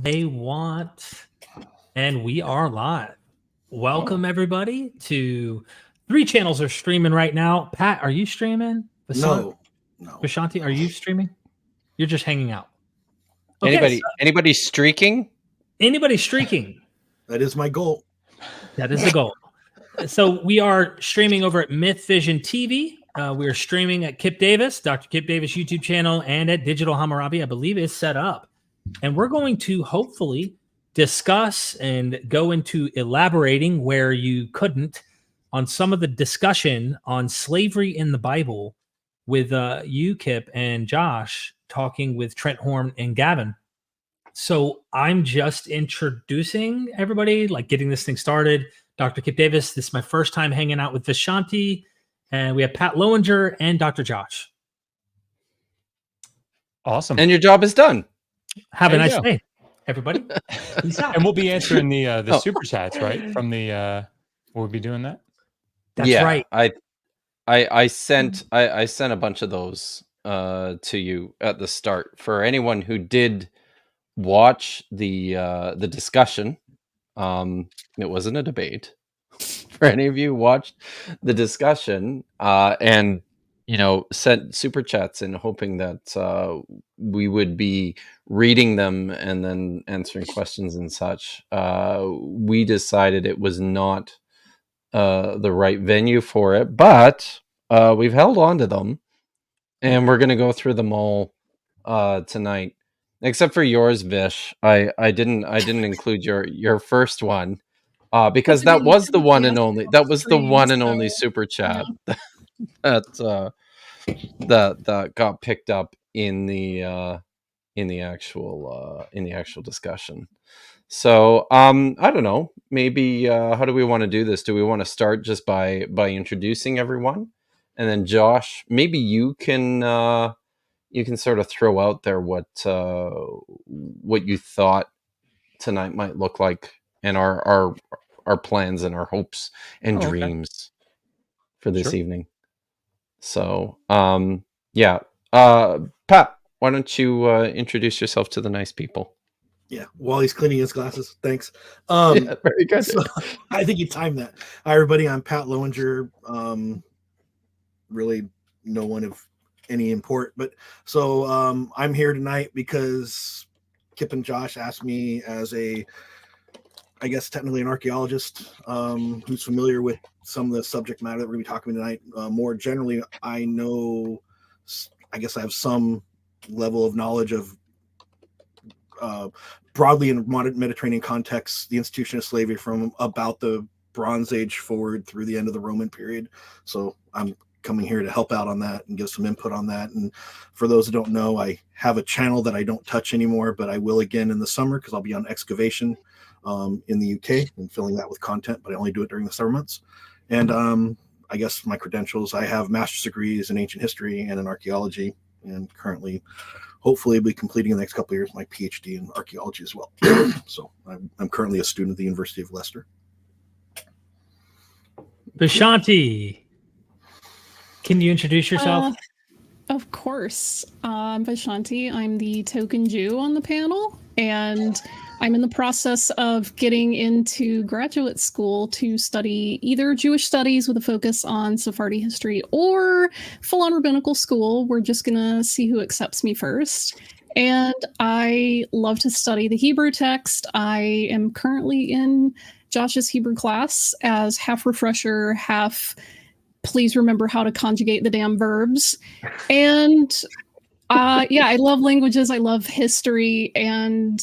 they want, and we are live. Welcome everybody to 3 channels are streaming right now. Pat, are you streaming? No. Vishanti, are you streaming? You're just hanging out. Okay, Anybody streaking? Anybody streaking? That is my goal. That is the goal. So we are streaming over at Myth Vision TV. We are streaming at Kipp Davis, Dr. Kipp Davis YouTube channel, and at Digital Hammurabi, I believe is set up. And we're going to hopefully discuss and go into elaborating where you couldn't on some of the discussion on slavery in the Bible with you, Kipp, and Josh talking with Trent Horn and Gavin. So I'm just introducing everybody, like getting this thing started. Dr. Kipp Davis, this is my first time hanging out with Vishanti, and we have Pat Lowinger and Dr. Josh. Awesome. And your job is done. Have a nice day, everybody. Peace out. And we'll be answering the super chats, right? From the we'll be doing that. That's right. I sent a bunch of those to you at the start. For anyone who did watch the discussion, it wasn't a debate. For any of you who watched the discussion and sent super chats in hoping that we would be reading them and then answering questions and such, we decided it was not the right venue for it, but we've held on to them, and we're going to go through them all tonight, except for yours, Vish. I didn't include your first one because that was the one and only. That was the one and only super chat that got picked up in the actual discussion. So I don't know. Maybe how do we want to do this? Do we want to start just by introducing everyone, and then Josh, maybe you can sort of throw out there what you thought tonight might look like, and our plans and our hopes and dreams for this evening. So Pat, why don't you introduce yourself to the nice people? Yeah, while he's cleaning his glasses. Thanks. Very good. So, I think you timed that. Hi, everybody. I'm Pat Lowinger. Really no one of any import. But so I'm here tonight because Kipp and Josh asked me as I guess technically an archaeologist who's familiar with some of the subject matter that we're going to be talking about tonight. More generally, I have some level of knowledge of broadly in modern Mediterranean context, the institution of slavery from about the Bronze Age forward through the end of the Roman period. So I'm coming here to help out on that and give some input on that. And for those who don't know, I have a channel that I don't touch anymore, but I will again in the summer because I'll be on excavation in the UK and filling that with content, but I only do it during the summer months. And I guess my credentials, I have master's degrees in ancient history and in archaeology, and currently hopefully be completing in the next couple of years my PhD in archaeology as well. So I'm currently a student at the University of Leicester. Vishanti, can you introduce yourself? Of course. Vishanti. I'm the token Jew on the panel, and I'm in the process of getting into graduate school to study either Jewish studies with a focus on Sephardi history or full-on rabbinical school. We're just going to see who accepts me first. And I love to study the Hebrew text. I am currently in Josh's Hebrew class as half refresher, half please remember how to conjugate the damn verbs. And I love languages. I love history, and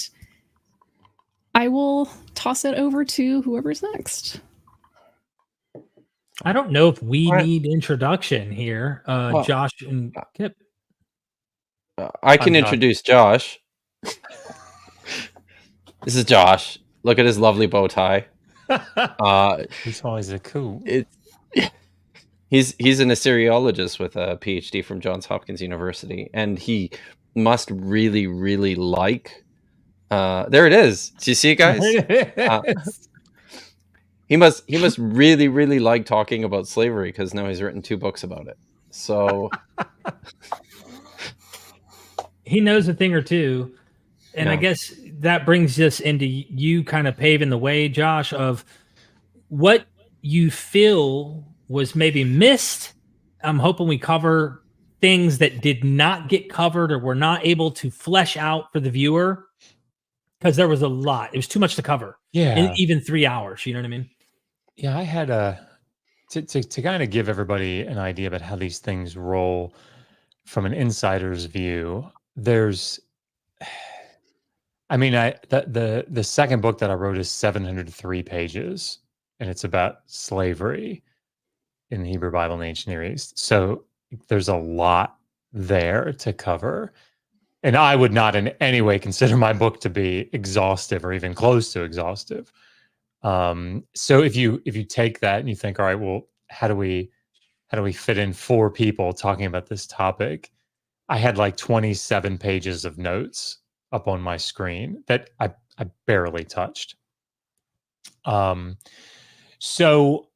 I will toss it over to whoever's next. I don't know if we need introduction here. Josh and Kipp. I can introduce Josh. This is Josh. Look at his lovely bow tie. He's always a cool. He's an Assyriologist with a PhD from Johns Hopkins University, and he must really, really like. There it is. Do you see it, guys? He must really, really like talking about slavery because now he's written 2 books about it. So he knows a thing or two. And I guess that brings us into you kind of paving the way, Josh, of what you feel was maybe missed. I'm hoping we cover things that did not get covered or were not able to flesh out for the viewer, because there was a lot. It was too much to cover. Yeah. In even 3 hours. You know what I mean? Yeah, I had to kind of give everybody an idea about how these things roll from an insider's view. There's, I mean, the second book that I wrote is 703 pages, and it's about slavery in the Hebrew Bible in the ancient Near East. So there's a lot there to cover. And I would not in any way consider my book to be exhaustive or even close to exhaustive. So if you take that and you think, all right, well, how do we fit in 4 people talking about this topic? I had like 27 pages of notes up on my screen that I barely touched. So,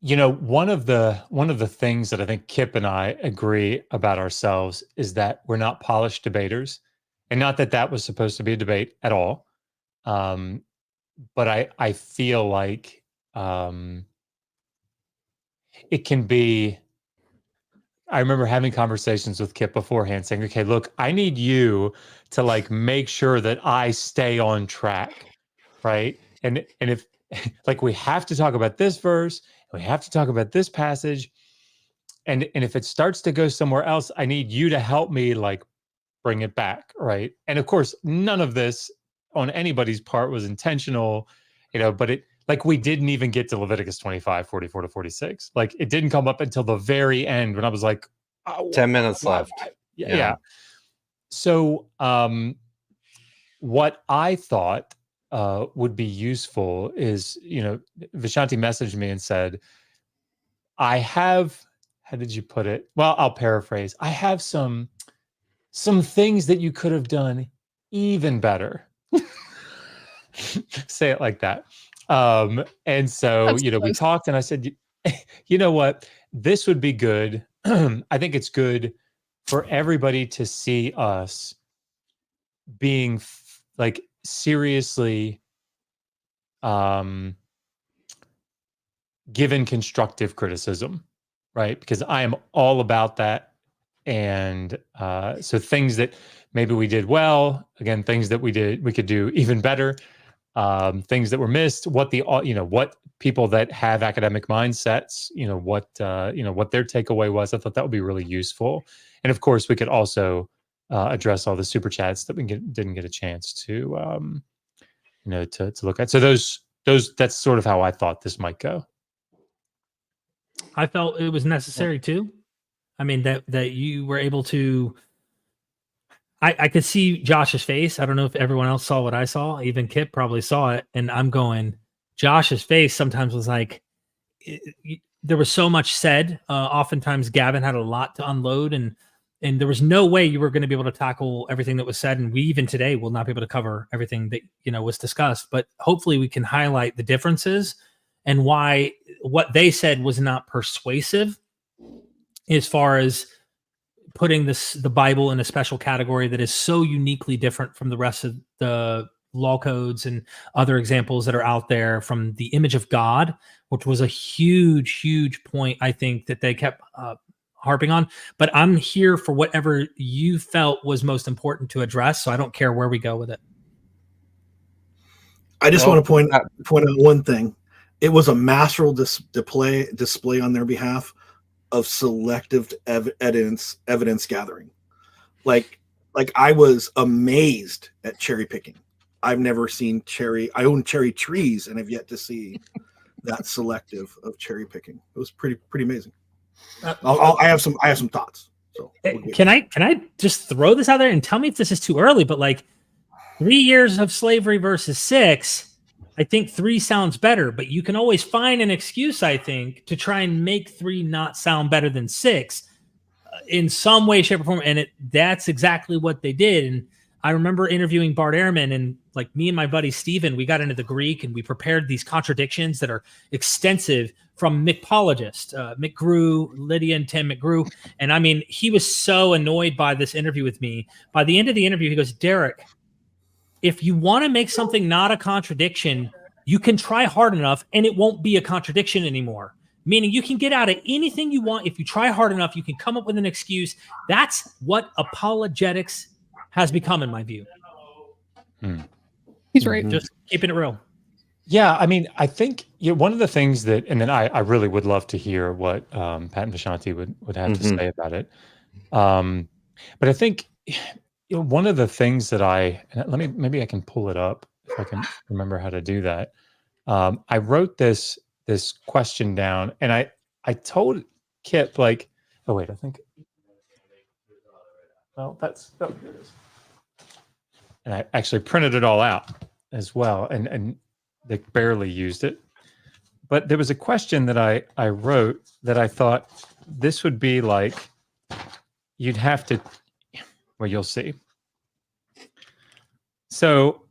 one of the things that I think Kipp and I agree about ourselves is that we're not polished debaters, and not that that was supposed to be a debate at all. But I feel like it can be. I remember having conversations with Kipp beforehand saying, okay, look, I need you to like make sure that I stay on track. Right. And if like we have to talk about this verse, we have to talk about this passage. And if it starts to go somewhere else, I need you to help me like bring it back. Right. And of course, none of this on anybody's part was intentional, but it, like we didn't even get to Leviticus 25, 44 to 46. Like it didn't come up until the very end when I was like, 10 minutes left. Yeah. So what I thought would be useful is, Vishanti messaged me and said, how did you put it? Well, I'll paraphrase. I have some things that you could have done even better. Say it like that. And so, That's we close. talked and I said, you know what, this would be good. I think it's good for everybody to see us being like seriously given constructive criticism, right? Because I am all about that. And so things that maybe we did well, again, things that we could do even better, things that were missed, what people that have academic mindsets, what their takeaway was. I thought that would be really useful. And of course, we could also address all the super chats that we didn't get a chance to look at. So that's sort of how I thought this might go. I felt it was necessary too. I mean, that you were able to. I could see Josh's face. I don't know if everyone else saw what I saw. Even Kipp probably saw it. And I'm going, Josh's face sometimes was like, there was so much said. Oftentimes Gavin had a lot to unload, and there was no way you were going to be able to tackle everything that was said. And we even today will not be able to cover everything that, was discussed, but hopefully we can highlight the differences and why what they said was not persuasive as far as putting the Bible in a special category that is so uniquely different from the rest of the law codes and other examples that are out there, from the image of God, which was a huge, huge point, I think, that they kept harping on. But I'm here for whatever you felt was most important to address, so I don't care where we go with it. I just want to point out one thing. It was a masterful display on their behalf of selective evidence gathering. Like I was amazed at cherry picking. I've never seen I own cherry trees and have yet to see that selective of cherry picking. It was pretty amazing. I have some thoughts. So can I just throw this out there and tell me if this is too early? But like 3 years of slavery versus 6. I think 3 sounds better, but you can always find an excuse, I think, to try and make 3 not sound better than 6 in some way, shape, or form. And that's exactly what they did. And I remember interviewing Bart Ehrman, and like me and my buddy Steven, we got into the Greek and we prepared these contradictions that are extensive from apologists, McGrew, Lydia and Tim McGrew. And I mean, he was so annoyed by this interview with me. By the end of the interview, he goes, Derek, if you want to make something not a contradiction, you can try hard enough and it won't be a contradiction anymore. Meaning you can get out of anything you want. If you try hard enough, you can come up with an excuse. That's what apologetics has become, in my view. He's right. Just keeping it real. Yeah, I mean, I think one of the things that, and then I really would love to hear what Pat and Vishanti would have to say about it. But I think one of the things that maybe I can pull it up if I can remember how to do that. I wrote this question down, and I told Kipp, like, oh wait, I think, well, here it is. And I actually printed it all out as well, and they barely used it. But there was a question that I wrote that I thought this would be like, you'd have to, well, you'll see. So,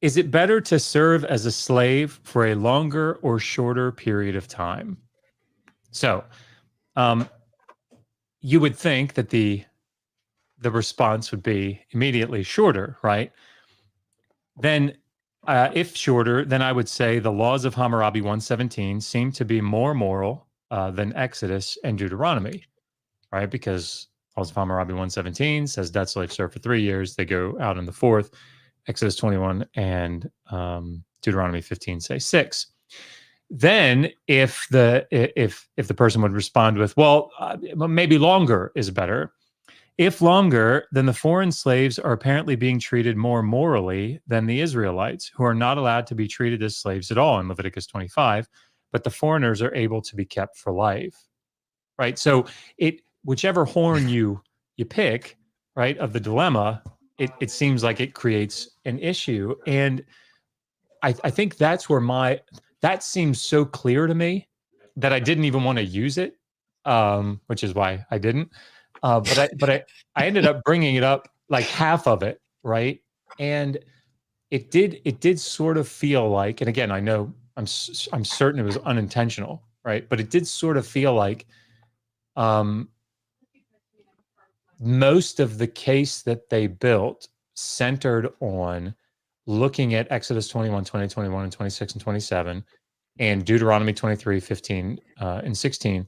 is it better to serve as a slave for a longer or shorter period of time? So, you would think that the response would be immediately shorter, right? Then, if shorter, then I would say the laws of Hammurabi 117 seem to be more moral than Exodus and Deuteronomy, right? Because laws of Hammurabi 117 says debt slaves serve for 3 years. They go out in the fourth. Exodus 21 and Deuteronomy 15 say 6. Then, if the person would respond with, well, maybe longer is better. If longer, then the foreign slaves are apparently being treated more morally than the Israelites, who are not allowed to be treated as slaves at all in Leviticus 25, but the foreigners are able to be kept for life, right? So whichever horn you pick, right, of the dilemma, it seems like it creates an issue. And I think that's where that seems so clear to me that I didn't even want to use it, which is why I didn't. But I ended up bringing it up, like half of it, right? And it did sort of feel like, and again, I know I'm certain it was unintentional, right? But it did sort of feel like most of the case that they built centered on looking at Exodus 21, 20, 21, and 26 and 27, and Deuteronomy 23, 15, and 16,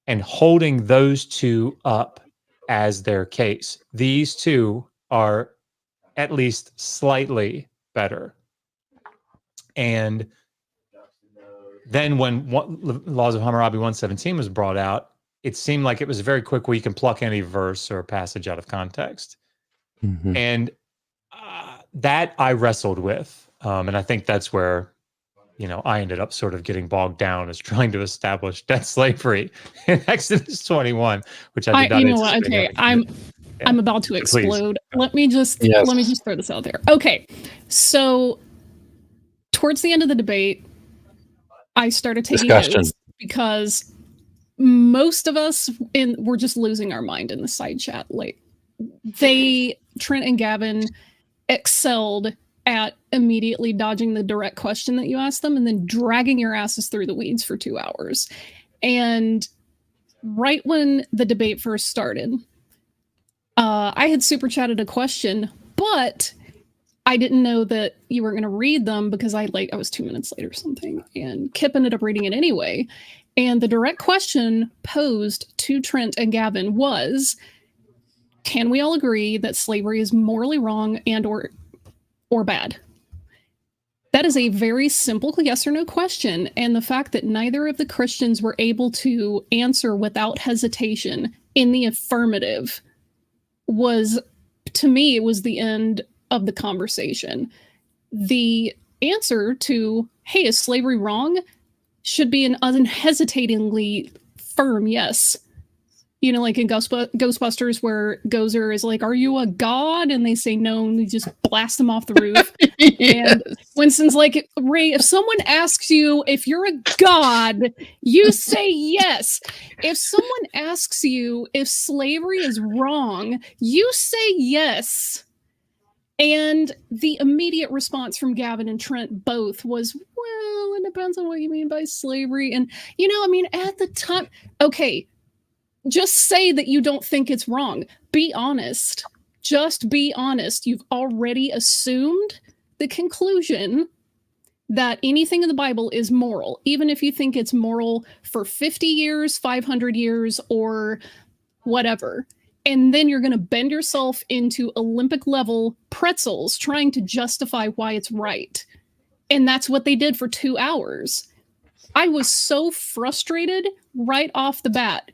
and holding those two up as their case. These two are at least slightly better. And then when Laws of Hammurabi 117 was brought out, it seemed like it was very quick where you can pluck any verse or passage out of context. And that I wrestled with. And I think that's where, I ended up sort of getting bogged down as trying to establish debt slavery in Exodus 21, which I did not. You know what? Okay, I'm about to explode. Please. Let me just throw this out there. Okay, so towards the end of the debate, I started taking notes because most of us were just losing our mind in the side chat. Like Trent and Gavin excelled at immediately dodging the direct question that you asked them and then dragging your asses through the weeds for 2 hours. And right when the debate first started, I had super chatted a question, but I didn't know that you were going to read them because I was 2 minutes late or something. And Kipp ended up reading it anyway. And the direct question posed to Trent and Gavin was, can we all agree that slavery is morally wrong and or bad? That is a very simple yes or no question. And the fact that neither of the Christians were able to answer without hesitation in the affirmative was, to me, it was the end of the conversation. The answer to, hey, is slavery wrong, should be an unhesitatingly firm yes. Like in Ghostbusters, where Gozer is like, are you a god? And they say no, and they just blast them off the roof. And Winston's like, Ray, if someone asks you if you're a god, you say yes. If someone asks you if slavery is wrong, you say yes. And the immediate response from Gavin and Trent both was, well, it depends on what you mean by slavery. And, at the time, okay, just say that you don't think it's wrong. Be honest. Just be honest. You've already assumed the conclusion that anything in the Bible is moral, even if you think it's moral for 50 years, 500 years, or whatever. And then you're going to bend yourself into Olympic level pretzels trying to justify why it's right. And that's what they did for 2 hours. I was so frustrated right off the bat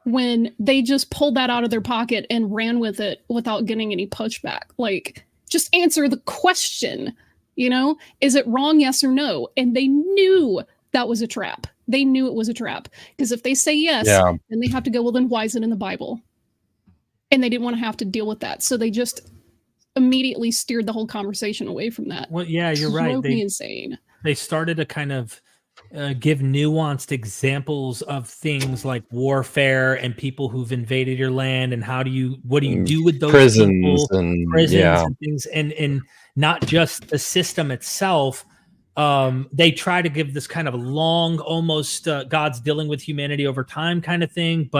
when they just pulled that out of their pocket and ran with it without getting any pushback. Like, just answer the question, you know? Is it wrong, yes or no? And they knew that was a trap. They knew it was a trap. Because if they say yes, then they have to go, well, then why is it in the Bible? And they didn't want to have to deal with that. So they just immediately steered the whole conversation away from that. Well, yeah, you're right. Drove me insane. They started to kind of give nuanced examples of things like warfare and people who've invaded your land, and what do you do with those prisons people? and And things, and not just the system itself. They try to give this kind of long, almost God's dealing with humanity over time kind of thing,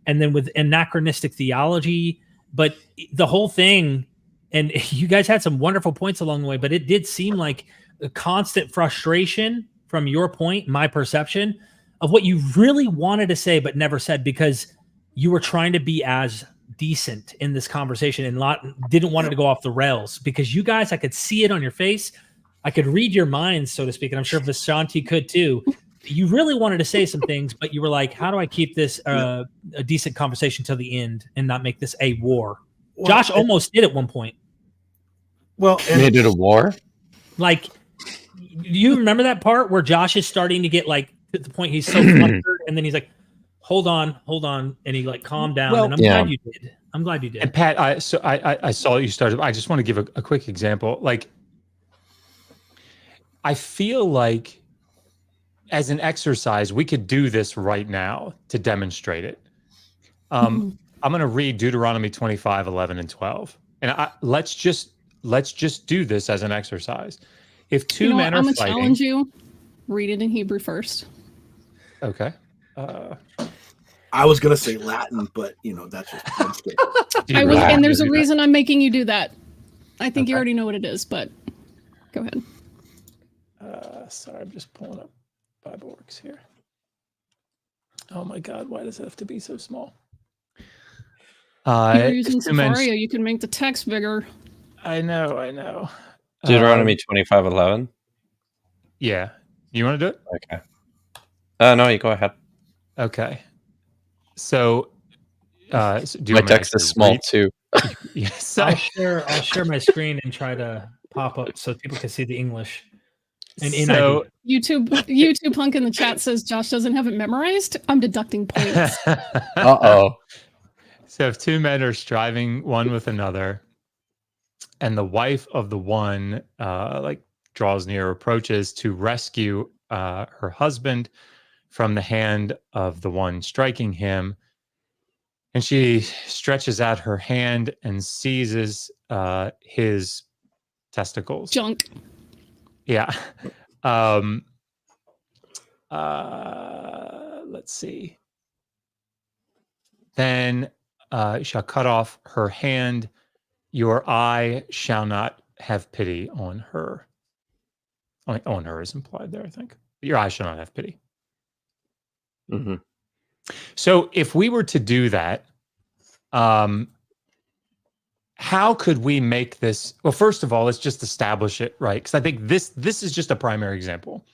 and then with anachronistic theology, but the whole thing. And you guys had some wonderful points along the way, but it did seem like a constant frustration from your point, my perception of what you really wanted to say, but never said, because you were trying to be as decent in this conversation and didn't want it to go off the rails, because you guys, I could see it on your face. I could read your minds, so to speak. And I'm sure Vishanti could too. You really wanted to say some things, but you were like, how do I keep this a decent conversation till the end and not make this a war? Well, Josh almost did at one point. Well, they did a war? Like, do you remember that part where Josh is starting to get like to the point he's so flustered, and then he's like, hold on, and he like calmed down. Well, and I'm glad you did. And Pat, I saw you started. I just want to give a quick example. Like, I feel like as an exercise, we could do this right now to demonstrate it. I'm going to read Deuteronomy 25, 11, and 12. And let's just do this as an exercise. If two men are I'm gonna fighting, challenge you. Read it in Hebrew first. Okay. I was gonna say Latin, but that's just and there's a reason I'm making you do that. I think you already know what it is, but go ahead. Sorry, I'm just pulling up BibleWorks here. Oh my God, why does it have to be so small? You're using Safari, you can make the text bigger. I know. Deuteronomy 25:11. Yeah. You want to do it? Okay. No, you go ahead. Okay. So, do my text is small too. Yes. I'll share my screen and try to pop up so people can see the English. And so, YouTube Punk in the chat says Josh doesn't have it memorized. I'm deducting points. Uh-oh. So if two men are striving one with another, and the wife of the one draws near, approaches to rescue her husband from the hand of the one striking him, and she stretches out her hand and seizes his testicles. Junk. Yeah. Let's see. Then shall cut off her hand. Your eye shall not have pity on her. On her is implied there, I think. Your eye shall not have pity. Mm-hmm. So if we were to do that, how could we make this? Well, first of all, let's just establish it, right? Because I think this is just a primary example.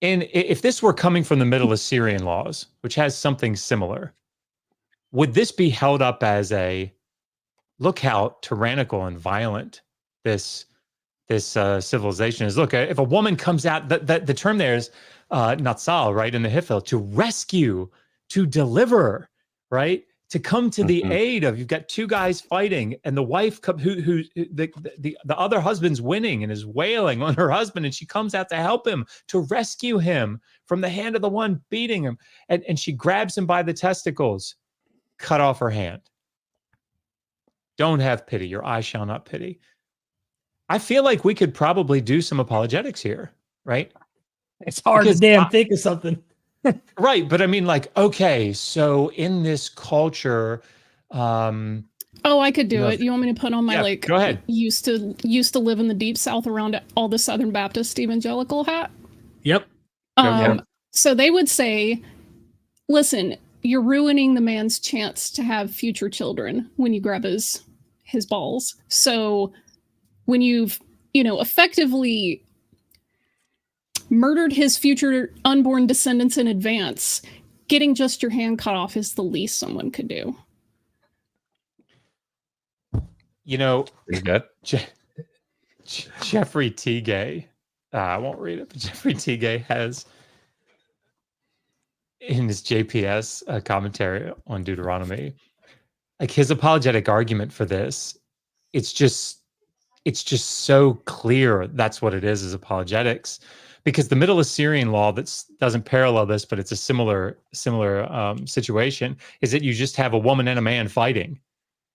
And if this were coming from the Middle Assyrian laws, which has something similar, would this be held up as a look how tyrannical and violent this civilization is? Look, if a woman comes out, the term there is natsal, right, in the Hifil, to rescue, to deliver, right? To come to the aid of, you've got two guys fighting, and the wife who the other husband's winning and is wailing on her husband, and she comes out to help him, to rescue him from the hand of the one beating him, and she grabs him by the testicles, cut off her hand. Don't have pity. Your eye shall not pity. I feel like we could probably do some apologetics here, right? It's hard to think of something. Right. But I mean, like, okay, so in this culture, Oh, I could do No. it. You want me to put on my Yeah, go ahead. used to live in the deep south around all the Southern Baptist evangelical hat? Yep. So they would say, listen, you're ruining the man's chance to have future children when you grab his balls. So when you've, effectively murdered his future unborn descendants in advance, getting just your hand cut off is the least someone could do. Pretty good. Jeffrey T. Gay, I won't read it, but Jeffrey T. Gay has in his JPS commentary on Deuteronomy, like his apologetic argument for this, it's just so clear that's what it is apologetics, because the Middle Assyrian law that doesn't parallel this, but it's a similar situation, is that you just have a woman and a man fighting,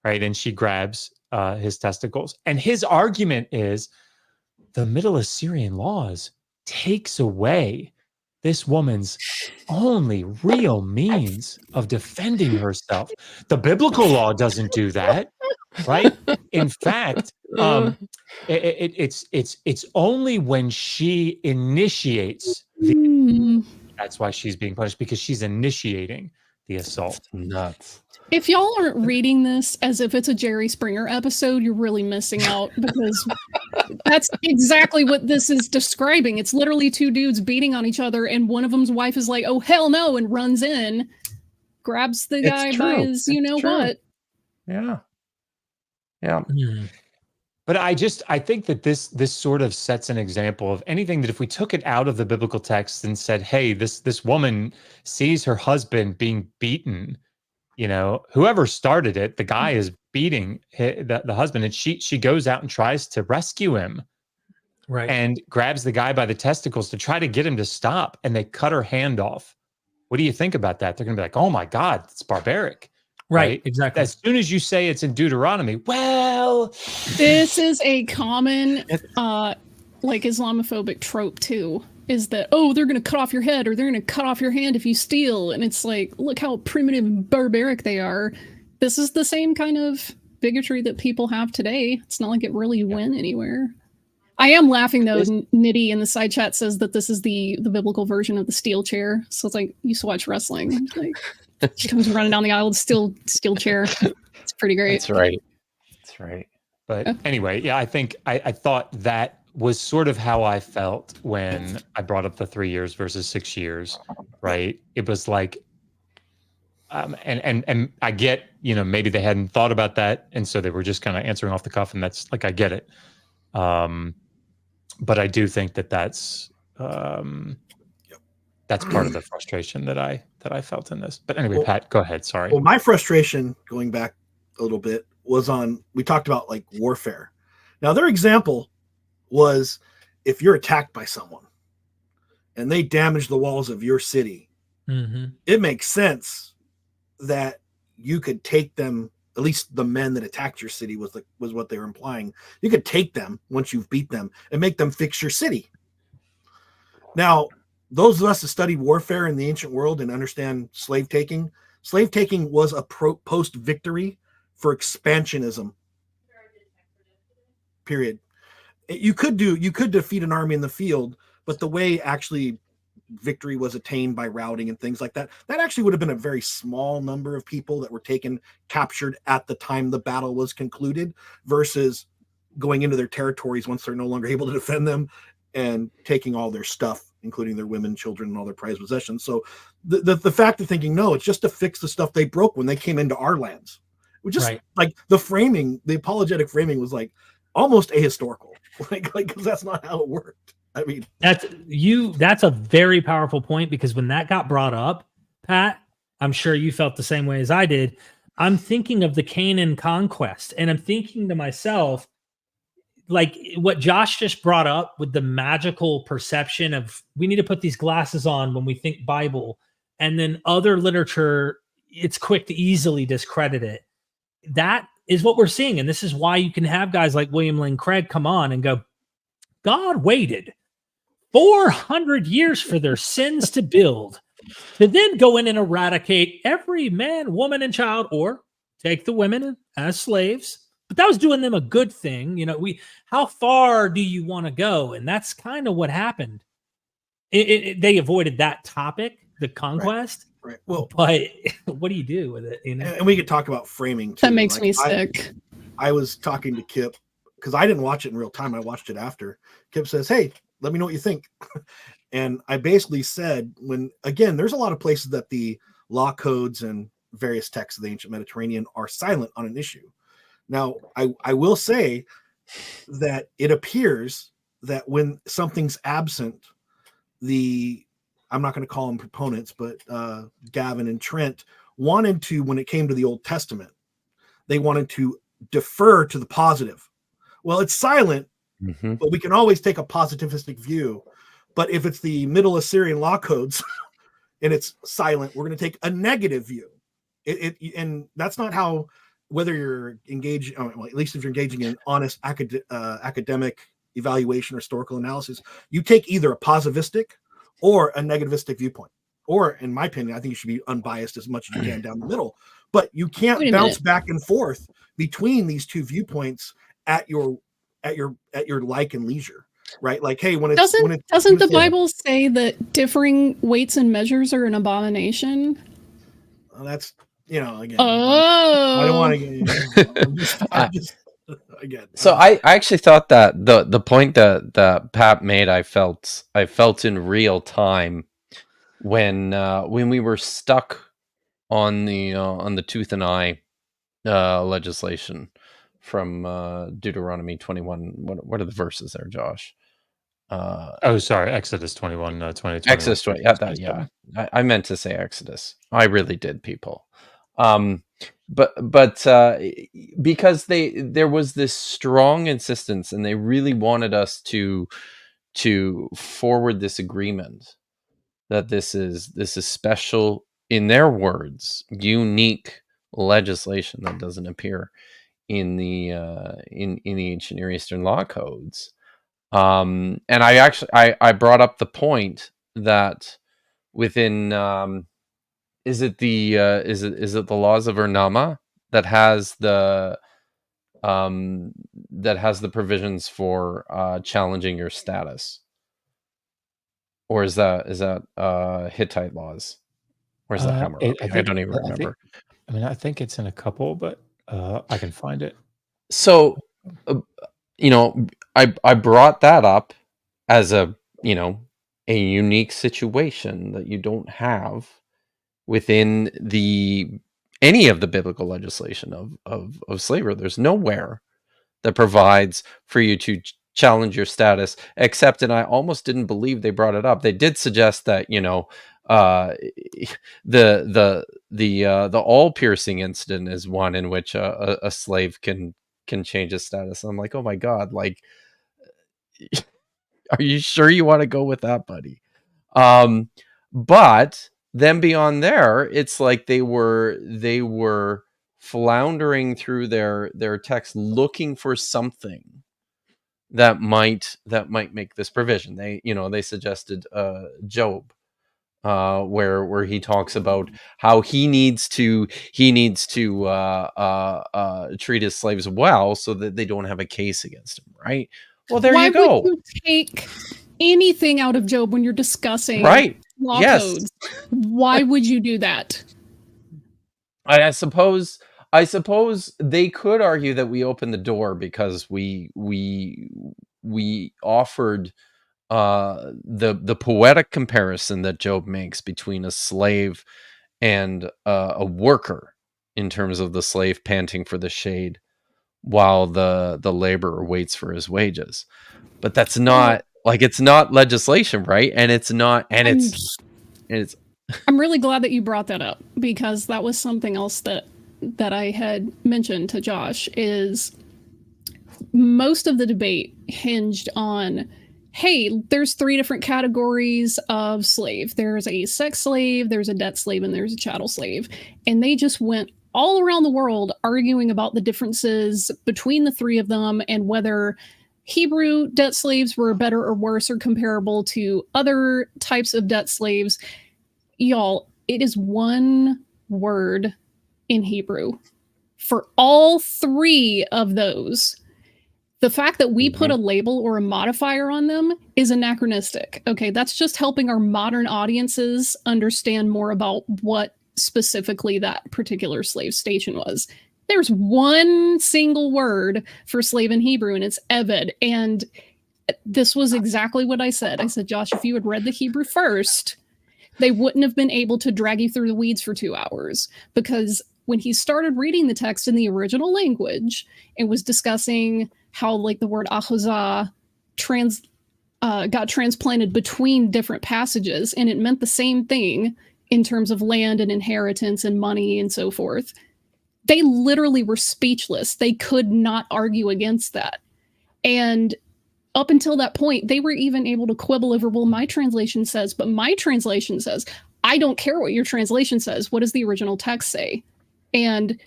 right? And she grabs his testicles. And his argument is the Middle Assyrian laws takes away this woman's only real means of defending herself. The biblical law doesn't do that, right? In fact, it's only when she initiates that's why she's being punished, because she's initiating the assault. Nuts. If y'all aren't reading this as if it's a Jerry Springer episode, you're really missing out, because that's exactly what this is describing. It's literally two dudes beating on each other, and one of them's wife is like, oh, hell no, and runs in, grabs the guy by his what. Yeah. Yeah. But I think that this sort of sets an example of anything that if we took it out of the biblical text and said, hey, this woman sees her husband being beaten, whoever started it, the guy is beating the husband, and she goes out and tries to rescue him, right? And grabs the guy by the testicles to try to get him to stop, and they cut her hand off. What do you think about that? They're going to be like, oh my God, it's barbaric. Right, exactly. As soon as you say it's in Deuteronomy, well, this is a common Islamophobic trope too, is that, oh, they're going to cut off your head, or they're going to cut off your hand if you steal. And it's like, look how primitive and barbaric they are. This is the same kind of bigotry that people have today. It's not like it really went anywhere. I am laughing though. Nitty in the side chat says that this is the biblical version of the steel chair. So it's like, you used to watch wrestling. Like, she comes running down the aisle with steel chair. It's pretty great. That's right. But anyway, yeah, I think I thought that was sort of how I felt when I brought up the 3 years versus 6 years, right? It was like, and I get, maybe they hadn't thought about that, and so they were just kind of answering off the cuff, and that's like, I get it. But I do think that's part of the frustration that I felt in this. But anyway, Pat, go ahead. Sorry. Well, my frustration, going back a little bit, was we talked about like warfare. Now, their example was if you're attacked by someone and they damage the walls of your city, it makes sense that you could take them, at least the men that attacked your city was what they were implying. You could take them once you've beat them and make them fix your city. Now, those of us that studied warfare in the ancient world and understand slave taking was a post-victory for expansionism. Period. You could defeat an army in the field, but the way actually victory was attained by routing and things like that actually would have been a very small number of people that were captured at the time the battle was concluded, versus going into their territories once they're no longer able to defend them and taking all their stuff, including their women, children, and all their prized possessions. So the fact of thinking, no, it's just to fix the stuff they broke when they came into our lands, which is like the apologetic framing was like almost ahistorical, like because that's not how it worked. I mean, that's a very powerful point, because when that got brought up, Pat, I'm sure you felt the same way as I did. I'm thinking of the Canaan conquest, and I'm thinking to myself, like what Josh just brought up with the magical perception of we need to put these glasses on when we think Bible, and then other literature, it's quick to easily discredit it. That is what we're seeing. And this is why you can have guys like William Lane Craig come on and go, God waited 400 years for their sins to build, to then go in and eradicate every man, woman, and child, or take the women as slaves, but that was doing them a good thing. You know, how far do you want to go? And that's kind of what happened. They avoided that topic, the conquest. Right. Well, but what do you do with it? You know? And we could talk about framing too. That makes me sick. I was talking to Kipp because I didn't watch it in real time. I watched it after. Kipp says, "Hey, let me know what you think." And I basically said, again, there's a lot of places that the law codes and various texts of the ancient Mediterranean are silent on an issue. Now, I will say that it appears that when something's absent, I'm not going to call them proponents, but Gavin and Trent wanted to, when it came to the Old Testament, they wanted to defer to the positive. Well, it's silent, but we can always take a positivistic view. But if it's the Middle Assyrian law codes and it's silent, we're going to take a negative view. And that's not how, whether you're engaged, well, at least if you're engaging in honest academic evaluation or historical analysis, you take either a positivistic or a negativistic viewpoint. Or, in my opinion, I think you should be unbiased as much as you can down the middle. But you can't bounce back and forth between these two viewpoints at your like and leisure, right? Like, hey, doesn't the Bible say that differing weights and measures are an abomination? Well, that's again. Oh, I don't want to get. Again. So I actually thought that the point that Pat made, I felt in real time when we were stuck on the tooth and eye legislation from Deuteronomy 21. What are the verses there, Josh? Sorry, Exodus 21, 20. Exodus 20. Yeah. I meant to say Exodus. I really did, people. But because there was this strong insistence, and they really wanted us to forward this agreement that this is special, in their words, unique legislation that doesn't appear in the ancient Near Eastern law codes. And I brought up the point that within is it the laws of Urnama that has the provisions for challenging your status, or is that Hittite laws, or is that Hammurabi? I don't even remember. I think it's in a couple, but I can find it. So, I brought that up as a unique situation that you don't have within any of the biblical legislation of slavery. There's nowhere that provides for you to challenge your status, except, and I almost didn't believe they brought it up. They did suggest that the all piercing incident is one in which a slave can change his status. I'm like, oh my God, like, are you sure you want to go with that, buddy? But then beyond there, it's like they were floundering through their text, looking for something that might make this provision. They suggested Job, where he talks about how he needs to treat his slaves well so that they don't have a case against him, right? Well, there you go. Why would you take anything out of Job when you're discussing law codes? Why would you do that? I suppose they could argue that we opened the door because we offered the poetic comparison that Job makes between a slave and a worker, in terms of the slave panting for the shade while the laborer waits for his wages. But that's not it's not legislation, right? And it's not, and it's I'm really glad that you brought that up, because that was something else that I had mentioned to Josh. Is most of the debate hinged on, hey, there's 3 different categories of slave. There's a sex slave, there's a debt slave, and there's a chattel slave. And they just went all around the world arguing about the differences between the 3 of them, and whether Hebrew debt slaves were better or worse or comparable to other types of debt slaves. Y'all, it is one word in Hebrew. For all three of those, the fact that we put a label or a modifier on them is anachronistic. Okay, that's just helping our modern audiences understand more about what specifically that particular slave station was. There's one single word for slave in Hebrew, and it's eved. And this was exactly what I said. I said, Josh, if you had read the Hebrew first, they wouldn't have been able to drag you through the weeds for 2 hours, because when he started reading the text in the original language and was discussing how like the word ahozah got transplanted between different passages, and it meant the same thing in terms of land and inheritance and money and so forth, they literally were speechless. They could not argue against that. And up until that point, they were even able to quibble over, well, my translation says, but my translation says, I don't care what your translation says. What does the original text say? And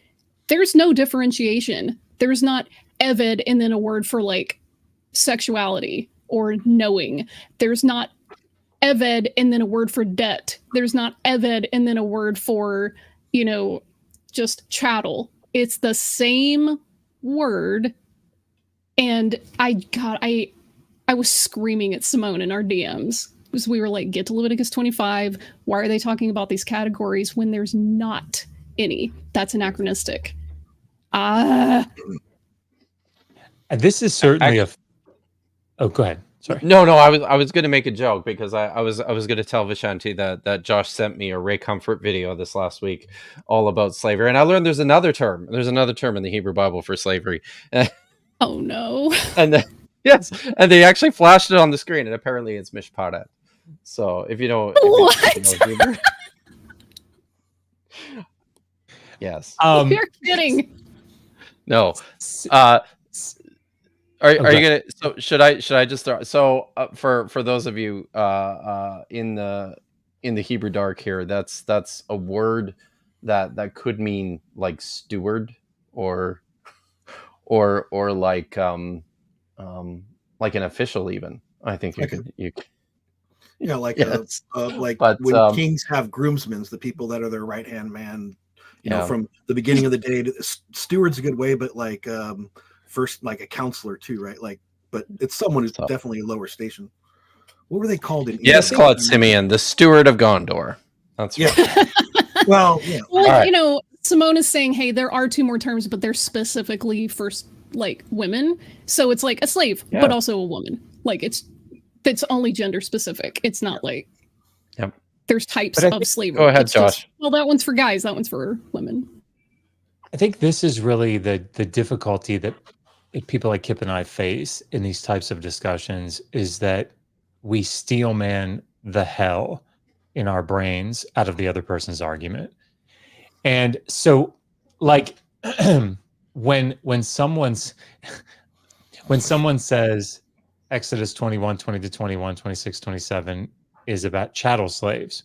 there's no differentiation. There's not eved and then a word for like sexuality or knowing. There's not eved and then a word for debt. There's not eved and then a word for, you know, just chattel. It's the same word. And I was screaming at Simone in our DMs because we were like, get to Leviticus 25. Why are they talking about these categories when there's not any? That's anachronistic. This is certainly Oh, go ahead. Sorry. No, I was going to make a joke because I was going to tell Vishanti that Josh sent me a Ray Comfort video this last week all about slavery, and I learned there's another term. There's another term in the Hebrew Bible for slavery. Oh no! And yes, and they actually flashed it on the screen, and apparently it's mishparet. So if you know, Hebrew, yes. You're kidding. No. Are you gonna? So should I just start? So for those of you in the Hebrew dark here, that's a word that could mean like steward or like an official even. I think you like yes. But when kings have groomsmen, the people that are their right hand man, you know, from the beginning of the day. Steward's a good way, but like first, like a counselor too, right? Like, but it's someone who's definitely a lower station. What were they called in? Yes, call it Simeon, the steward of Gondor. That's right. Well, yeah. Well, right. You know, Simone is saying, hey, there are two more terms, but they're specifically for like women. So it's like a slave, but also a woman. Like it's only gender specific. It's not like there's types of slavery. Go ahead, it's Josh. Just, well, that one's for guys. That one's for women. I think this is really the difficulty that people like Kipp and I face in these types of discussions, is that we steel man the hell in our brains out of the other person's argument. And so like when someone says Exodus 21, 20 to 21, 26, 27 is about chattel slaves,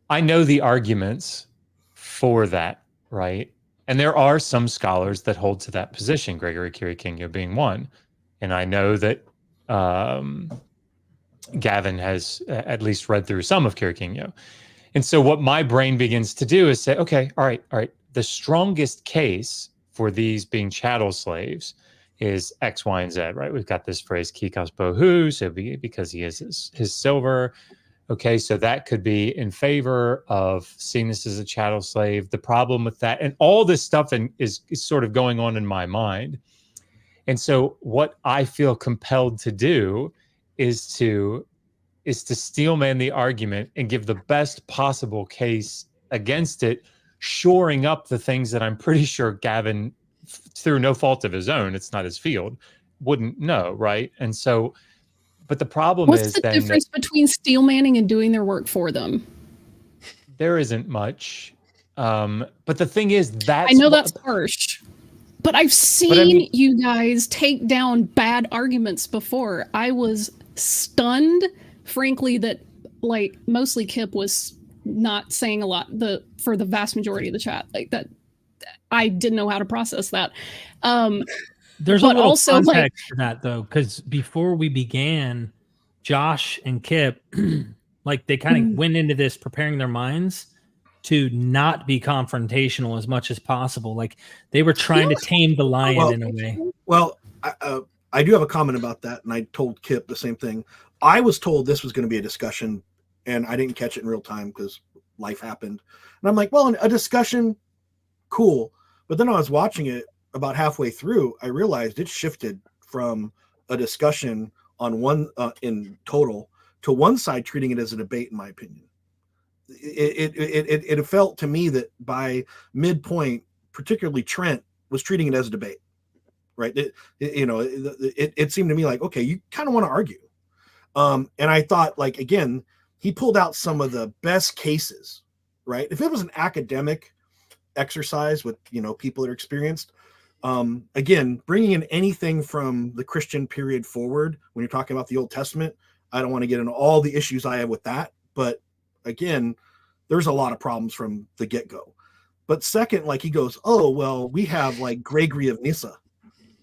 I know the arguments for that, right? And there are some scholars that hold to that position, Gregory Kirikinyo being one. And I know that Gavin has at least read through some of Kirikinyo. And so what my brain begins to do is say, okay, all right. The strongest case for these being chattel slaves is X, Y, and Z, right? We've got this phrase, kikos bohu, so because he is his silver. Okay, so that could be in favor of seeing this as a chattel slave. The problem with that, and all this stuff is sort of going on in my mind. And so what I feel compelled to do is to steelman the argument and give the best possible case against it, shoring up the things that I'm pretty sure Gavin, through no fault of his own, it's not his field, wouldn't know, right? And so, but the problem is, what's the difference between steel manning and doing their work for them? There isn't much. But the thing is, that's, I know that's harsh, but I've seen you guys take down bad arguments before. I was stunned, frankly, that like mostly Kipp was not saying a lot for the vast majority of the chat. Like that, I didn't know how to process that. There's a little context to that though, because before we began, Josh and Kipp, like they kind of went into this preparing their minds to not be confrontational as much as possible. Like they were trying to tame the lion in a way. Well, I do have a comment about that, and I told Kipp the same thing. I was told this was going to be a discussion, and I didn't catch it in real time because life happened. And I'm like, well, a discussion, cool. But then I was watching it about halfway through. I realized it shifted from a discussion on one in total to one side treating it as a debate, in my opinion. It felt to me that by midpoint, particularly Trent was treating it as a debate, right? It seemed to me like, okay, you kind of want to argue. And I thought, like, again, he pulled out some of the best cases, right? If it was an academic exercise with, people that are experienced, again, bringing in anything from the Christian period forward, when you're talking about the Old Testament, I don't want to get into all the issues I have with that. But again, there's a lot of problems from the get-go. But second, like he goes, oh, well, we have like Gregory of Nyssa.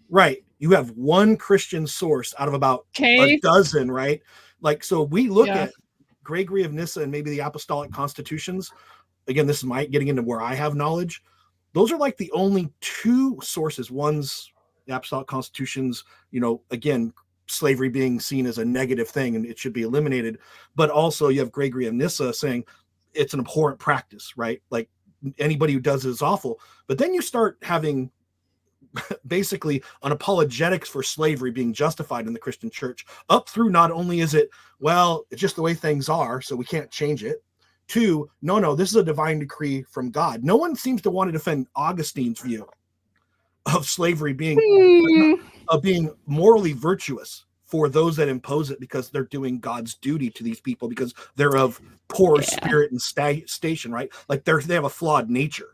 Right. You have one Christian source out of about a dozen, right? Like, so we look at Gregory of Nyssa and maybe the Apostolic Constitutions. Again, this is getting into where I have knowledge. Those are like the only two sources. One's the Apostolic Constitutions, again, slavery being seen as a negative thing and it should be eliminated. But also you have Gregory of Nyssa saying it's an abhorrent practice, right? Like anybody who does it is awful. But then you start having basically an apologetics for slavery being justified in the Christian church, up through not only is it, well, it's just the way things are, so we can't change it, to, no, this is a divine decree from God. No one seems to want to defend Augustine's view of slavery being morally virtuous for those that impose it because they're doing God's duty to these people because they're of poor spirit and station, right? Like they have a flawed nature.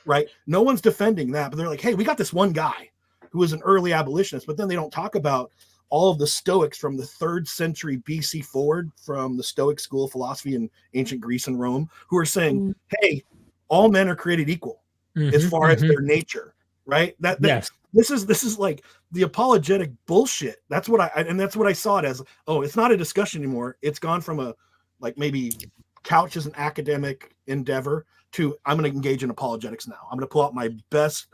Right. No one's defending that, but they're like, hey, we got this one guy who was an early abolitionist, but then they don't talk about all of the Stoics from the 3rd century BC forward, from the Stoic school of philosophy in ancient Greece and Rome, who are saying, hey, all men are created equal as far as their nature. Right. This is like the apologetic bullshit. That's what I saw it as. Oh, it's not a discussion anymore. It's gone from a like maybe couch as an academic endeavor to I'm going to engage in apologetics now. I'm going to pull out my best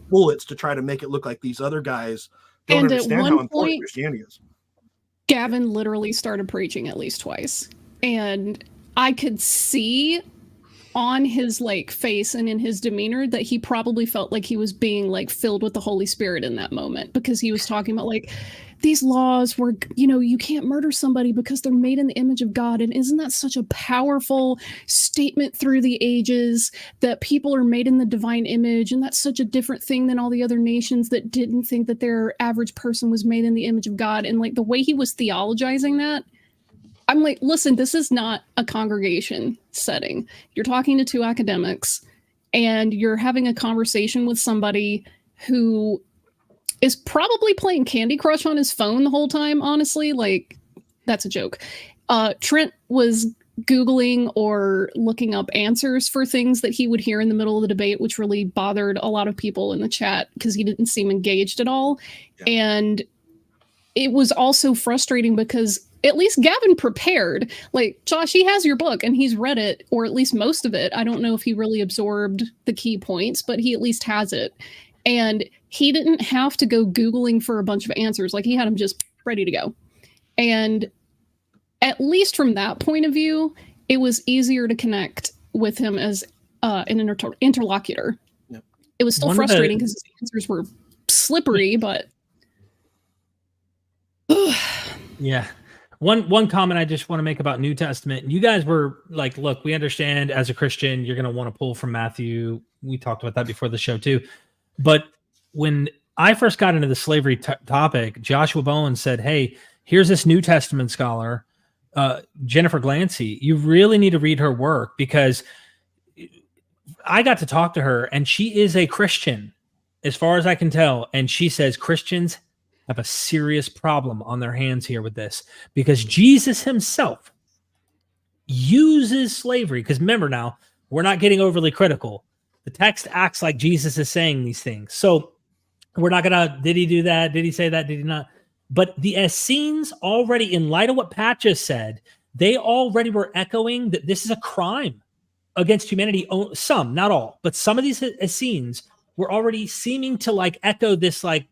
bullets to try to make it look like these other guys don't understand how important Christianity is. Gavin literally started preaching at least twice, and I could see on his like face and in his demeanor that he probably felt like he was being like filled with the Holy Spirit in that moment, because he was talking about like these laws where, you can't murder somebody because they're made in the image of God. And isn't that such a powerful statement through the ages that people are made in the divine image? And that's such a different thing than all the other nations that didn't think that their average person was made in the image of God. And like the way he was theologizing that, I'm like, listen, this is not a congregation setting. You're talking to two academics and you're having a conversation with somebody who is probably playing Candy Crush on his phone the whole time, honestly. Like, that's a joke. Trent was Googling or looking up answers for things that he would hear in the middle of the debate, which really bothered a lot of people in the chat because he didn't seem engaged at all. Yeah. And it was also frustrating because at least Gavin prepared. Like, Josh, he has your book and he's read it, or at least most of it. I don't know if he really absorbed the key points, but he at least has it. And he didn't have to go Googling for a bunch of answers. Like, he had them just ready to go. And at least from that point of view, it was easier to connect with him as an interlocutor. Yep. It was still frustrating because his answers were slippery, but... Yeah. One comment I just want to make about New Testament. You guys were like, look, we understand as a Christian, you're going to want to pull from Matthew. We talked about that before the show too. But when I first got into the slavery topic, Joshua Bowen said, hey, here's this New Testament scholar, Jennifer Glancy. You really need to read her work, because I got to talk to her and she is a Christian as far as I can tell. And she says Christians have a serious problem on their hands here with this, because Jesus himself uses slavery. Because remember now, we're not getting overly critical. The text acts like Jesus is saying these things. So we're not going to, did he do that? Did he say that? Did he not? But the Essenes already, in light of what Pat just said, they already were echoing that this is a crime against humanity, some, not all, but some of these Essenes were already seeming to like echo this, like,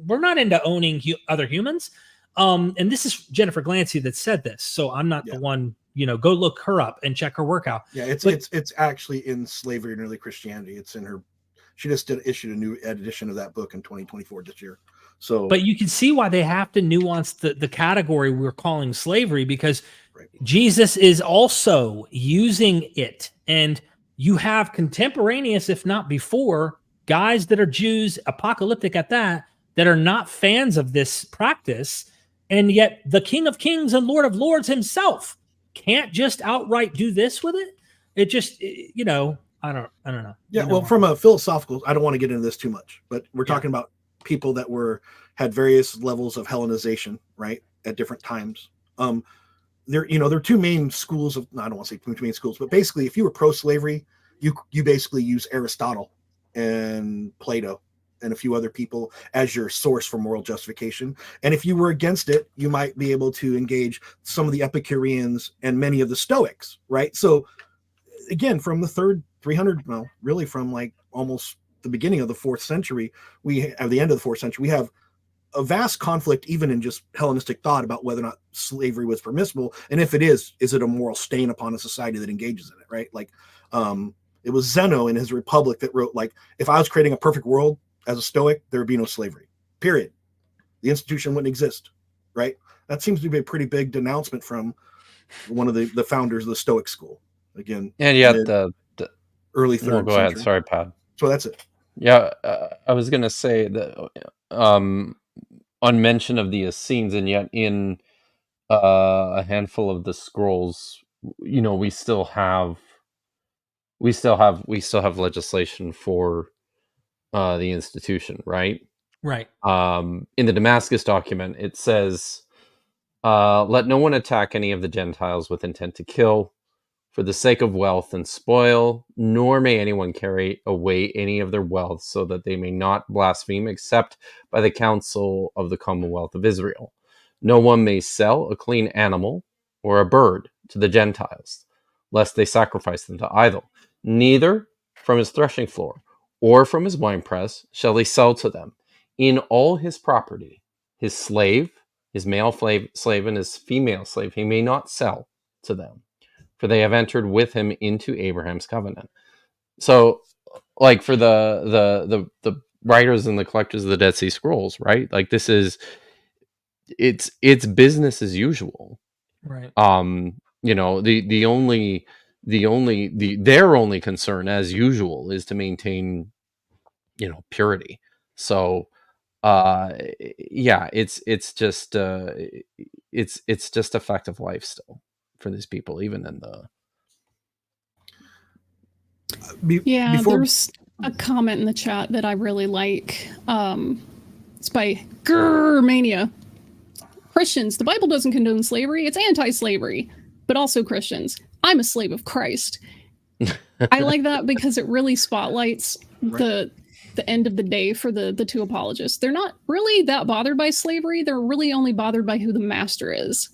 we're not into owning other humans. And this is Jennifer Glancy that said this, so I'm not the one. Go look her up and check her work out. Yeah, it's actually in Slavery and Early Christianity. It's in her. She just issued a new edition of that book in 2024 this year. So, but you can see why they have to nuance the category we're calling slavery, because Jesus is also using it, and you have contemporaneous, if not before, guys that are Jews, apocalyptic at that are not fans of this practice, and yet the King of Kings and Lord of Lords himself can't just outright do this with it. It just, I don't know. Yeah, well, from a philosophical, I don't want to get into this too much, but we're talking about people that had various levels of Hellenization, right, at different times. There are two main schools of, I don't want to say two main schools, but basically, if you were pro-slavery, you basically use Aristotle and Plato and a few other people as your source for moral justification. And if you were against it, you might be able to engage some of the Epicureans and many of the Stoics, right? So again, from the really from like almost the beginning of the 4th century, at the end of the 4th century, we have a vast conflict, even in just Hellenistic thought, about whether or not slavery was permissible. And if it is it a moral stain upon a society that engages in it, right? Like, it was Zeno in his Republic that wrote, like, if I was creating a perfect world as a Stoic, there would be no slavery, period. The institution wouldn't exist, right? That seems to be a pretty big denouncement from one of the founders of the Stoic school. Again, and yet the early 3rd go century. ahead. Sorry, Pat. So that's it. Yeah, I was going to say that on mention of the Essenes, and yet in a handful of the scrolls, we still have legislation for the institution, right? Right. In the Damascus document, it says, "Let no one attack any of the Gentiles with intent to kill, for the sake of wealth and spoil, nor may anyone carry away any of their wealth, so that they may not blaspheme except by the counsel of the Commonwealth of Israel. No one may sell a clean animal or a bird to the Gentiles, lest they sacrifice them to idol. Neither from his threshing floor or from his winepress shall he sell to them. In all his property, his slave, his male slave, and his female slave, he may not sell to them, for they have entered with him into Abraham's covenant." So, like, for the writers and the collectors of the Dead Sea Scrolls, right? Like, this is it's business as usual, right? Their only concern, as usual, is to maintain, purity. So, it's just a fact of life still for these people, even in the there's a comment in the chat that I really like. It's by Mania. Christians, the Bible doesn't condone slavery. It's anti-slavery, but also Christians. I'm a slave of Christ. I like that because it really spotlights the end of the day for the two apologists. They're not really that bothered by slavery. They're really only bothered by who the master is.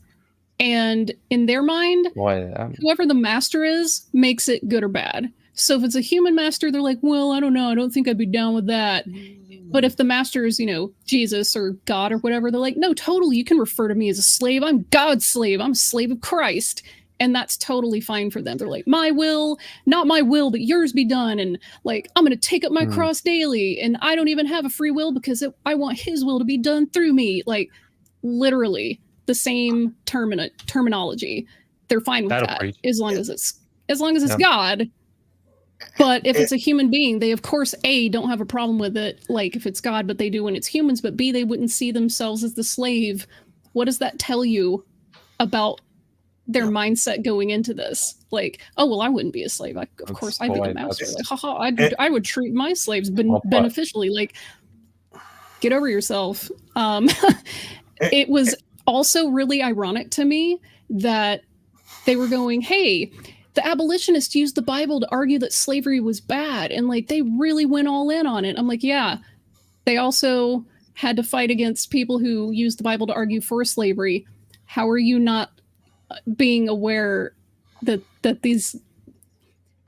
And in their mind, whoever the master is makes it good or bad. So if it's a human master, they're like, well, I don't know. I don't think I'd be down with that. But if the master is, Jesus or God or whatever, they're like, no, totally. You can refer to me as a slave. I'm God's slave. I'm a slave of Christ. And that's totally fine for them. They're like, my will, not my will, but yours be done. And like, I'm going to take up my cross daily. And I don't even have a free will because I want his will to be done through me. Like, literally the same terminology. They're fine with that as long as it's God. But if it's a human being, they, of course, A, don't have a problem with it, like if it's God, but they do when it's humans, but B, they wouldn't see themselves as the slave. What does that tell you about their mindset going into this? Like, oh, well, I wouldn't be a slave. Of course, I'd be the master. Like, haha, I would treat my slaves beneficially. Like, get over yourself. It was also really ironic to me that they were going, hey, the abolitionists used the Bible to argue that slavery was bad. And like, they really went all in on it. I'm like, yeah, they also had to fight against people who used the Bible to argue for slavery. How are you not being aware that these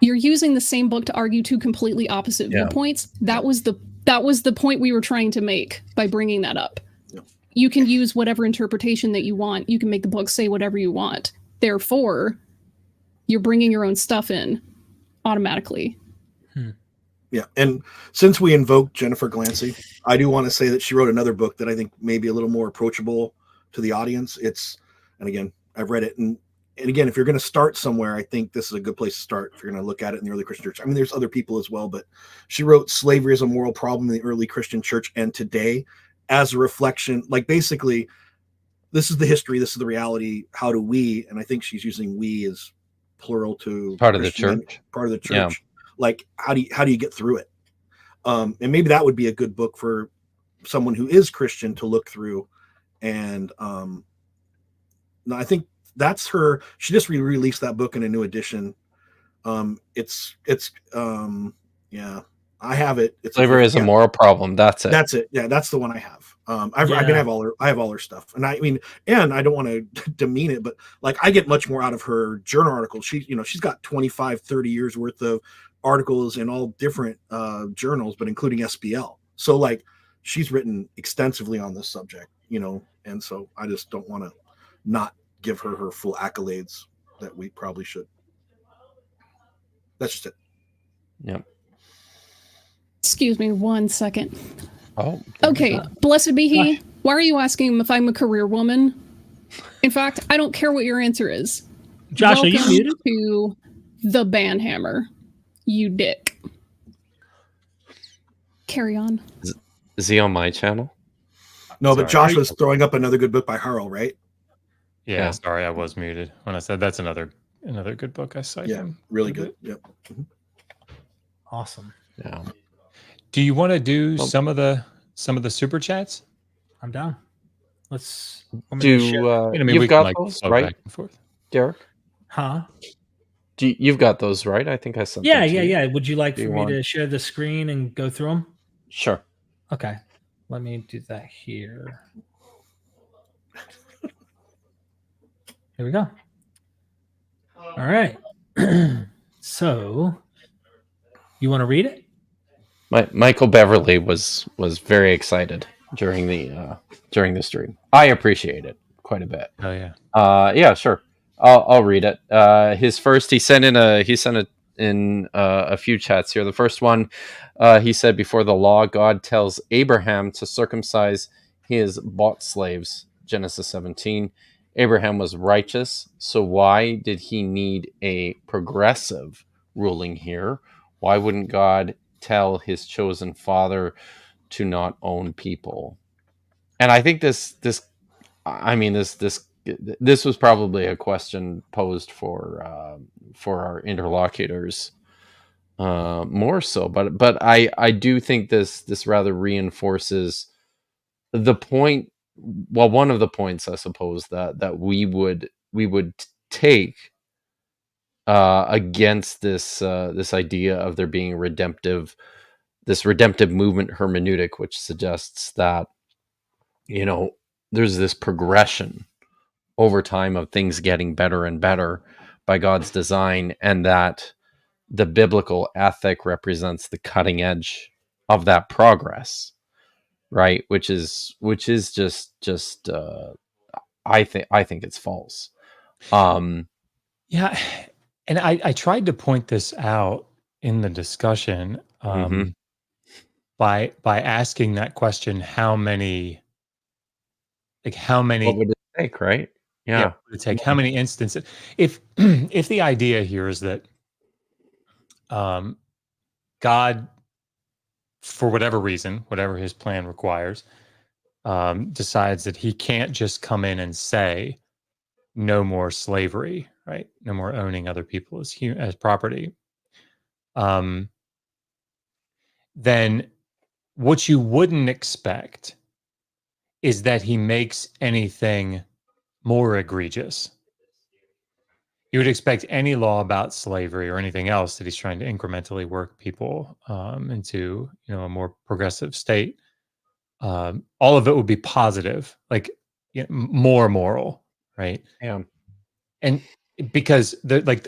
You're using the same book to argue two completely opposite viewpoints. That was the point we were trying to make by bringing that up. Yep. You can use whatever interpretation that you want. You can make the book say whatever you want. Therefore, you're bringing your own stuff in automatically. Yeah, and since we invoked Jennifer Glancy, I do want to say that she wrote another book that I think may be a little more approachable to the audience. And again, I've read it, and again, if you're going to start somewhere, I think this is a good place to start if you're going to look at it in the early Christian church. I mean, there's other people as well, but she wrote Slavery as a Moral Problem in the Early Christian Church and Today as a reflection, like basically, this is the history, this is the reality, how do we, and I think she's using we as plural to Part of the church. Part of the church. Yeah. Like, how do you get through it? And maybe that would be a good book for someone who is Christian to look through. And no, I think that's her. She just re-released that book in a new edition. Yeah, I have it. It's Slavery is a moral problem. That's it. That's it. Yeah, that's the one I have. I have all her stuff, and I mean, and I don't want to demean it, but like I get much more out of her journal articles. She's got 25, 30 years worth of articles in all different journals, but including SBL. So like she's written extensively on this subject, and so I just don't want to not give her full accolades that we probably should. That's just it. Yep. Excuse me 1 second. Oh. Okay. Blessed be he. Why are you asking him if I'm a career woman? In fact, I don't care what your answer is. Josh, Welcome are you muted? to the Banhammer, you dick. Carry on. Is he on my channel? No, but Josh was throwing up another good book by Harl, right? Yeah, sorry, I was muted when I said that's another good book I cite. Yeah, really good. Yep. Mm-hmm. Awesome. Yeah. Do you want to do some of the super chats? I'm down. Let's you've got those, right? Back and forth. Derek? Huh? You've got those, right? I think I sent Yeah. them to you. Would you like for me to share the screen and go through them? Sure. Okay. Let me do that here. Here we go. All right. So, you want to read it? Michael Beverly was very excited during the stream. I appreciate it quite a bit. Oh yeah. Yeah, sure. I'll read it. His first, he sent in a few chats here. The first one, he said, before the law, God tells Abraham to circumcise his bought slaves. Genesis 17. Abraham was righteous, so why did he need a progressive ruling here? Why wouldn't God tell his chosen father to not own people? And I think this was probably a question posed for our interlocutors more so, but I do think this rather reinforces the point. Well, one of the points, I suppose, that we would take against this idea of there being redemptive movement hermeneutic, which suggests that there's this progression over time of things getting better and better by God's design, and that the biblical ethic represents the cutting edge of that progress, right? Which is just I think it's false. Yeah, and I tried to point this out in the discussion by asking that question: how many what would it take, right? Yeah, what would it take? How many instances? If the idea here is that God, for whatever reason, whatever his plan requires, decides that he can't just come in and say no more slavery, right? No more owning other people as property. Then what you wouldn't expect is that he makes anything more egregious. You would expect any law about slavery or anything else that he's trying to incrementally work people into, a more progressive state. All of it would be positive, like more moral, right? Yeah. And because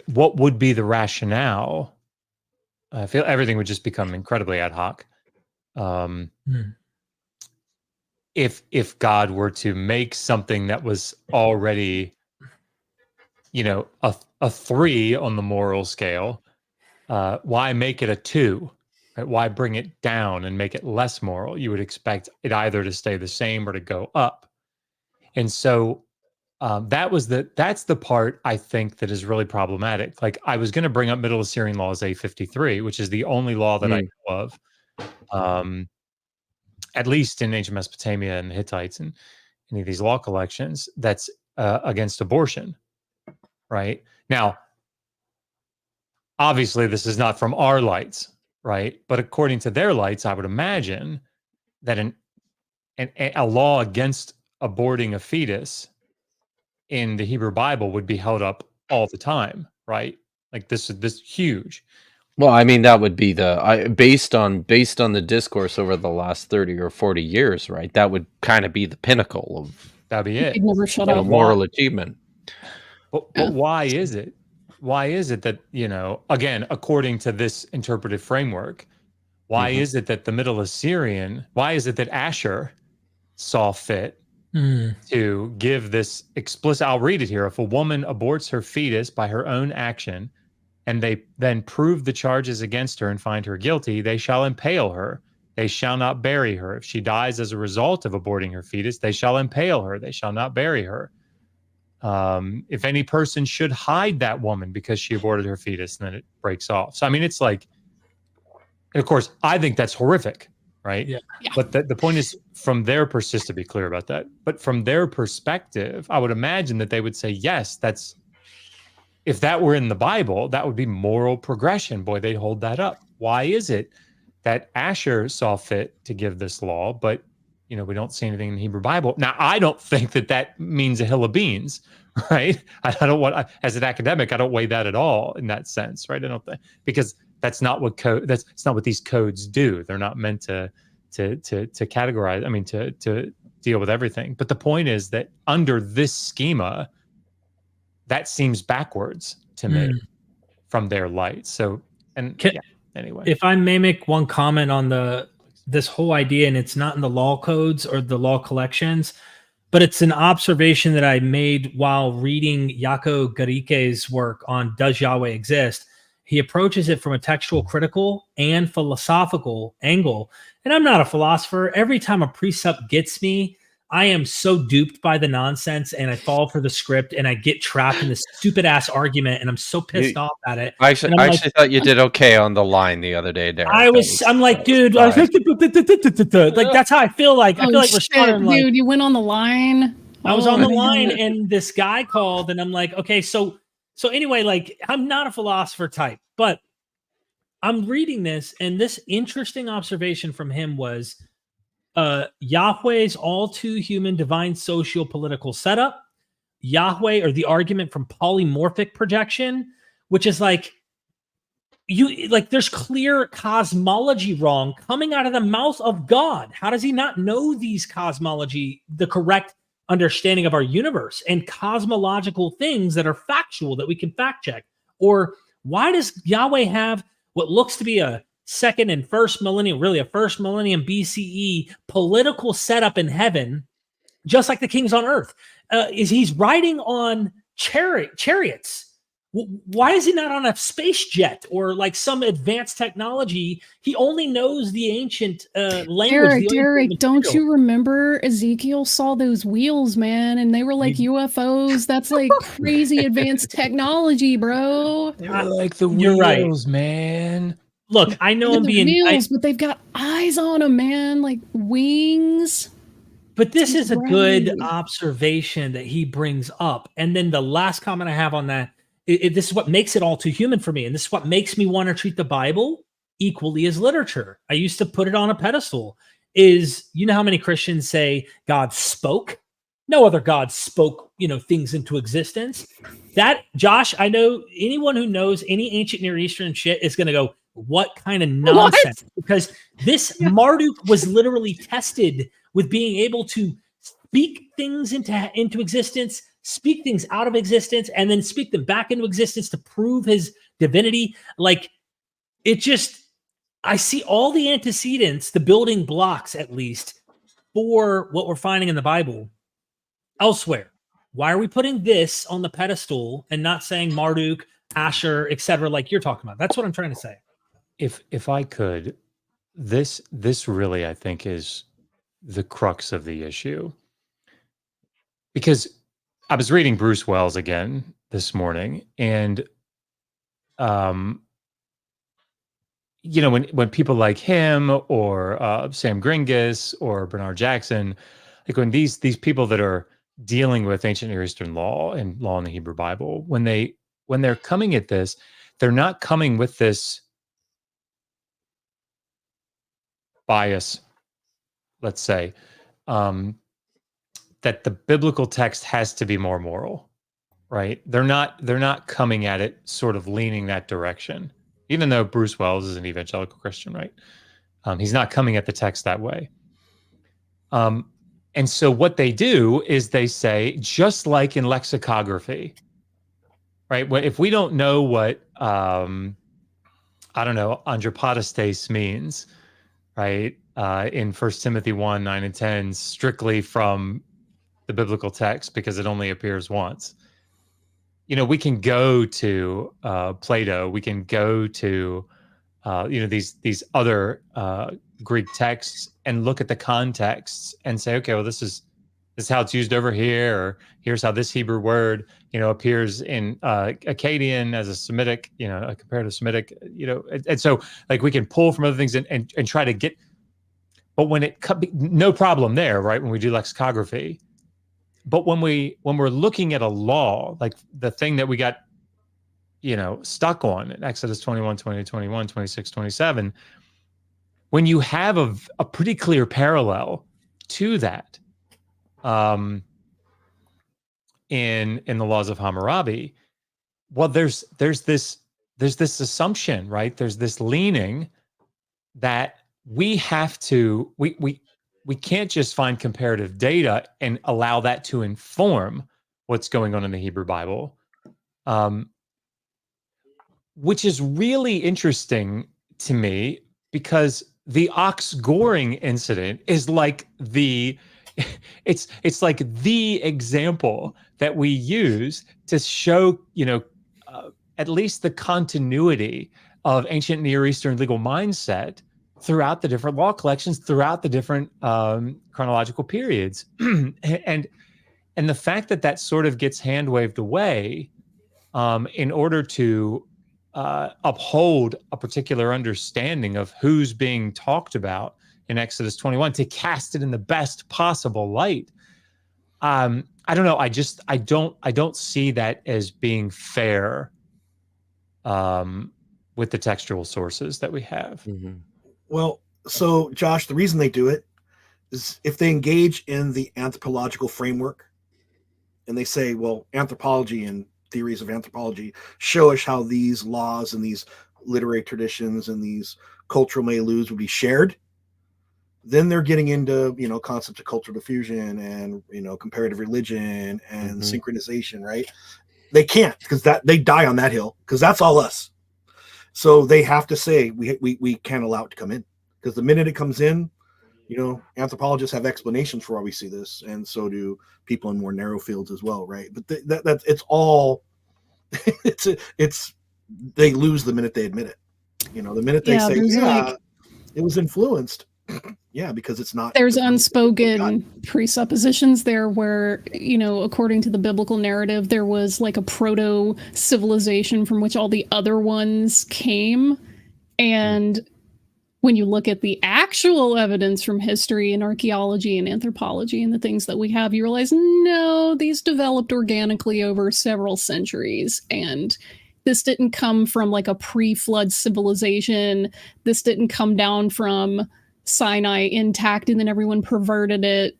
what would be the rationale I feel everything would just become incredibly ad hoc. If God were to make something that was already, a 3 on the moral scale, why make it a 2? Right? Why bring it down and make it less moral? You would expect it either to stay the same or to go up. And so that's the part I think that is really problematic. Like, I was going to bring up Middle Assyrian Laws A53, which is the only law that I know of, at least in ancient Mesopotamia and the Hittites and any of these law collections, that's against abortion. Right now, obviously, this is not from our lights, right? But according to their lights, I would imagine that a law against aborting a fetus in the Hebrew Bible would be held up all the time, right? Like, this is huge. Well, I mean, that would be based on the discourse over the last 30 or 40 years, right? That would kind of be the pinnacle of That'd be it. You'd never shut up. moral achievement. But why is it? Why is it that, again, according to this interpretive framework, why is it that why is it that Asher saw fit to give this explicit, I'll read it here. If a woman aborts her fetus by her own action, and they then prove the charges against her and find her guilty, they shall impale her. They shall not bury her. If she dies as a result of aborting her fetus, they shall impale her. They shall not bury her. If any person should hide that woman because she aborted her fetus, then it breaks off. So, I mean, it's like, and of course, I think that's horrific, right? Yeah. But the point is, from their just to be clear about that, but from their perspective, I would imagine that they would say, yes, if that were in the Bible, that would be moral progression. Boy, they'd hold that up. Why is it that Asher saw fit to give this law, but we don't see anything in the Hebrew Bible? Now, I don't think that means a hill of beans, right? I don't want, as an academic, I don't weigh that at all in that sense, right? I don't think, because that's not what that's not what these codes do. They're not meant to categorize. I mean, to deal with everything. But the point is that under this schema, that seems backwards to me from their light. So, anyway. If I may make one comment on this whole idea, and it's not in the law codes or the law collections, but it's an observation that I made while reading Jaco Garike's work on Does Yahweh Exist? He approaches it from a textual, critical, and philosophical angle. And I'm not a philosopher. Every time a precept gets me, I am so duped by the nonsense, and I fall for the script, and I get trapped in this stupid ass argument, and I'm so pissed off at it. I actually thought you did okay on the line the other day, Derek. I'm like, dude, like that's how I feel like. I feel like shit, dude, you went on the line. I was on the line, and this guy called, and I'm like, okay, so anyway, like, I'm not a philosopher type, but I'm reading this, and this interesting observation from him was Yahweh's all too human divine social political setup, Yahweh, or the argument from polymorphic projection, which is like, there's clear cosmology wrong coming out of the mouth of God. How does he not know these cosmology, the correct understanding of our universe and cosmological things that are factual that we can fact check? Or why does Yahweh have what looks to be a second and first millennium, really a first millennium BCE political setup in heaven, just like the kings on earth? He's riding on chariots. Why is he not on a space jet or like some advanced technology? He only knows the ancient language. Derek, don't you remember Ezekiel saw those wheels, man, and they were like UFOs? That's like crazy advanced technology, bro. They were like the wheels, right, man. Look, I know I'm being wheels, but they've got eyes on them, man, like wings. But this is a good observation that he brings up. And then the last comment I have on that, this is what makes it all too human for me. And this is what makes me want to treat the Bible equally as literature. I used to put it on a pedestal. You know how many Christians say God spoke? No other God spoke, things into existence. That, Josh, I know anyone who knows any ancient Near Eastern shit is going to go, what kind of nonsense? What? Because this Marduk was literally tested with being able to speak things into existence, speak things out of existence, and then speak them back into existence to prove his divinity. Like, I see all the antecedents, the building blocks at least, for what we're finding in the Bible elsewhere. Why are we putting this on the pedestal and not saying Marduk, Asher, etc., like you're talking about? That's what I'm trying to say. If I could, this really, I think, is the crux of the issue. Because I was reading Bruce Wells again this morning, and when people like him or Sam Gringus or Bernard Jackson, like when these people that are dealing with ancient Near Eastern law and law in the Hebrew Bible, when they're coming at this, they're not coming with this bias, let's say, that the biblical text has to be more moral, right? They're not coming at it sort of leaning that direction, even though Bruce Wells is an evangelical Christian, right? He's not coming at the text that way. And so what they do is they say, just like in lexicography, right? If we don't know what, andropotastes means, right? In 1 Timothy 1, 9 and 10, strictly from the biblical text, because it only appears once. We can go to Plato, we can go to these other Greek texts and look at the contexts and say, okay, well, this is how it's used over here, or here's how this Hebrew word appears in Akkadian as a Semitic, a comparative Semitic, and so like we can pull from other things and try to get. But when no problem there, right? When we do lexicography, but when we're looking at a law, like the thing that we got stuck on in Exodus 21, 20, 21, 26, 27, when you have a pretty clear parallel to that in the laws of Hammurabi, well, there's this assumption, right? There's this leaning that we have to, we can't just find comparative data and allow that to inform what's going on in the Hebrew Bible. Which is really interesting to me, because the ox goring incident is like it's like the example that we use to show, at least the continuity of ancient Near Eastern legal mindset throughout the different law collections, throughout the different chronological periods. and the fact that sort of gets hand waved away in order to uphold a particular understanding of who's being talked about in Exodus 21, to cast it in the best possible light. I don't know. I don't see that as being fair with the textual sources that we have. Mm-hmm. Well, so Josh, the reason they do it is if they engage in the anthropological framework and they say, well, anthropology and theories of anthropology show us how these laws and these literary traditions and these cultural milieus would be shared, then they're getting into concepts of cultural diffusion and comparative religion and synchronization, right? They can't, because they die on that hill, because that's all us. So they have to say we can't allow it to come in, because the minute it comes in, anthropologists have explanations for why we see this, and so do people in more narrow fields as well, right? But that's it's all it's they lose the minute they admit it. The minute they say, it was influenced. Yeah, because it's not. There's unspoken presuppositions there where, according to the biblical narrative, there was like a proto-civilization from which all the other ones came. And when you look at the actual evidence from history and archaeology and anthropology and the things that we have, you realize, no, these developed organically over several centuries. And this didn't come from like a pre-flood civilization. This didn't come down from Sinai intact and then everyone perverted it.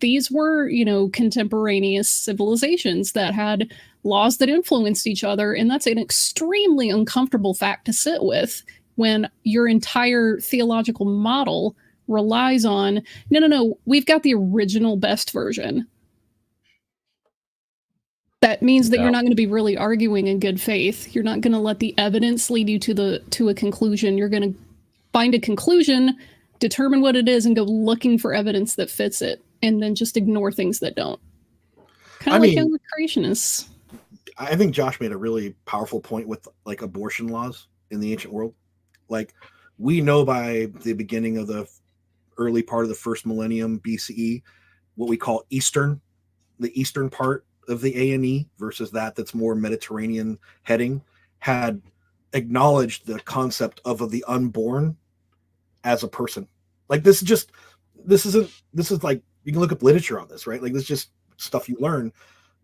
These were, contemporaneous civilizations that had laws that influenced each other. And that's an extremely uncomfortable fact to sit with when your entire theological model relies on, no, we've got the original best version. That means that you're not going to be really arguing in good faith. You're not going to let the evidence lead you to a conclusion. You're going to find a conclusion, determine what it is, and go looking for evidence that fits it, and then just ignore things that don't. Kind of like young creationists. I think Josh made a really powerful point with like abortion laws in the ancient world. Like, we know by the beginning of the early part of the first millennium BCE, what we call Eastern, the Eastern part of the A&E versus that's more Mediterranean heading, had acknowledged the concept of the unborn as a person. Like, this is like, you can look up literature on this, right? Like, this is just stuff you learn.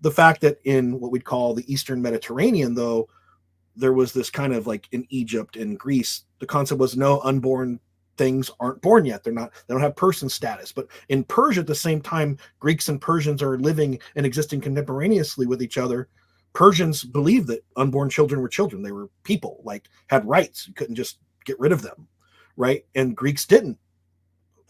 The fact that in what we'd call the Eastern Mediterranean, though, there was this kind of like in Egypt and Greece, the concept was no, unborn things aren't born yet. They don't have person status. But in Persia, at the same time, Greeks and Persians are living and existing contemporaneously with each other. Persians believed that unborn children were children. They were people, like, had rights. You couldn't just get rid of them, right? And Greeks didn't.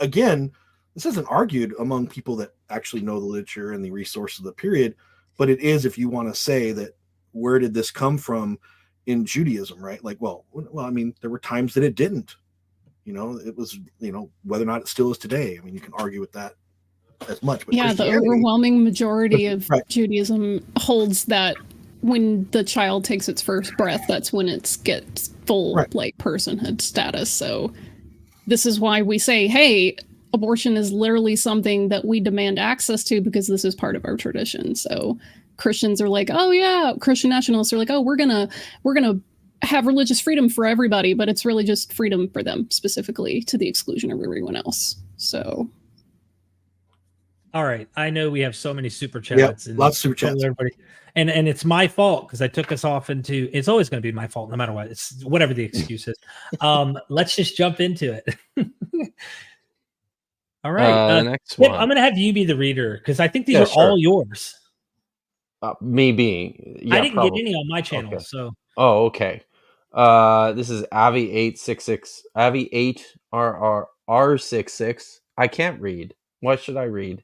Again, this isn't argued among people that actually know the literature and the resources of the period, but it is if you want to say that, where did this come from in Judaism, right? Like, well, I mean, there were times that it didn't. It was, whether or not it still is today. I mean, you can argue with that as much. But yeah, the overwhelming majority of Judaism holds that when the child takes its first breath, that's when it gets full like personhood status. So this is why we say, hey, abortion is literally something that we demand access to because this is part of our tradition. So Christians are like, oh yeah, Christian nationalists are like, oh, we're gonna have religious freedom for everybody, but it's really just freedom for them specifically, to the exclusion of everyone else. So, all right, I know we have so many super chats. And lots of super chats. Everybody, and it's my fault because I took us off into. It's always going to be my fault, no matter what. It's whatever the excuse is. Let's just jump into it. All right, next Kipp, one. I'm going to have you be the reader because I think these are all yours. Maybe. Yeah, I didn't get any on my channel, so. Oh, okay. This is Avi866. Avi8RR66. I can't read. Why should I read?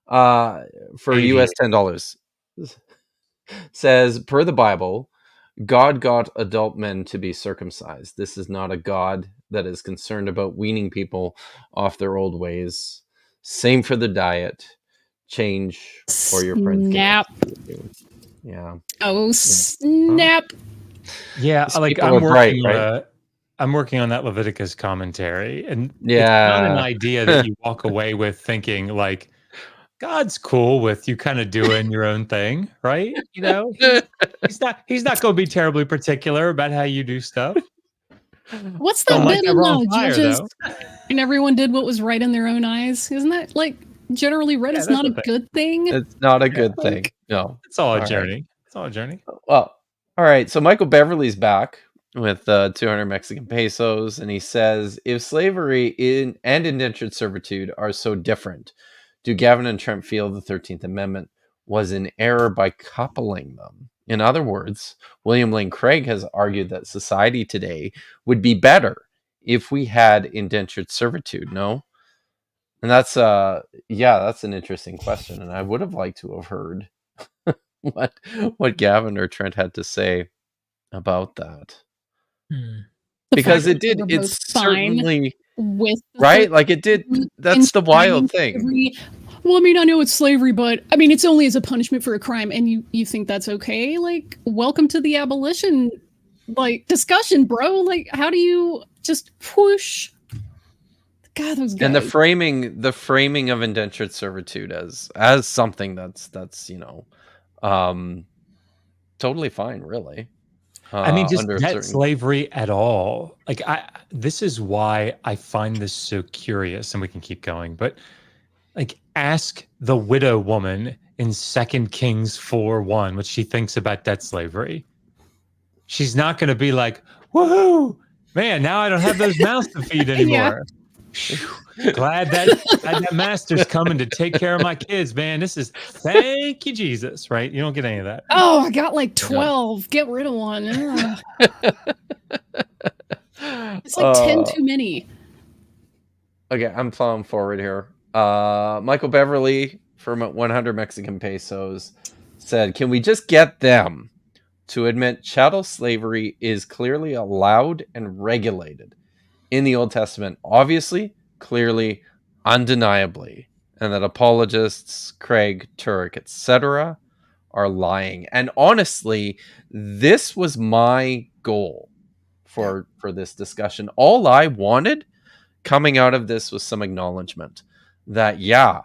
For US $10. Says, per the Bible, God got adult men to be circumcised. This is not a God that is concerned about weaning people off their old ways. Same for the diet. Change or your friends. Snap. Yeah. Oh, snap. Yeah, like I'm working on that Leviticus commentary, and it's not an idea that you walk away with thinking like God's cool with you kind of doing your own thing, right? He's not going to be terribly particular about how you do stuff. What's that bit in the Judges? And everyone did what was right in their own eyes. Isn't that like generally read as not a good thing? It's not a good thing. No, it's all a journey. It's all a journey. Well. All right, so Michael Beverly's back with 200 Mexican pesos, and he says, if slavery and indentured servitude are so different, do Gavin and Trent feel the 13th Amendment was in error by coupling them? In other words, William Lane Craig has argued that society today would be better if we had indentured servitude, no? And that's an interesting question, and I would have liked to have heard what Gavin or Trent had to say about that. Because it's certainly with right, like it did. That's the wild thing. Well, I mean, I know it's slavery, but I mean, it's only as a punishment for a crime, and you think that's okay? Like, welcome to the abolition discussion, bro. Like, how do you just push? God, those guys. And the framing of indentured servitude as something that's totally fine, really. I mean, just debt slavery at all. Like, this is why I find this so curious, and we can keep going. But like, ask the widow woman in 2 Kings 4:1 what she thinks about debt slavery. She's not going to be like, "Woohoo, man! Now I don't have those mouths to feed anymore." Glad that master's coming to take care of my kids, man. Thank you, Jesus, right? You don't get any of that. Oh, I got like 12. Yeah. Get rid of one. It's like 10 too many. Okay, I'm plowing forward here. Michael Beverly from 100 Mexican pesos said, can we just get them to admit chattel slavery is clearly allowed and regulated in the Old Testament, obviously, clearly, undeniably, and that apologists, Craig, Turek, etc., are lying. And honestly, this was my goal for this discussion. All I wanted coming out of this was some acknowledgement that, yeah,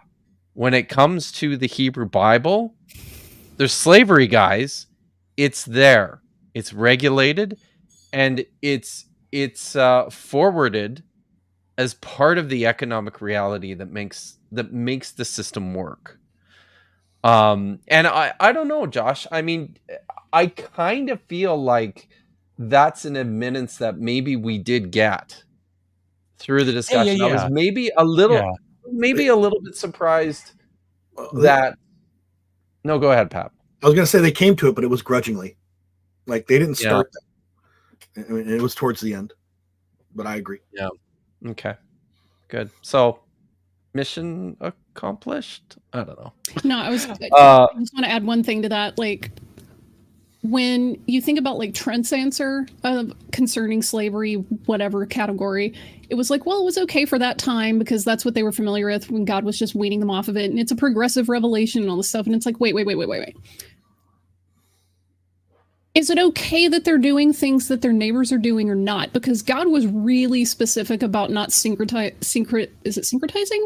when it comes to the Hebrew Bible, there's slavery, guys. It's there. It's regulated, and it's forwarded as part of the economic reality that makes the system work. And I don't know, Josh. I mean, I kind of feel like that's an admittance that maybe we did get through the discussion. I was maybe a little bit surprised that. No, go ahead, Pat. I was going to say they came to it, but it was grudgingly. Like they didn't start that. I mean, it was towards the end. But I agree. Yeah. Okay. Good. So, mission accomplished? I don't know. No, I just want to add one thing to that. Like, when you think about like Trent's answer concerning slavery, whatever category, it was like, well, it was okay for that time because that's what they were familiar with when God was just weaning them off of it. And it's a progressive revelation and all this stuff. And it's like, wait. Is it okay that they're doing things that their neighbors are doing or not? Because God was really specific about not syncretizing?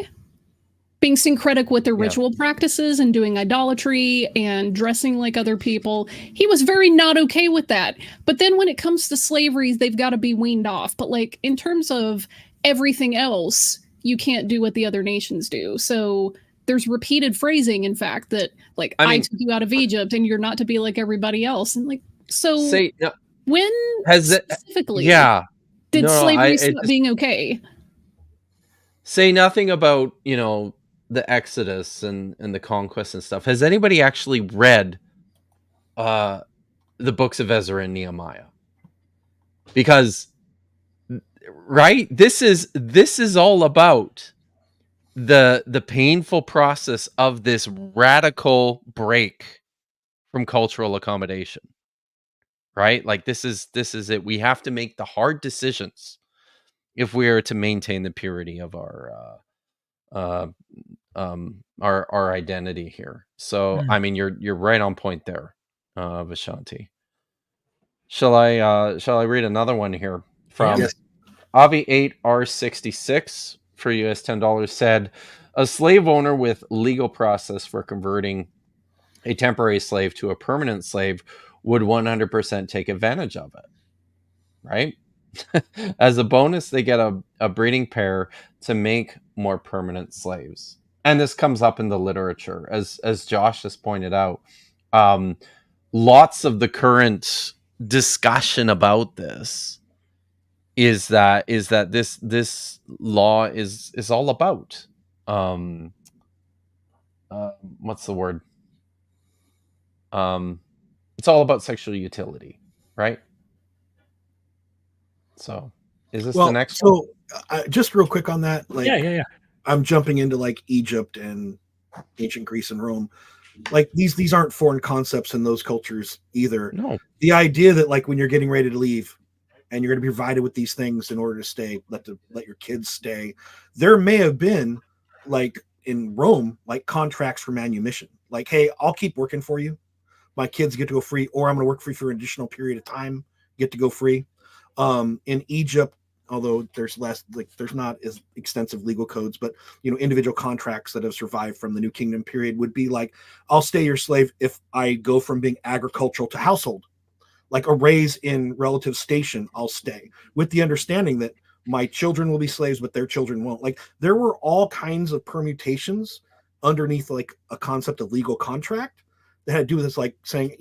Being syncretic with their ritual practices and doing idolatry and dressing like other people. He was very not okay with that. But then when it comes to slavery, they've got to be weaned off. But like in terms of everything else, you can't do what the other nations do. So there's repeated phrasing, in fact, that like, I took you out of Egypt and you're not to be like everybody else. And like, so when specifically did slavery stop being okay? Say nothing about, the Exodus and the conquest and stuff. Has anybody actually read the books of Ezra and Nehemiah? Because this is all about the painful process of this radical break from cultural accommodation. Right? Like this is it. We have to make the hard decisions if we are to maintain the purity of our identity here. So I mean, you're right on point there, Vishanti. Shall I read another one here from Avi 8R66 for US $10 said, a slave owner with legal process for converting a temporary slave to a permanent slave would 100% take advantage of it, right? As a bonus, they get a breeding pair to make more permanent slaves. And this comes up in the literature, as Josh has pointed out. Lots of the current discussion about this is that this law is all about what's the word? It's all about sexual utility, right? So, is this the next one? Just real quick on that. Like, yeah. I'm jumping into like Egypt and ancient Greece and Rome. Like these aren't foreign concepts in those cultures either. No. The idea that like when you're getting ready to leave and you're going to be provided with these things in order to stay, let your kids stay. There may have been like in Rome, like contracts for manumission. Like, hey, I'll keep working for you. My kids get to go free, or I'm going to work free for an additional period of time, get to go free. In Egypt, although there's not as extensive legal codes, but individual contracts that have survived from the New Kingdom period would be like, I'll stay your slave if I go from being agricultural to household, like a raise in relative station, I'll stay, with the understanding that my children will be slaves, but their children won't. Like there were all kinds of permutations underneath like a concept of legal contract that had to do with this, like saying,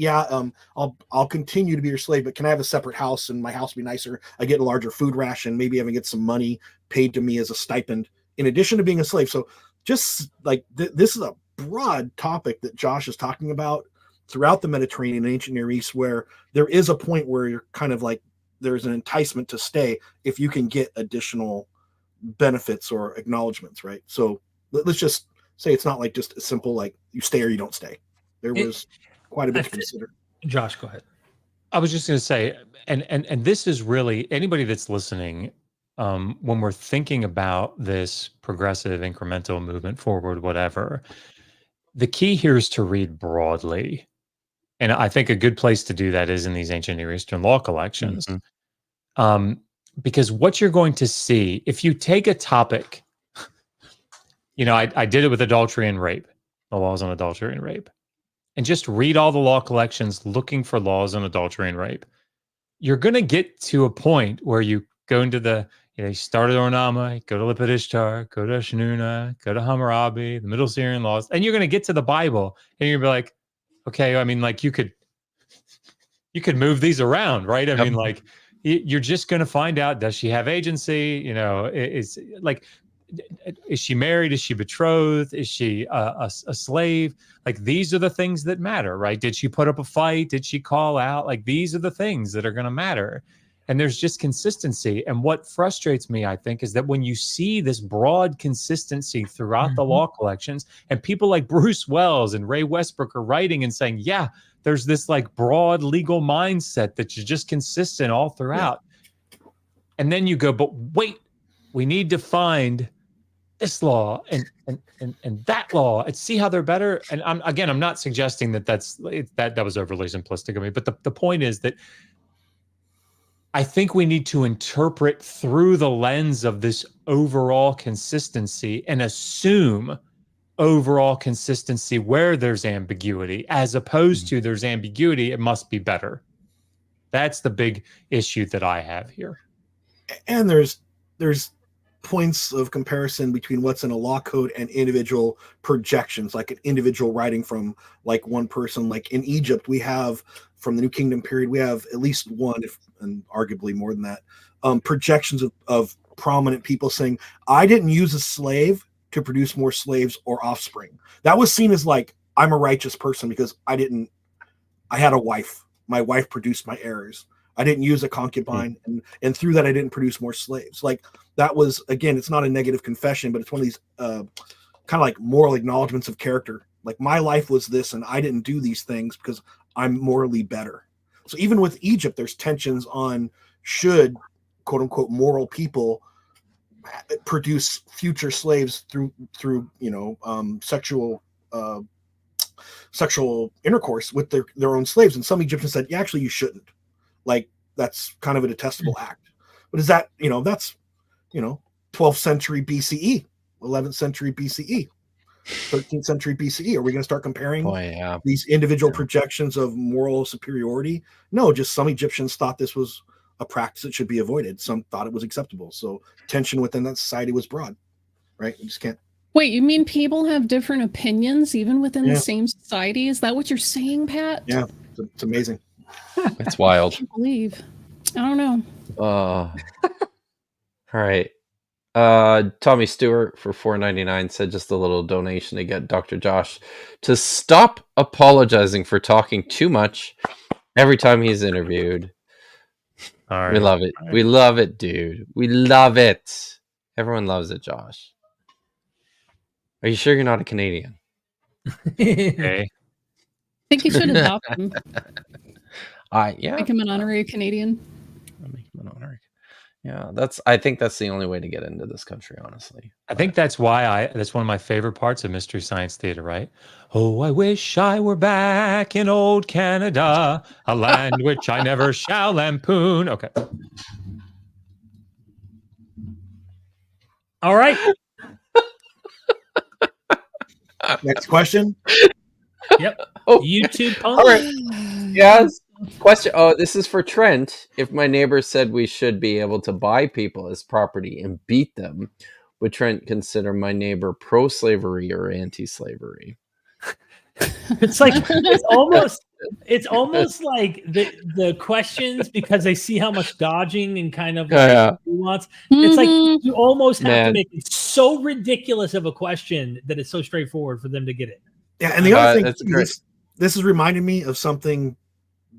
I'll continue to be your slave, but can I have a separate house and my house be nicer? I get a larger food ration, maybe even get some money paid to me as a stipend in addition to being a slave. So just like this is a broad topic that Josh is talking about throughout the Mediterranean and ancient Near East, where there is a point where you're kind of like, there's an enticement to stay if you can get additional benefits or acknowledgments, right? So let's just say it's not like just a simple, like you stay or you don't stay. quite a bit to consider. Josh, go ahead. I was just going to say, and this is really anybody that's listening, when we're thinking about this progressive incremental movement forward, whatever, the key here is to read broadly. And I think a good place to do that is in these ancient Near Eastern law collections. Because what you're going to see, if you take a topic, I did it with adultery and rape, the laws on adultery and rape, and just read all the law collections looking for laws on adultery and rape. You're going to get to a point where you go into you start at Ornama, go to Lipit Ishtar, go to Shenuna, go to Hammurabi, the Middle Syrian laws, and you're going to get to the Bible, and you're going to be like, okay, I mean, like you could move these around, right? I mean, like you're just going to find out, does she have agency? Is she married? Is she betrothed? Is she a slave? Like, these are the things that matter, right? Did she put up a fight? Did she call out? Like, these are the things that are going to matter. And there's just consistency. And what frustrates me, I think, is that when you see this broad consistency throughout the law collections, and people like Bruce Wells and Ray Westbrook are writing and saying, yeah, there's this like broad legal mindset that's just consistent all throughout. Yeah. And then you go, but wait, we need to find this law and that law and see how they're better. And I'm not suggesting that that was overly simplistic of me, but the point is that I think we need to interpret through the lens of this overall consistency and assume overall consistency where there's ambiguity, as opposed to there's ambiguity, it must be better. That's the big issue that I have here. And there's points of comparison between what's in a law code and individual projections, like an individual writing from like one person. Like in Egypt, we have, from the New Kingdom period, we have at least one, and arguably more than that, projections of prominent people saying, I didn't use a slave to produce more slaves or offspring. That was seen as like, I'm a righteous person because I had a wife. My wife produced my heirs. I didn't use a concubine, and through that, I didn't produce more slaves. Like, that was, again, it's not a negative confession, but it's one of these kind of like moral acknowledgments of character. Like, my life was this, and I didn't do these things because I'm morally better. So even with Egypt, there's tensions on should, quote unquote, moral people produce future slaves through sexual intercourse with their own slaves. And some Egyptians said, yeah, actually, you shouldn't. Like, that's kind of a detestable act. But is that, that's 12th century BCE, 11th century BCE, 13th century BCE. Are we going to start comparing these individual projections of moral superiority? No, just some Egyptians thought this was a practice that should be avoided. Some thought it was acceptable. So tension within that society was broad, right? You just can't. Wait, you mean people have different opinions even within the same society? Is that what you're saying, Pat? Yeah, it's amazing. It's wild. I can't believe. I don't know. All right. Tommy Stewart for $4.99 said just a little donation to get Dr. Josh to stop apologizing for talking too much every time he's interviewed. All right. We love it. Right. We love it, dude. We love it. Everyone loves it, Josh. Are you sure you're not a Canadian? Okay. I think you should adopt him. Yeah. Make him an honorary Canadian. I'll make him an honorary. Yeah, I think that's the only way to get into this country, honestly. I think that's why that's one of my favorite parts of Mystery Science Theater, right? Oh, I wish I were back in old Canada, a land which I never shall lampoon. Okay. All right. Next question. Yep. Oh. YouTube post. All right. Yes. Question. Oh, this is for Trent. If my neighbor said we should be able to buy people as property and beat them, would Trent consider my neighbor pro-slavery or anti-slavery? It's almost like the questions, because they see how much dodging and kind of nuance. It's like you almost have to make it so ridiculous of a question that it's so straightforward for them to get it. Yeah, and the other thing, this is reminding me of something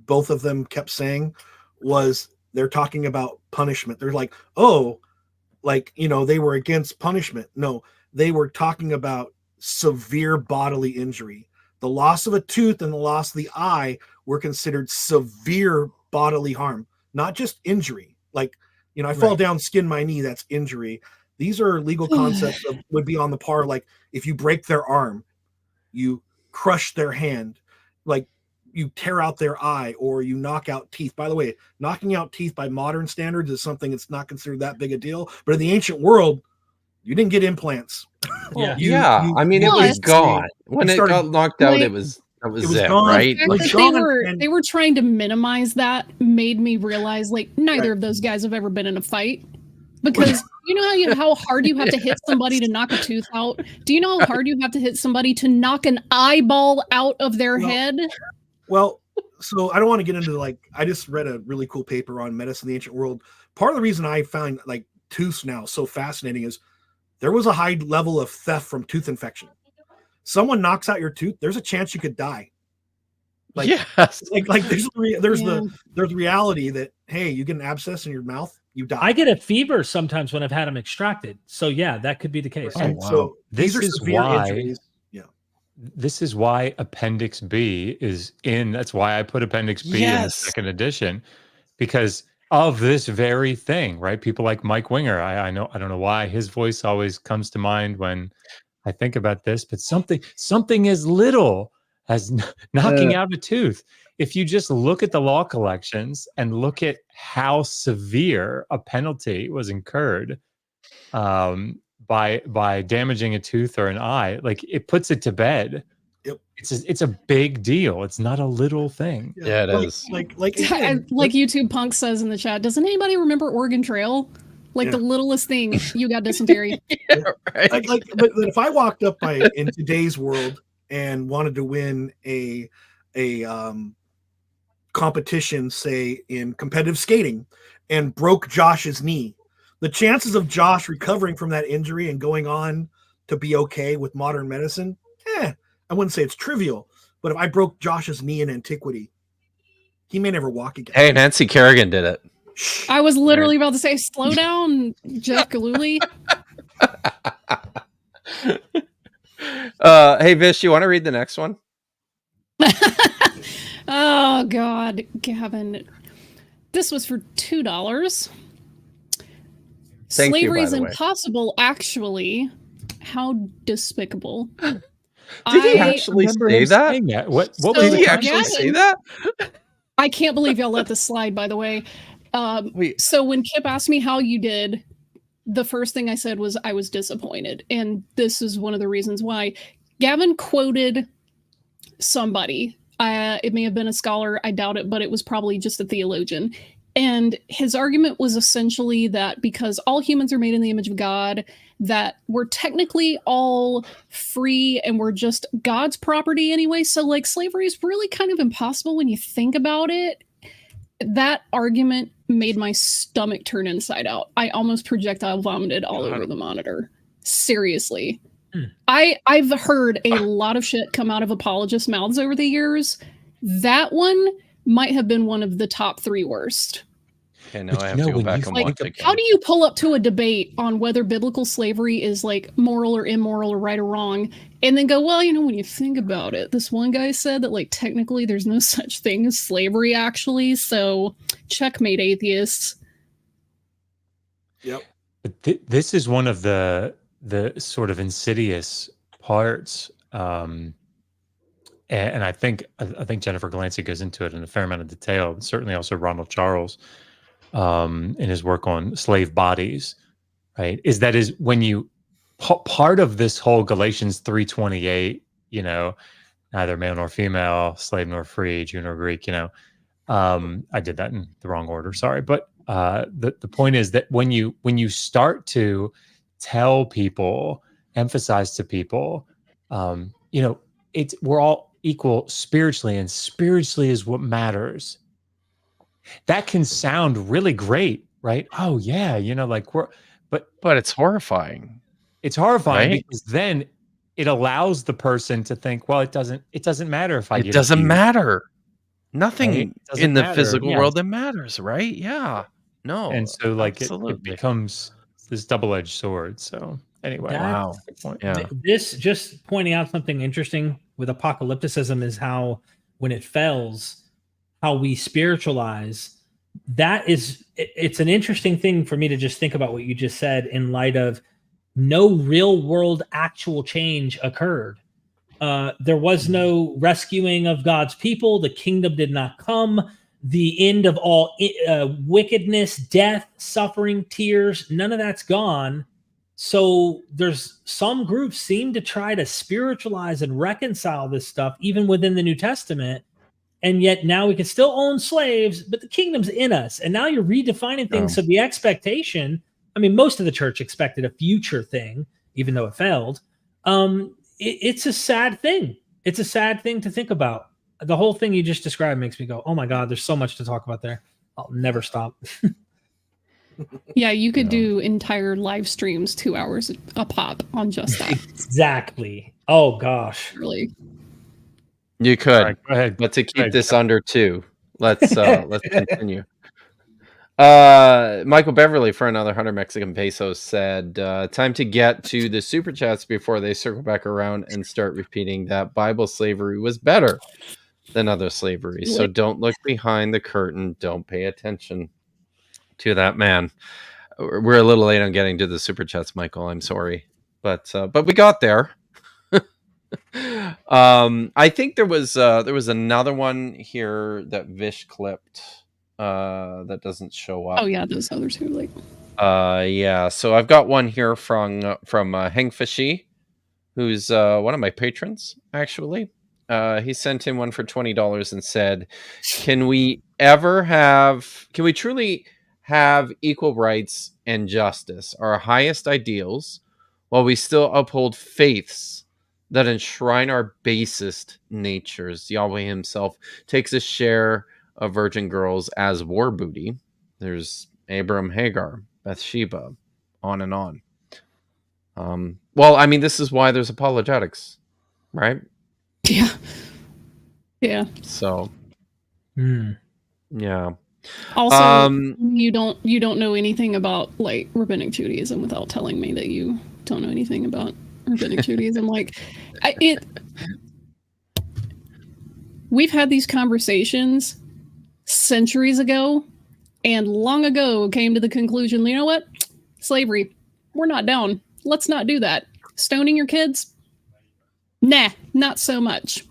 both of them kept saying, was they're talking about punishment. They're like, they were against punishment. No, they were talking about severe bodily injury. the loss of a tooth and the loss of the eye were considered severe bodily harm, not just injury. Like, I fall down, skin my knee, that's injury. These are legal concepts that would be on the par. Like if you break their arm, you crush their hand, like you tear out their eye, or you knock out teeth. By the way, knocking out teeth by modern standards is something that's not considered that big a deal. But in the ancient world, you didn't get implants. Well, I mean, it was gone. When it got knocked out, it was it, gone, right? The fact that they were trying to minimize that made me realize, like, neither of those guys have ever been in a fight. Because you know how hard you have to hit somebody to knock a tooth out? Do you know how hard you have to hit somebody to knock an eyeball out of their head? Well, so I don't want to get into I just read a really cool paper on medicine in the ancient world. Part of the reason I find tooths now so fascinating is there was a high level of theft from tooth infection. Someone knocks out your tooth, there's a chance you could die. There's the reality that, hey, you get an abscess in your mouth, you die. I get a fever sometimes when I've had them extracted. So yeah, that could be the case. Right. Wow. So This is why injuries. This is why Appendix B is in. That's why I put Appendix B in the second edition, because of this very thing, right? People like Mike Winger. I don't know why his voice always comes to mind when I think about this, but something as little as knocking out a tooth. If you just look at the law collections and look at how severe a penalty was incurred by damaging a tooth or an eye, like it puts it to bed. Yep. It's a big deal. It's not a little thing. Yeah, it is. Like YouTube Punk says in the chat, doesn't anybody remember Oregon Trail? The littlest thing, you got dysentery. Right. But if I walked up in today's world and wanted to win a competition, say in competitive skating, and broke Josh's knee, the chances of Josh recovering from that injury and going on to be okay with modern medicine, I wouldn't say it's trivial. But if I broke Josh's knee in antiquity, he may never walk again. Hey, Nancy Kerrigan did it. I was literally about to say, slow down, Jeff Galooly. Hey, Vish, you want to read the next one? Oh, God, Gavin. This was for $2. Slavery is impossible, actually. How despicable. Did he actually say that? What did he actually say that? I can't believe y'all let this slide, by the way. So when Kipp asked me how you did, the first thing I said was I was disappointed. And this is one of the reasons why. Gavin quoted somebody. It may have been a scholar. I doubt it, but it was probably just a theologian. And his argument was essentially that because all humans are made in the image of God, that we're technically all free and we're just God's property anyway. So slavery is really kind of impossible when you think about it. That argument made my stomach turn inside out. I almost projectile vomited all over the monitor. Seriously. I've heard a lot of shit come out of apologists' mouths over the years. That one might have been one of the top 3 worst. Okay, now I have to go back and watch again. How do you pull up to a debate on whether biblical slavery is moral or immoral or right or wrong, and then go, well, when you think about it, this one guy said that technically there's no such thing as slavery actually, so checkmate, atheists. Yep. But this is one of the sort of insidious parts, and I think Jennifer Glancy goes into it in a fair amount of detail. Certainly, also Ronald Charles, in his work on slave bodies, right? Is when you part of this whole Galatians 3:28, neither male nor female, slave nor free, Jew nor Greek, I did that in the wrong order, sorry, but the point is that when you start to tell people, emphasize to people, we're all equal spiritually, and spiritually is what matters. That can sound really great, right? Oh yeah, but it's horrifying. It's horrifying, right? Because then it allows the person to think, well, it doesn't matter if I get it doesn't abused. Matter. Nothing Right? in the physical world that matters, right? Yeah. No. And so it becomes this double-edged sword. So anyway, wow. that's the point. Yeah. This just pointing out something interesting with apocalypticism is how, when it fails, how we spiritualize. That is, it's an interesting thing for me to just think about what you just said in light of no real world actual change occurred. There was no rescuing of God's people. The kingdom did not come. The end of all wickedness, death, suffering, tears, none of that's gone. So there's some groups seem to try to spiritualize and reconcile this stuff, even within the New Testament. And yet now we can still own slaves, but the kingdom's in us. And now you're redefining things. So the expectation, I mean, most of the church expected a future thing, even though it failed. It's a sad thing. It's a sad thing to think about. The whole thing you just described makes me go, oh my God, there's so much to talk about there. I'll never stop. Yeah, you could do entire live streams, 2 hours a pop on just that. Exactly. Oh gosh. Really. You could, Right, go ahead. but to keep this under 2, let's continue. Michael Beverly for another 100 Mexican pesos said, time to get to the super chats before they circle back around and start repeating that Bible slavery was better than other slavery. So don't look behind the curtain. Don't pay attention to that man. We're a little late on getting to the super chats, Michael. I'm sorry, but we got there. I think there was another one here that Vish clipped that doesn't show up. Oh yeah, those other two, like. Yeah. So I've got one here from Heng Fashi, who's one of my patrons actually. He sent in one for $20 and said, "Can we truly have equal rights and justice, our highest ideals, while we still uphold faiths that enshrine our basest natures? Yahweh himself takes a share of virgin girls as war booty. There's Abram, Hagar, Bathsheba, on and on. Well, I mean, this is why there's apologetics, right? Yeah. Yeah. So, yeah. Also, you don't know anything about like rabbinic Judaism without telling me that you don't know anything about rabbinic Judaism. Like, we've had these conversations centuries ago, and long ago came to the conclusion, you know what? Slavery, we're not down. Let's not do that. Stoning your kids? Nah, not so much.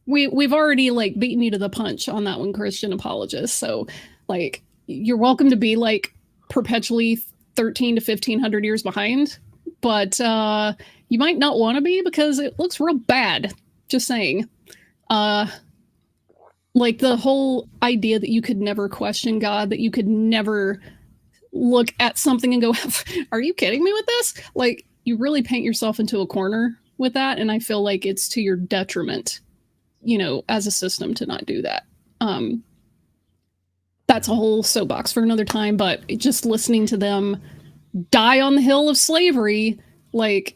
We've already like beaten you to the punch on that one, Christian apologists. So like, you're welcome to be like perpetually 13 to 1500 years behind, but you might not want to be because it looks real bad. Just saying. Like the whole idea that you could never question God, that you could never look at something and go, are you kidding me with this? Like, you really paint yourself into a corner with that. And I feel like it's to your detriment, you know, as a system to not do that. That's a whole soapbox for another time, but just listening to them die on the hill of slavery, like,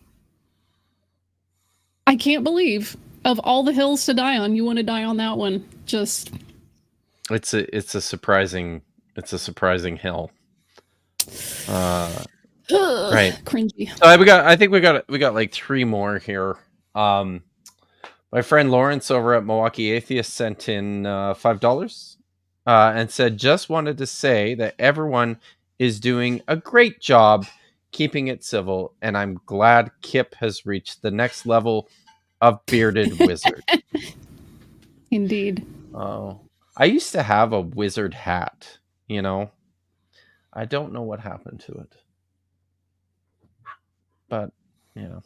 I can't believe of all the hills to die on, you want to die on that one. Just it's a surprising hill. Right. Cringy. So I think we got like 3 more here. My friend Lawrence over at Milwaukee Atheist sent in $5 and said, just wanted to say that everyone is doing a great job keeping it civil, and I'm glad Kipp has reached the next level of bearded wizard. Indeed. Oh, I used to have a wizard hat, you know. I don't know what happened to it. But, yeah.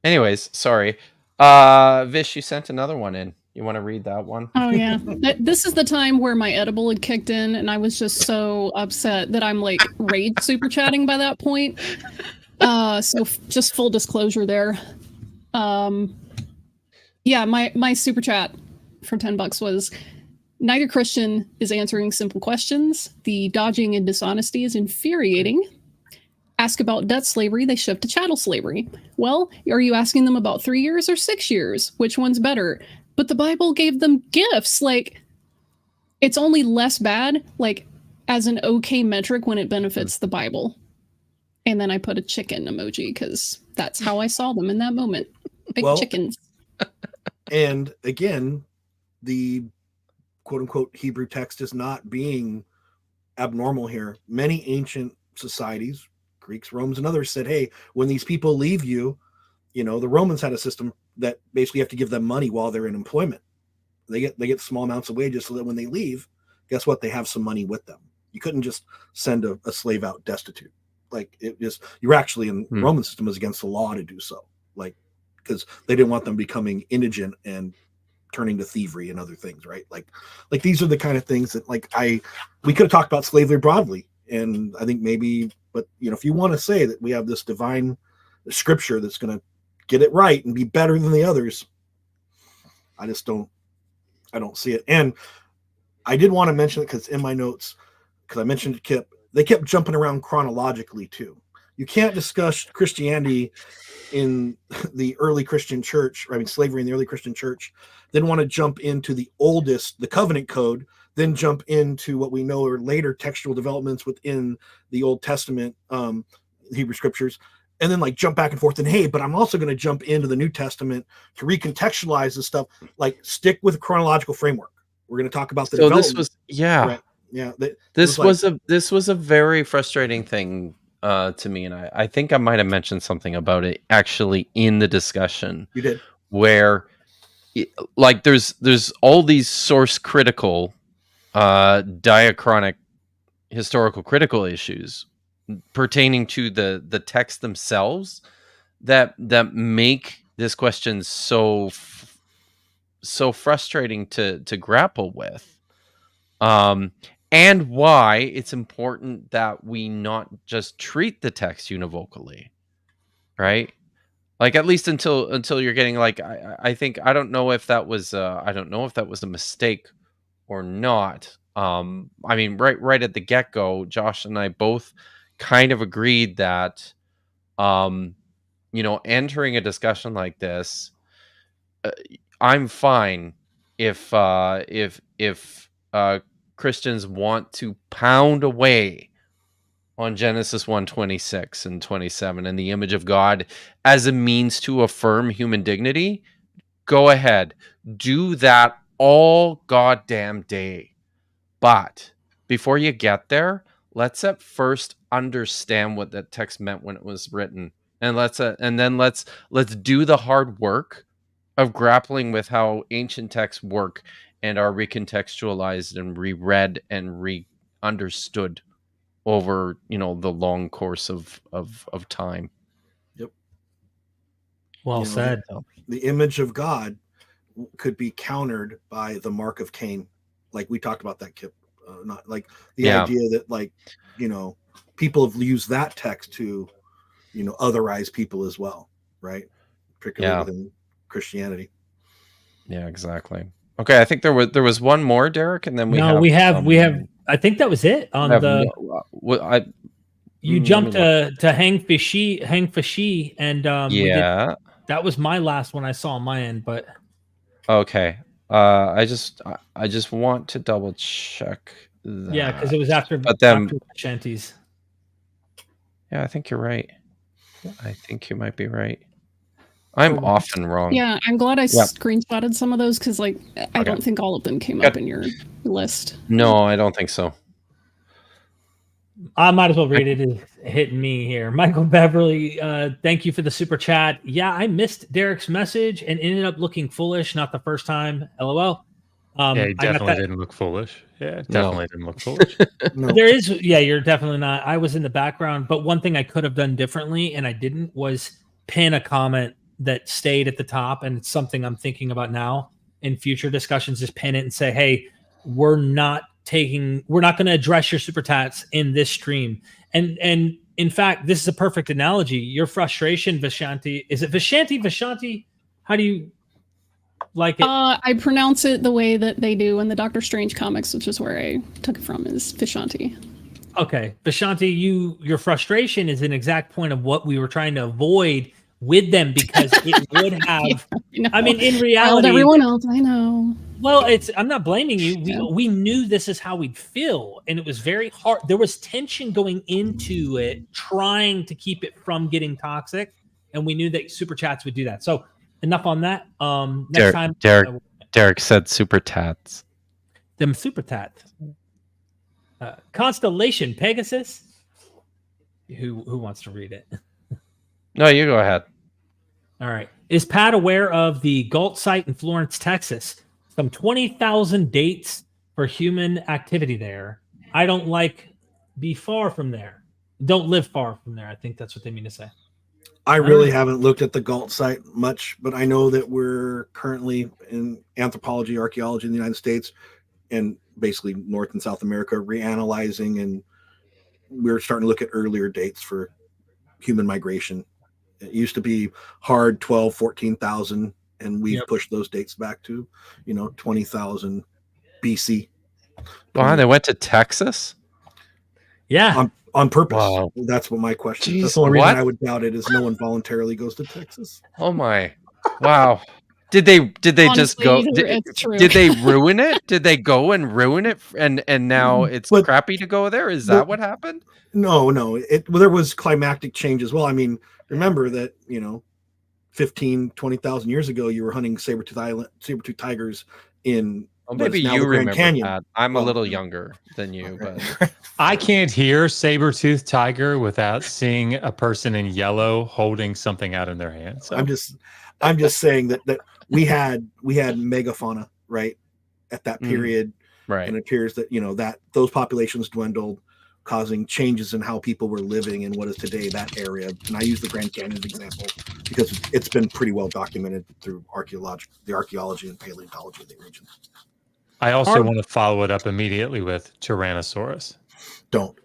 Anyways, sorry. Vish, you sent another one in. You want to read that one? Oh, yeah. This is the time where my edible had kicked in, and I was just so upset that I'm, like, rage super chatting by that point. So just full disclosure there. Yeah, my super chat for $10 was, neither Christian is answering simple questions. The dodging and dishonesty is infuriating. Ask about debt slavery, they shift to chattel slavery. Well, are you asking them about 3 years or 6 years? Which one's better? But the Bible gave them gifts. Like, it's only less bad, like, as an okay metric when it benefits the Bible. And then I put a chicken emoji because that's how I saw them in that moment. Big chickens. And again, the quote unquote Hebrew text is not being abnormal here. Many ancient societies, Greeks, Romans, and others said, hey, when these people leave you, the Romans had a system that basically you have to give them money while they're in employment. They get small amounts of wages so that when they leave, guess what? They have some money with them. You couldn't just send a slave out destitute. Like you're actually in the Roman system is against the law to do so. Like, because they didn't want them becoming indigent and turning to thievery and other things, right? Like these are the kind of things that we could have talked about slavery broadly. And I think maybe, but if you want to say that we have this divine scripture that's going to get it right and be better than the others, I don't see it. And I did want to mention it because in my notes, because I mentioned Kipp, they kept jumping around chronologically too. You can't discuss Christianity in the early Christian church, slavery in the early Christian church, then want to jump into the covenant code, then jump into what we know are later textual developments within the Old Testament, Hebrew scriptures, and then jump back and forth. And hey, but I'm also going to jump into the New Testament to recontextualize this stuff. Stick with a chronological framework. We're going to talk about the development. This was a very frustrating thing to me, and I think I might have mentioned something about it actually in the discussion. You did, where there's all these source critical, diachronic, historical critical issues pertaining to the text themselves that make this question so frustrating to grapple with. And why it's important that we not just treat the text univocally, right? At least until you're getting I think I don't know if that was a mistake or not. Right at the get-go, Josh and I both kind of agreed that entering a discussion like this, I'm fine if Christians want to pound away on Genesis 1:26 and 27 and the image of God as a means to affirm human dignity. Go ahead, do that all goddamn day. But before you get there, let's at first understand what that text meant when it was written, and let's do the hard work of grappling with how ancient texts work and are recontextualized and reread and re-understood over the long course of time. Yep. Well said. The image of God could be countered by the mark of Cain, like we talked about that, Kipp. Not idea that people have used that text to otherize people as well, right? Particularly within Christianity. Yeah, exactly. Okay, I think there was one more, Derek, and then we have. I think that was it on you jumped to Hang Fishy, and that was my last one I saw on my end. But okay, I just want to double check that. Yeah, because it was after Shanties. Yeah, I think you're right. I think you might be right. I'm often wrong. Yeah, I'm glad I screenshotted some of those because, I don't think all of them came up in your list. No, I don't think so. I might as well read it. It's hitting me here. Michael Beverly, thank you for the super chat. Yeah, I missed Derek's message and ended up looking foolish. Not the first time. LOL. Yeah, he definitely didn't look foolish. Yeah, definitely didn't look foolish. No. There is, you're definitely not. I was in the background, but one thing I could have done differently, and I didn't, was pin a comment that stayed at the top, and it's something I'm thinking about now in future discussions. Just pin it and say, hey, we're not going to address your super chats in this stream. And in fact, this is a perfect analogy. Your frustration, Vishanti, is it Vishanti? How do you like it? I pronounce it the way that they do in the Doctor Strange comics, which is where I took it from, is Vishanti. Okay. Vishanti, your frustration is an exact point of what we were trying to avoid with them, because it would have, I mean, in reality, everyone else, I know. Well, I'm not blaming you. We knew this is how we'd feel, and it was very hard. There was tension going into it, trying to keep it from getting toxic, and we knew that super chats would do that. So enough on that. Next time, Derek said super tats. them super tats. Constellation Pegasus. Who wants to read it? No, you go ahead. All right. Is Pat aware of the Galt site in Florence, Texas? Some 20,000 dates for human activity there. I don't be far from there. Don't live far from there. I think that's what they mean to say. I really haven't looked at the Galt site much, but I know that we're currently in anthropology, archaeology in the United States, and basically North and South America, reanalyzing, and we're starting to look at earlier dates for human migration. It used to be hard 12, 14,000, and we've pushed those dates back to, 20,000 BC. Wow, they went to Texas? Yeah. On purpose. Wow. That's what my question is. Jeez, That's the only reason what? I would doubt it is no one voluntarily goes to Texas. Oh my. Wow. Did they Honestly, just go it's true. did they ruin it? Did they go and ruin it and now it's But- crappy to go there? Is that what happened? No. There was climactic change as well. I mean, remember that, 15, 20,000 years ago, you were hunting saber-tooth tigers in Well, what's maybe now you the Grand remember Canyon. that. I'm a Well, little younger than you, okay. but I can't hear saber-toothed tiger without seeing a person in yellow holding something out in their hand. So I'm just saying that we had megafauna, right, at that period, right. and it appears that that those populations dwindled, causing changes in how people were living in what is today that area. And I use the Grand Canyon as an example because it's been pretty well documented through the archaeology and paleontology of the region. I also want to follow it up immediately with Tyrannosaurus. Don't.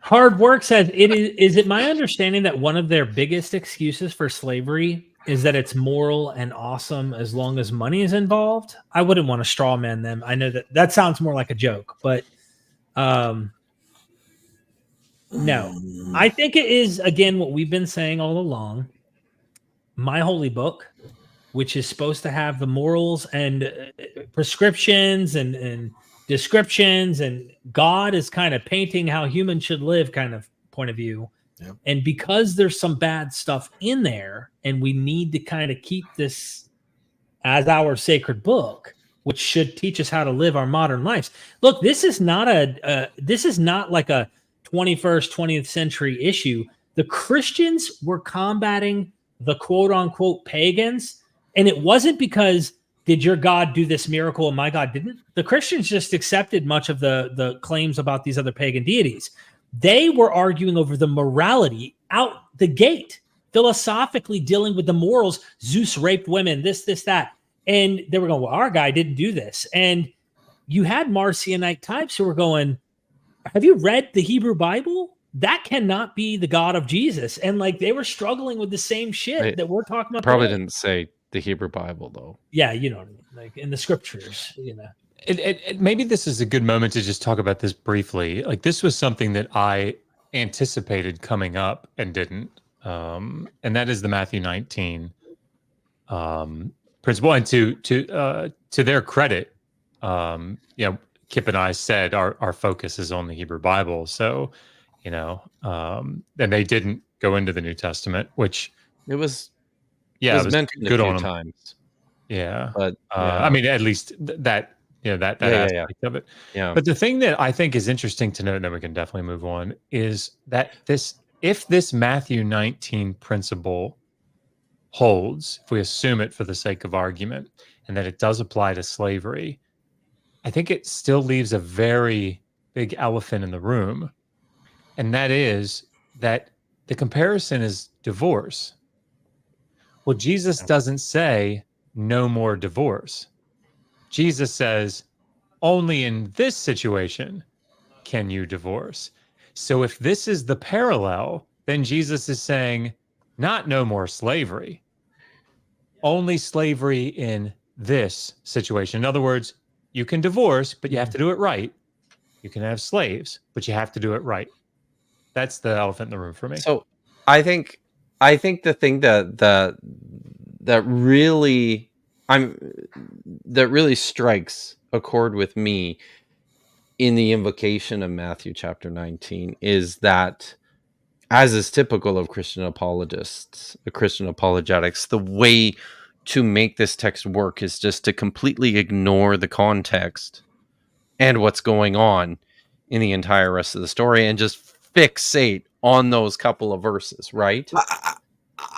Hard Work says, is it my understanding that one of their biggest excuses for slavery is that it's moral and awesome as long as money is involved? I wouldn't want to straw man them. I know that sounds more like a joke, but no. I think it is, again, what we've been saying all along. My holy book, which is supposed to have the morals and prescriptions and descriptions, and God is kind of painting how humans should live kind of point of view. Yeah. And because there's some bad stuff in there, and we need to kind of keep this as our sacred book, which should teach us how to live our modern lives. Look, this is not like a 21st, 20th century issue. The Christians were combating the quote unquote pagans. And it wasn't because did your God do this miracle and my God didn't? The Christians just accepted much of the claims about these other pagan deities. They were arguing over the morality out the gate, philosophically dealing with the morals. Zeus raped women, this, that. And they were going, well, our guy didn't do this. And you had Marcionite types who were going, have you read the Hebrew Bible? That cannot be the God of Jesus. And like they were struggling with the same shit that we're talking about. Probably today. didn't say the Hebrew Bible though. Yeah, you know what I mean? Like in the scriptures, Maybe this is a good moment to just talk about this briefly. Like this was something that I anticipated coming up and didn't. And that is the Matthew 19 principle. And to their credit, Kipp and I said our focus is on the Hebrew Bible. So, and they didn't go into the New Testament, which it was good mentioned a few on them. times. Yeah, but I mean, at least that aspect of it. Yeah. But the thing that I think is interesting to note, and then we can definitely move on, is that if this Matthew 19 principle holds, if we assume it for the sake of argument, and that it does apply to slavery, I think it still leaves a very big elephant in the room, and that is that the comparison is divorce. Well, Jesus doesn't say no more divorce. Jesus says only in this situation can you divorce. So if this is the parallel, then Jesus is saying not no more slavery, only slavery in this situation. In other words, you can divorce, but you have to do it right. You can have slaves, but you have to do it right. That's the elephant in the room for me. So I think the thing that really strikes a chord with me in the invocation of Matthew chapter 19 is that as is typical of Christian apologists, the Christian apologetics, the way to make this text work is just to completely ignore the context and what's going on in the entire rest of the story and just fixate on those couple of verses, right?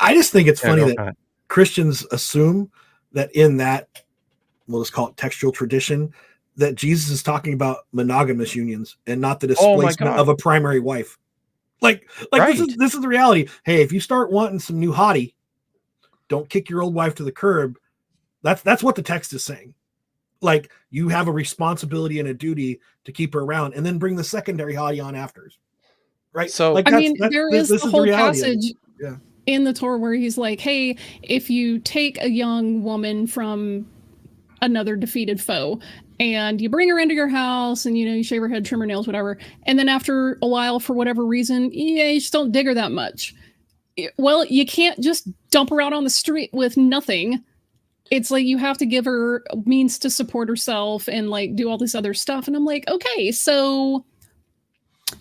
I just think it's funny that Pat. Christians assume that in that, we'll just call it textual tradition, that Jesus is talking about monogamous unions and not the displacement God. of a primary wife. Like Right. this is the reality. Hey, if you start wanting some new hottie, don't kick your old wife to the curb. That's what the text is saying. Like, you have a responsibility and a duty to keep her around, and then bring the secondary hottie on after. Right. So like, I mean, there is the whole passage Yeah. in the Torah where he's like, hey, if you take a young woman from another defeated foe and you bring her into your house and, you shave her head, trim her nails, whatever, and then after a while, for whatever reason, you just don't dig her that much. Well, you can't just dump her out on the street with nothing. It's like you have to give her means to support herself and like do all this other stuff. And I'm like, okay, so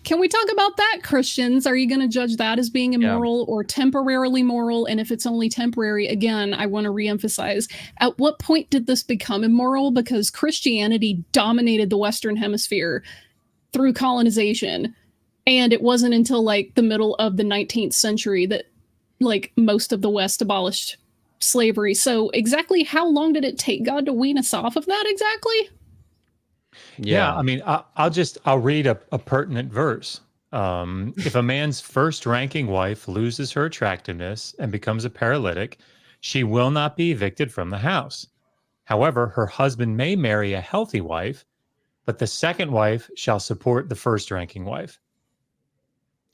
can we talk about that, Christians? Are you going to judge that as being immoral or temporarily moral? And if it's only temporary, again, I want to reemphasize, at what point did this become immoral? Because Christianity dominated the Western Hemisphere through colonization. And it wasn't until like the middle of the 19th century that like most of the West abolished slavery. So exactly how long did it take God to wean us off of that exactly? Yeah, I mean, I'll read a pertinent verse. If a man's first-ranking wife loses her attractiveness and becomes a paralytic, she will not be evicted from the house. However, her husband may marry a healthy wife, but the second wife shall support the first-ranking wife.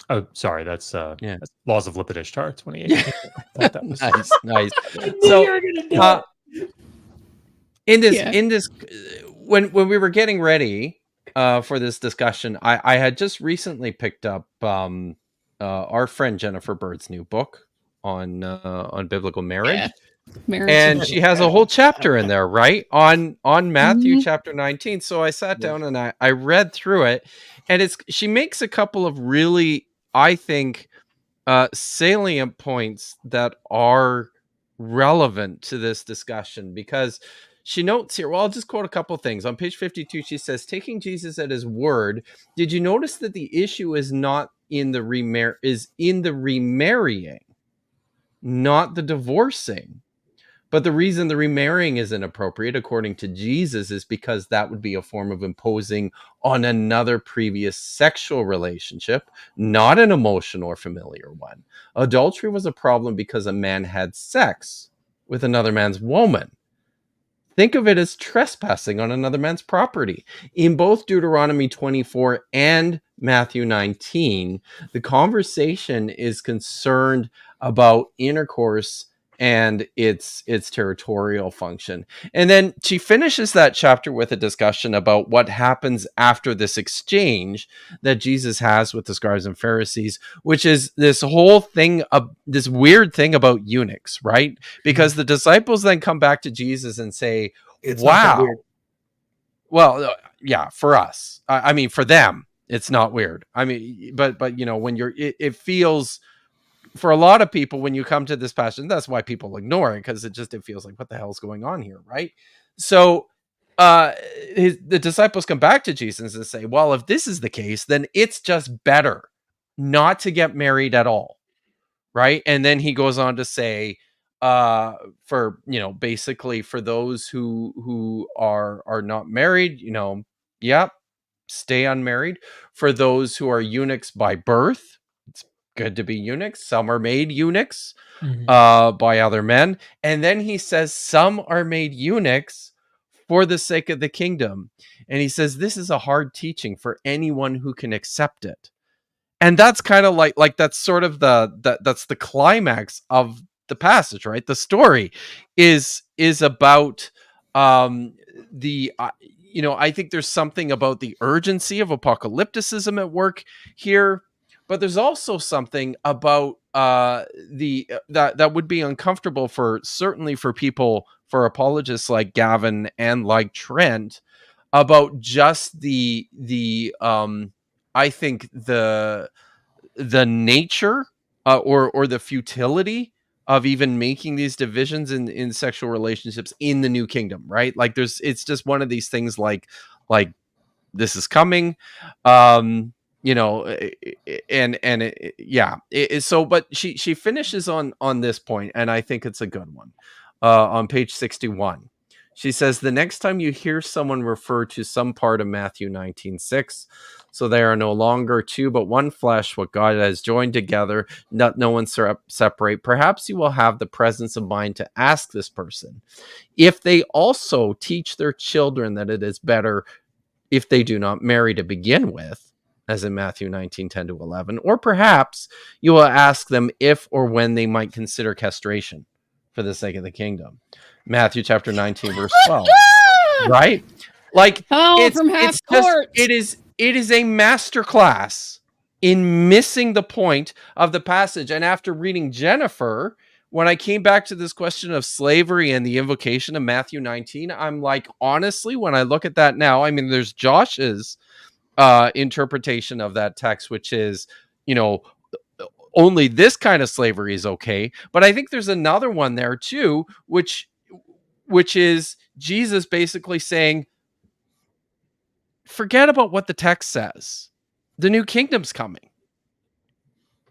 Oh, sorry, that's Laws of Lipid Ishtar 2018. That was nice. So, in this, when we were getting ready for this discussion, I had just recently picked up our friend Jennifer Bird's new book on biblical marriage. And she has a whole chapter in there, right? On Matthew chapter 19. So I sat down and I read through it, and she makes a couple of really, I think, salient points that are relevant to this discussion, because she notes here, well, I'll just quote a couple of things. On page 52, she says, taking Jesus at his word, did you notice that the issue is not in the remarrying, not the divorcing? But the reason the remarrying is inappropriate, according to Jesus, is because that would be a form of imposing on another previous sexual relationship, not an emotional or familiar one. Adultery was a problem because a man had sex with another man's woman. Think of it as trespassing on another man's property. In both Deuteronomy 24 and Matthew 19, the conversation is concerned about intercourse and its territorial function. And then she finishes that chapter with a discussion about what happens after this exchange that Jesus has with the scribes and Pharisees, which is this whole thing, this weird thing about eunuchs, right? Because the disciples then come back to Jesus and say, It's wow. not that weird. Well, yeah, for us. I mean, for them, it's not weird. I mean, but when it feels, for a lot of people, when you come to this passage, that's why people ignore it, because it feels like, what the hell is going on here, right? So the disciples come back to Jesus and say, well, if this is the case, then it's just better not to get married at all, right? And then he goes on to say, basically for those who are not married, stay unmarried. For those who are eunuchs by birth, it's good to be eunuchs. Some are made eunuchs by other men. And then he says some are made eunuchs for the sake of the kingdom. And he says this is a hard teaching for anyone who can accept it. And that's kind of like that's sort of that's the climax of the passage, right? The story is about I think there's something about the urgency of apocalypticism at work here, but there's also something about that would be uncomfortable certainly for people, for apologists like Gavin and like Trent, about just I think the the nature or the futility of even making these divisions in sexual relationships in the new kingdom, right? Like it's just one of these things like this is coming, you know, so, but she finishes on this point, and I think it's a good one. On page 61, she says, the next time you hear someone refer to some part of Matthew 19:6, so they are no longer two but one flesh, what God has joined together, let no one separate. Perhaps you will have the presence of mind to ask this person if they also teach their children that it is better if they do not marry to begin with, as in Matthew 19:10-11, or perhaps you will ask them if or when they might consider castration for the sake of the kingdom. Matthew chapter 19, verse 12. Right? Like, from half court. It is a masterclass in missing the point of the passage. And after reading Jennifer, when I came back to this question of slavery and the invocation of Matthew 19, I'm like, honestly, when I look at that now, I mean, there's Josh's interpretation of that text, which is, you know, only this kind of slavery is okay. But I think there's another one there too, which is Jesus basically saying, forget about what the text says. The new kingdom's coming.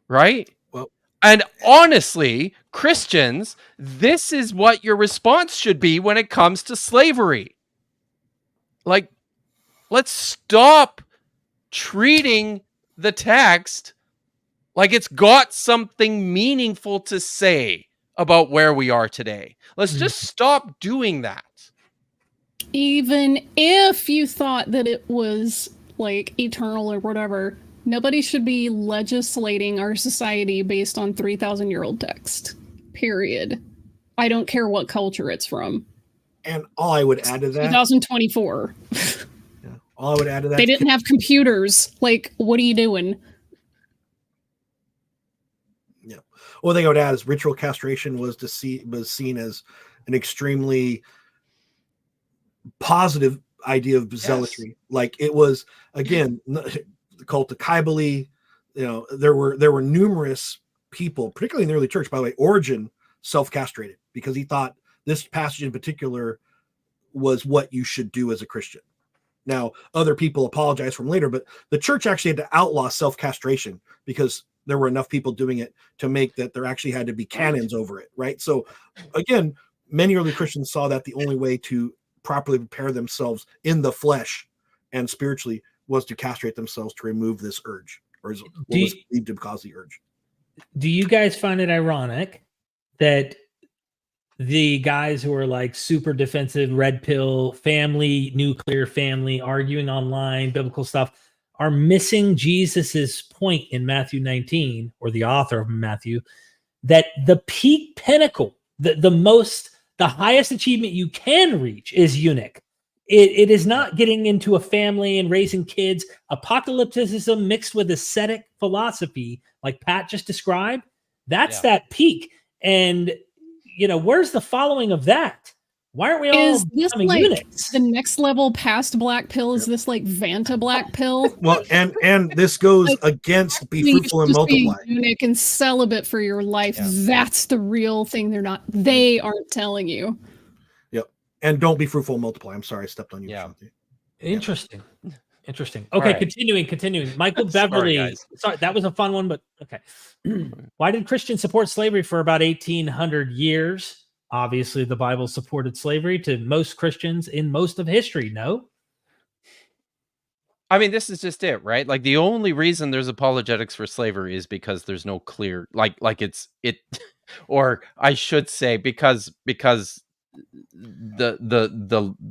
Right? Well, and honestly, Christians, this is what your response should be when it comes to slavery. Like, let's stop treating the text like it's got something meaningful to say about where we are today. Let's just stop doing that. Even if you thought that it was like eternal or whatever, nobody should be legislating our society based on 3,000-year-old text. Period. I don't care what culture it's from. And all I would add to that, 2024. all I would add to that, they didn't have computers. Like, what are you doing? Yeah. One thing I would add is ritual castration was seen as an extremely positive idea of zealotry. Yes. Like, it was, again, the cult of Kybele. You know, there were numerous people, particularly in the early church. By the way, Origen self-castrated because he thought this passage in particular was what you should do as a Christian. Now, other people apologize for him later, but the church actually had to outlaw self-castration because there were enough people doing it to make that there actually had to be canons over it, right? So, again, many early Christians saw that the only way to properly prepare themselves in the flesh and spiritually was to castrate themselves to remove this urge, or what was believed to cause the urge. Do you guys find it ironic that the guys who are like super defensive, red pill, family, nuclear family, arguing online, biblical stuff, are missing Jesus's point in Matthew 19, or the author of Matthew, that the peak pinnacle, the highest achievement you can reach is eunuch. It is not getting into a family and raising kids. Apocalypticism mixed with ascetic philosophy, like Pat just described, that's that peak. And, you know, where's the following of that? Why aren't we all becoming like eunuchs? The next level past black pill? Is this like Vanta black pill? Well, and this goes against be fruitful and multiply. Be eunuch and celibate for your life. Yeah. That's the real thing. They aren't telling you. Yep. And don't be fruitful and multiply. I'm sorry, I stepped on you. Yeah. Interesting. Interesting. Okay, right. Continuing. Michael Beverly. Sorry, that was a fun one, but okay. Why did Christians support slavery for about 1,800 years? Obviously, the Bible supported slavery to most Christians in most of history, no? I mean, this is just it, right? Like, the only reason there's apologetics for slavery is because there's no clear, like or I should say, because the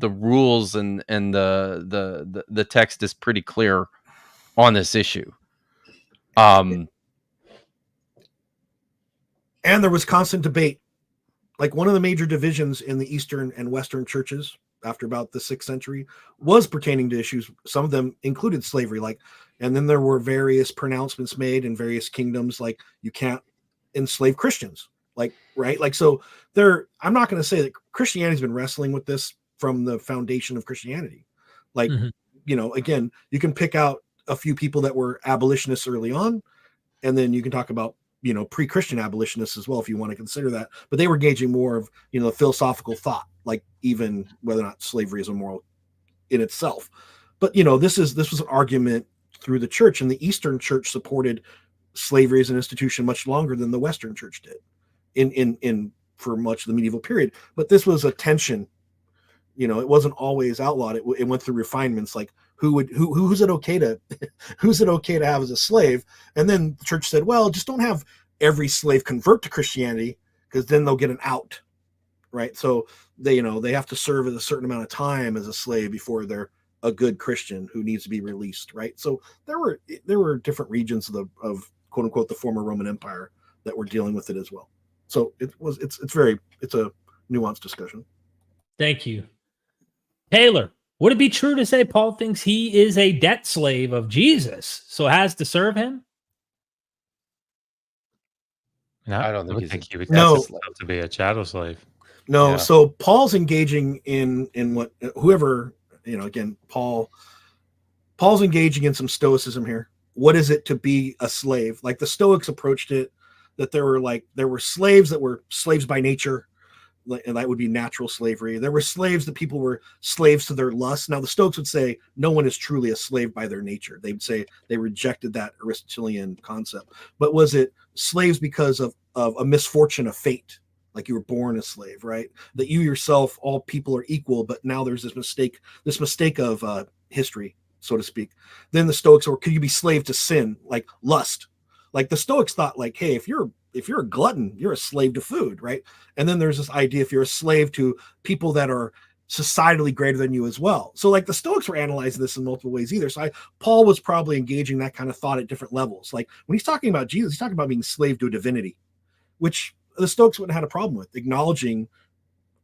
rules and the text is pretty clear on this issue. And there was constant debate. Like, one of the major divisions in the Eastern and Western churches after about the 6th century was pertaining to issues. Some of them included slavery, and then there were various pronouncements made in various kingdoms, like you can't enslave Christians, right? So I'm not going to say that Christianity's been wrestling with this from the foundation of Christianity. You know, again, you can pick out a few people that were abolitionists early on, And then you can talk about, pre-Christian abolitionists as well, if you want to consider that. But they were gauging more of, the philosophical thought, like even whether or not slavery is immoral in itself. But, this was an argument through the church, and the Eastern church supported slavery as an institution much longer than the Western church did in for much of the medieval period. But this was a tension. It wasn't always outlawed. It went through refinements, like who's it okay to have as a slave? And then the church said, well, just don't have every slave convert to Christianity, because then they'll get an out, right? So they have to serve a certain amount of time as a slave before they're a good Christian who needs to be released, right? So there were different regions of quote unquote the former Roman Empire that were dealing with it as well. So it's a nuanced discussion. Thank you. Taylor, would it be true to say Paul thinks he is a debt slave of Jesus, so has to serve him? I don't think he would to be a chattel slave. No, yeah. So Paul's engaging in what whoever, again, Paul's engaging in some stoicism here. What is it to be a slave? Like the Stoics approached it, that there were slaves that were slaves by nature, and that would be natural slavery. There were slaves that people were slaves to their lusts. Now the Stoics would say no one is truly a slave by their nature. They would say they rejected that Aristotelian concept. But was it slaves because of a misfortune of fate? Like you were born a slave, right? That you yourself, all people are equal, but now there's this mistake of history, so to speak. Then the Stoics, or could you be slave to sin, like lust? Like the Stoics thought, like, hey, if you're a glutton, you're a slave to food, right? And then there's this idea, if you're a slave to people that are societally greater than you as well. So like the Stoics were analyzing this in multiple ways either. So Paul was probably engaging that kind of thought at different levels. Like when he's talking about Jesus, he's talking about being slave to a divinity, which the Stoics wouldn't have had a problem with, acknowledging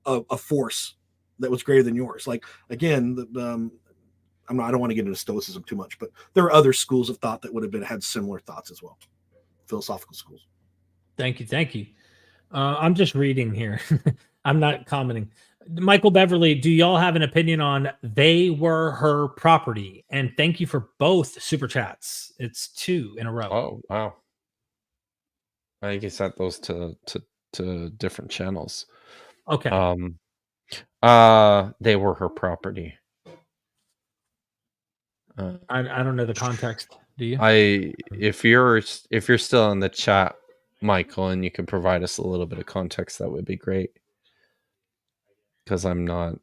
a force that was greater than yours. Like, again, I don't want to get into Stoicism too much, but there are other schools of thought that would have had similar thoughts as well. Philosophical schools. Thank you. I'm just reading here. I'm not commenting. Michael Beverly, do y'all have an opinion on they were her property? And thank you for both super chats. It's 2 in a row. Oh, wow. I think he sent those to different channels. Okay. They were her property. I don't know the context. Do you? If you're still in the chat, Michael, and you can provide us a little bit of context, that would be great. Because I'm not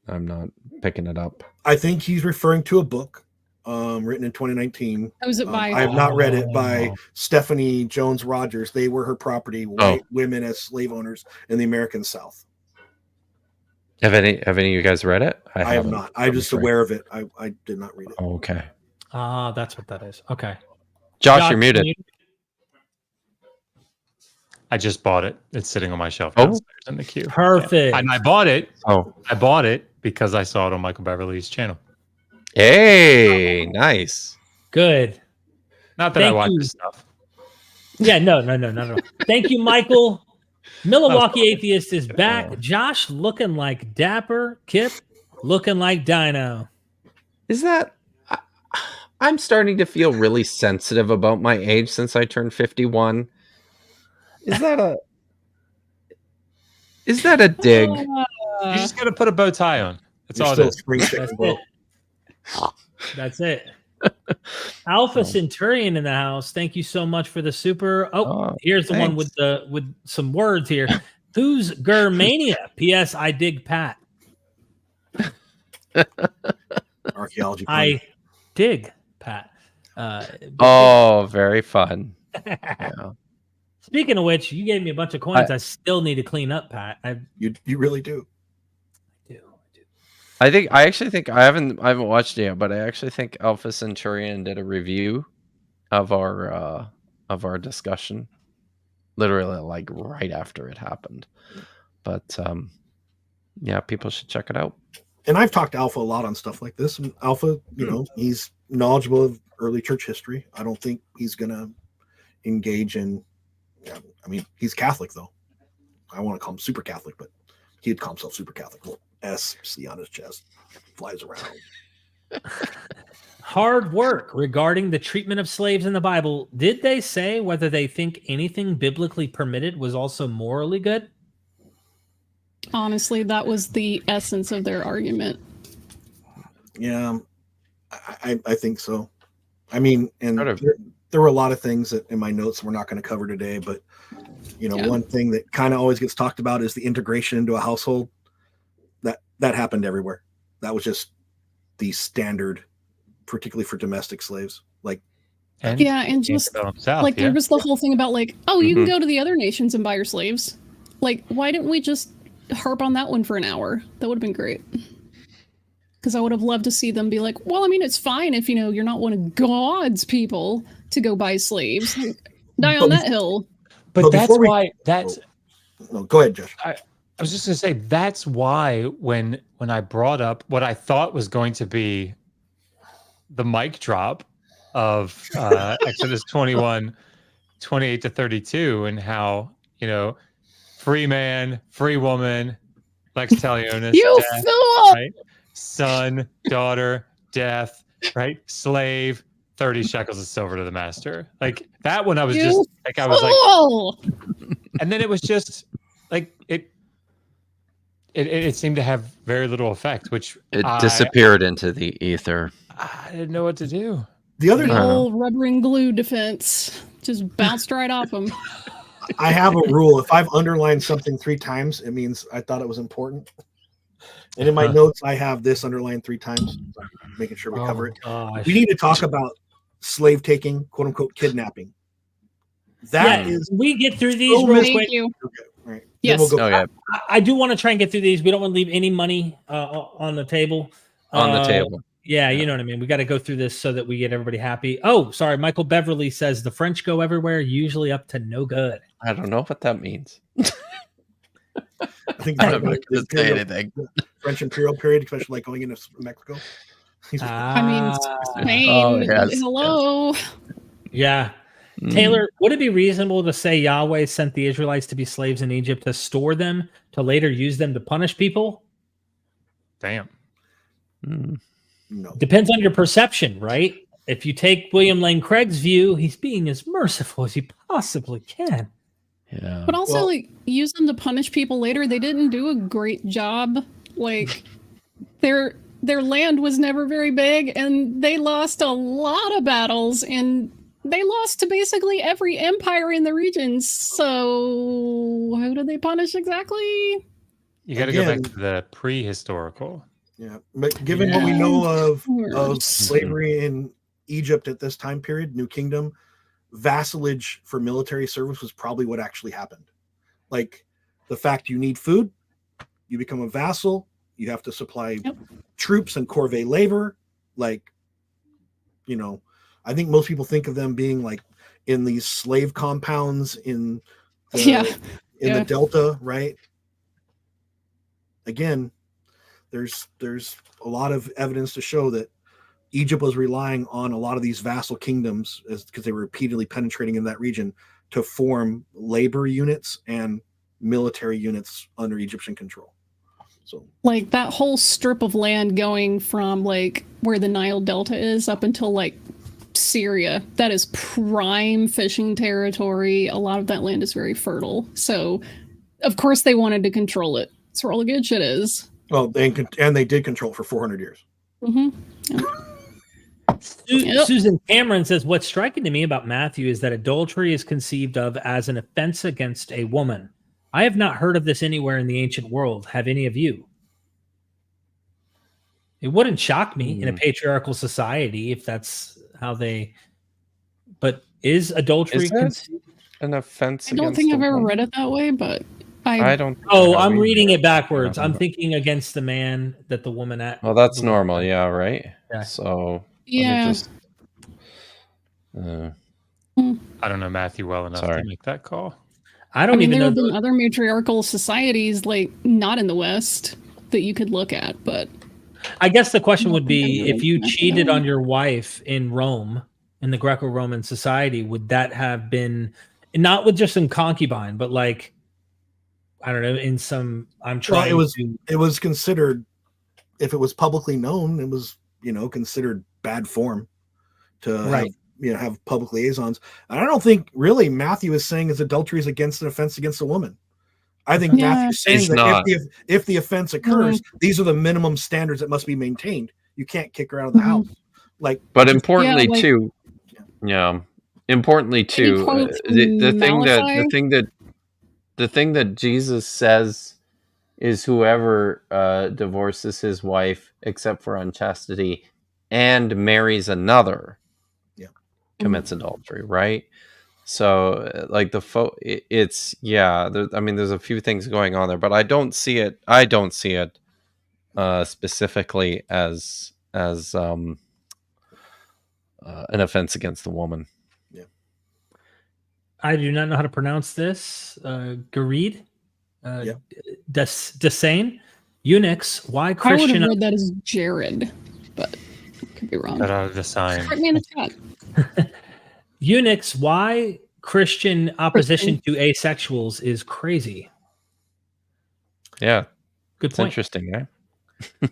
picking it up. I think he's referring to a book written in 2019. Was it by? I have not read it, by Stephanie Jones Rogers. They were her property. White women as slave owners in the American South. Have any of you guys read it? I have not. I'm just aware of it. I did not read it. Oh, okay. That's what that is. Okay. Josh, you're muted. I just bought it. It's sitting on my shelf downstairs in the queue. Perfect. And I bought it. I bought it because I saw it on Michael Beverly's channel. Hey, nice. Good. Not that I watch this stuff. Yeah, no. Thank you, Michael. Milwaukee Atheist is back. Josh looking like dapper. Kipp looking like Dino. Is that... I'm starting to feel really sensitive about my age since I turned 51. Is that a dig? You just got to put a bow tie on. That's all it is. That's it. Alpha Centurion in the house. Thank you so much for the super. Here's the one with some words here. Who's Germania? P.S. I dig Pat. Archaeology. I dig Pat. Very fun. Yeah. Speaking of which, you gave me a bunch of coins. I still need to clean up, Pat. You really do. I actually think I haven't watched it yet, but I actually think Alpha Centurion did a review of our discussion, literally like right after it happened. But yeah, people should check it out. And I've talked to Alpha a lot on stuff like this. And Alpha, he's knowledgeable of early church history. I don't think he's gonna engage in. I mean, he's Catholic though. I want to call him super Catholic, but he'd call himself super Catholic. SC on his chest, flies around. hard work regarding the treatment of slaves in the Bible. Did they say whether they think anything biblically permitted was also morally good? Honestly, that was the essence of their argument. Yeah, I think so. I mean, and Sort of. there were a lot of things that in my notes we're not going to cover today, but one thing that kind of always gets talked about is the integration into a household. That happened everywhere. That was just the standard, particularly for domestic slaves. And just south, there was the whole thing about you can go to the other nations and buy your slaves. Why didn't we just harp on that one for an hour? That would have been great. Because I would have loved to see them be like, well, I mean, it's fine if, you're not one of God's people to go buy slaves. Die on that hill. But that's why No, go ahead, Josh. I was just going to say, that's why when I brought up what I thought was going to be the mic drop of Exodus 21, 28 to 32, and how, free man, free woman, lex talionis, you death, fool! right? Son, daughter, death, right? Slave, 30 shekels of silver to the master. That one, I was just like, I was like, and then it was just like, it seemed to have very little effect, which it disappeared into the ether. I didn't know what to do. The other whole rubber and glue defense just bounced right off them. I have a rule. If I've underlined something 3 times, it means I thought it was important. And in my notes, I have this underlined 3 times, making sure we cover it. Gosh. We need to talk about slave taking, quote unquote, kidnapping. That is. We get through these real quick. You. Okay, all right. Yes. We'll go I do want to try and get through these. We don't want to leave any money on the table. On the table. Yeah, you know what I mean. We got to go through this so that we get everybody happy. Oh, sorry. Michael Beverly says the French go everywhere, usually up to no good. I don't know what that means. I think I'm not going to say anything. French imperial period, especially going into Mexico. I mean, Spain. Hello. Yeah. Taylor, would it be reasonable to say Yahweh sent the Israelites to be slaves in Egypt to store them, to later use them to punish people? Damn. No. Depends on your perception, right? If you take William Lane Craig's view, he's being as merciful as he possibly can. Yeah. But also, use them to punish people later. They didn't do a great job. Their land was never very big, and they lost a lot of battles, and they lost to basically every empire in the region. So, who did they punish exactly? You got to go back to the prehistorical. Yeah, but given what we know of slavery in Egypt at this time period, New Kingdom, vassalage for military service was probably what actually happened. The fact you need food, you become a vassal, you have to supply troops and corvée labor. I think most people think of them being in these slave compounds in the Delta, right? Again, there's a lot of evidence to show that Egypt was relying on a lot of these vassal kingdoms because they were repeatedly penetrating in that region to form labor units and military units under Egyptian control. So that whole strip of land going from where the Nile Delta is up until Syria, that is prime fishing territory. A lot of that land is very fertile. So of course they wanted to control it. That's where all the good shit is. Well, they did control for 400 years. Mm-hmm. Yeah. Susan Cameron says, what's striking to me about Matthew is that adultery is conceived of as an offense against a woman. I have not heard of this anywhere in the ancient world. Have any of you? It wouldn't shock me in a patriarchal society if that's how they... But is adultery an offense? I don't think I've ever read it that way, but I don't. Oh, I'm reading it backwards. I'm thinking against the man that the woman at. Well, that's normal, yeah, right? Yeah. So yeah. I don't know Matthew well enough to make that call. I mean, there have been other matriarchal societies, not in the West, that you could look at, but I guess the question would be, if you cheated on your wife in Rome, in the Greco-Roman society, would that have been not with just some concubine, but I don't know, in some, it was considered, if it was publicly known, it was, considered bad form to Right. have public liaisons. And I don't think really Matthew is saying is adultery is against an offense against a woman. I think Yeah. Matthew's saying He's that not. if the offense occurs, these are the minimum standards that must be maintained. You can't kick her out of the Mhm. house. Like, But just- importantly like- too, importantly too, quote the thing that Malachi? the thing that Jesus says is whoever divorces his wife except for unchastity and marries another commits adultery, right? So like it's I mean there's a few things going on there, but I don't see it specifically as an offense against the woman. I do not know how to pronounce this. Gareed, Yeah. Desane, eunuchs. Why I would Christian? have read that as Jared, but could be wrong. Got out of the sign. Correct me in the chat. Eunuchs. Why Christian opposition to asexuals is crazy. Yeah, Good it's point. interesting, eh?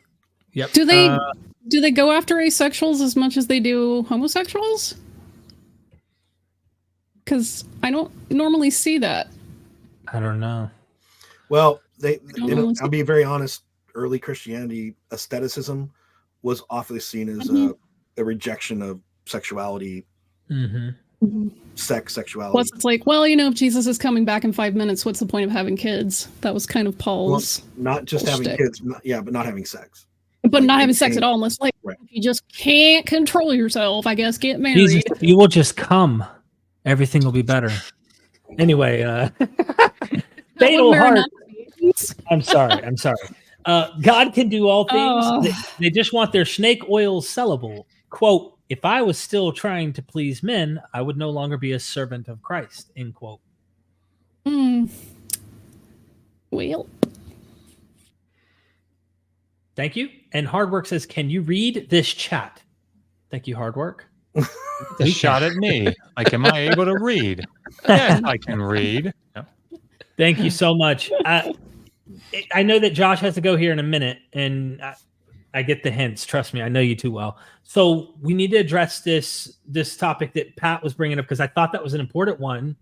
Yep. Do they go after asexuals as much as they do homosexuals? Because I don't normally see that. I don't know. Well, know. I'll be very honest. Early Christianity aestheticism was often seen as a rejection of sexuality, sex, sexuality. Plus, it's like, well, if Jesus is coming back in 5 minutes, what's the point of having kids? That was kind of Paul's. Not just having shtick. kids, but not having sex. But not having sex at all, unless Right. if you just can't control yourself, I guess get married. Jesus, if you will just come, everything will be better. Anyway, fatal heart. I'm sorry. God can do all things. Oh. They just want their snake oil sellable. Quote, if I was still trying to please men, I would no longer be a servant of Christ. End quote. Well, Thank you. And Hardwork says, can you read this chat? Thank you, Hardwork. A shot at me. Like, am I able to read? Yes, I can read. No. Thank you so much. I know that Josh has to go here in a minute, and I get the hints. Trust me, I know you too well. So we need to address this topic that Pat was bringing up because I thought that was an important one.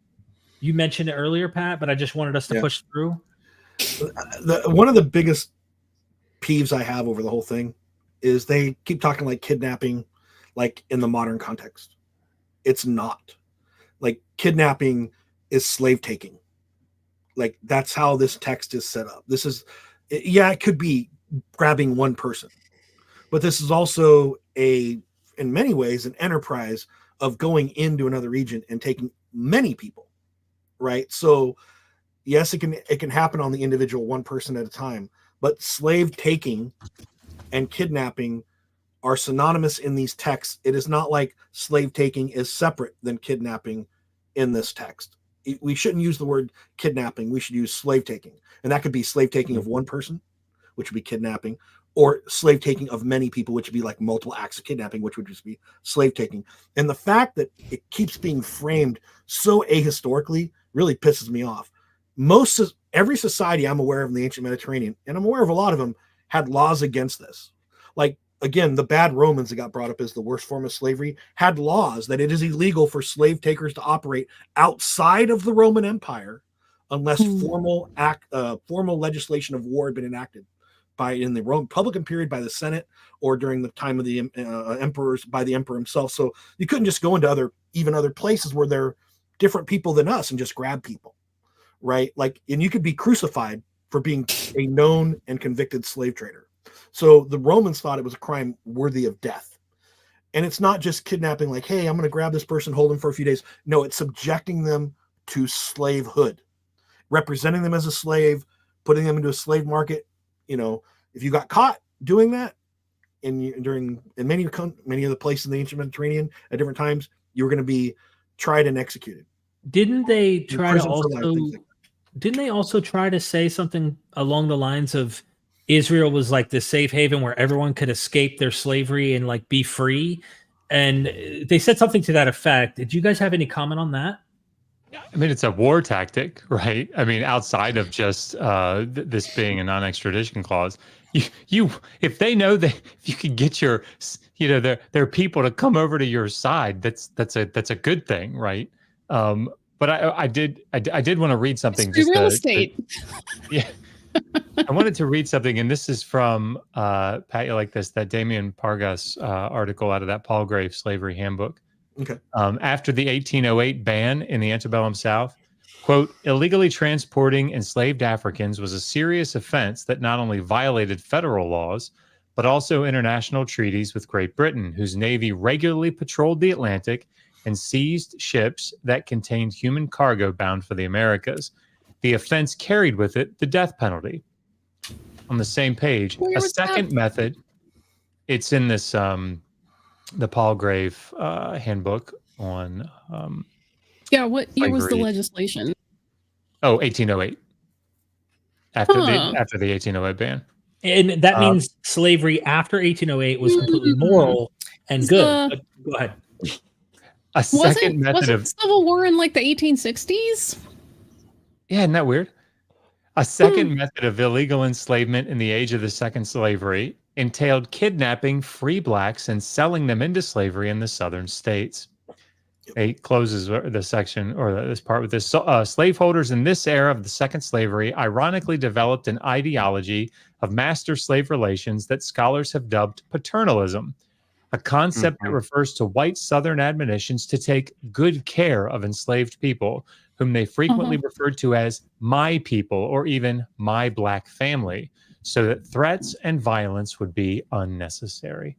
You mentioned it earlier, Pat, but I just wanted us to push through. One of the biggest peeves I have over the whole thing is they keep talking like kidnapping, like in the modern context. It's not. Like kidnapping is slave taking. Like that's how this text is set up. This is, it could be grabbing one person, but this is also in many ways, an enterprise of going into another region and taking many people, right? So yes, it can happen on the individual, one person at a time, but slave taking and kidnapping are synonymous in these texts. It is not like slave taking is separate than kidnapping in this text. We shouldn't use the word kidnapping. We should use slave taking. And that could be slave taking of one person, which would be kidnapping, or slave taking of many people, which would be like multiple acts of kidnapping, which would just be slave taking. And the fact that it keeps being framed so ahistorically really pisses me off. Every society I'm aware of in the ancient Mediterranean, and I'm aware of a lot of them, had laws against this. Like, again, the bad Romans that got brought up as the worst form of slavery had laws that it is illegal for slave takers to operate outside of the Roman Empire unless formal legislation of war had been enacted in the Republican period by the Senate or during the time of the emperors by the emperor himself. So you couldn't just go into other places where there are different people than us and just grab people, right? Like, and you could be crucified for being a known and convicted slave trader. So the Romans thought it was a crime worthy of death. And it's not just kidnapping like, hey, I'm going to grab this person, hold them for a few days. No, it's subjecting them to slavehood, representing them as a slave, putting them into a slave market. If you got caught doing that in many of the places in the ancient Mediterranean at different times, you were going to be tried and executed. Didn't they also try to say something along the lines of Israel was like this safe haven where everyone could escape their slavery and like be free? And they said something to that effect. Did you guys have any comment on that? I mean, it's a war tactic, right? I mean, outside of just this being a non-extradition clause, you if they know that if you can get your their people to come over to your side, that's a good thing, right? But I did want to read something It's real estate. yeah. I wanted to read something, and this is from Pat, you like this, that Damien Pargas article out of that Palgrave Slavery Handbook. Okay. After the 1808 ban in the antebellum South, quote, illegally transporting enslaved Africans was a serious offense that not only violated federal laws, but also international treaties with Great Britain, whose navy regularly patrolled the Atlantic and seized ships that contained human cargo bound for the Americas. The offense carried with it the death penalty. On the same page, Where a was second that? method, it's in this the Palgrave handbook on Yeah, what year was the slavery. legislation? 1808. After Huh. the 1808 ban. And that means slavery after 1808 was completely Mm. moral and Is good. the- But go ahead. A second method wasn't of Civil War in like the 1860s? yeah, isn't that weird? A second method of illegal enslavement in the age of the second slavery entailed kidnapping free blacks and selling them into slavery in the southern states. It closes the section or this part with this. Slaveholders in this era of the second slavery ironically developed an ideology of master-slave relations that scholars have dubbed paternalism, a concept that refers to white Southern admonitions to take good care of enslaved people, whom they frequently referred to as my people or even my black family, so that threats and violence would be unnecessary.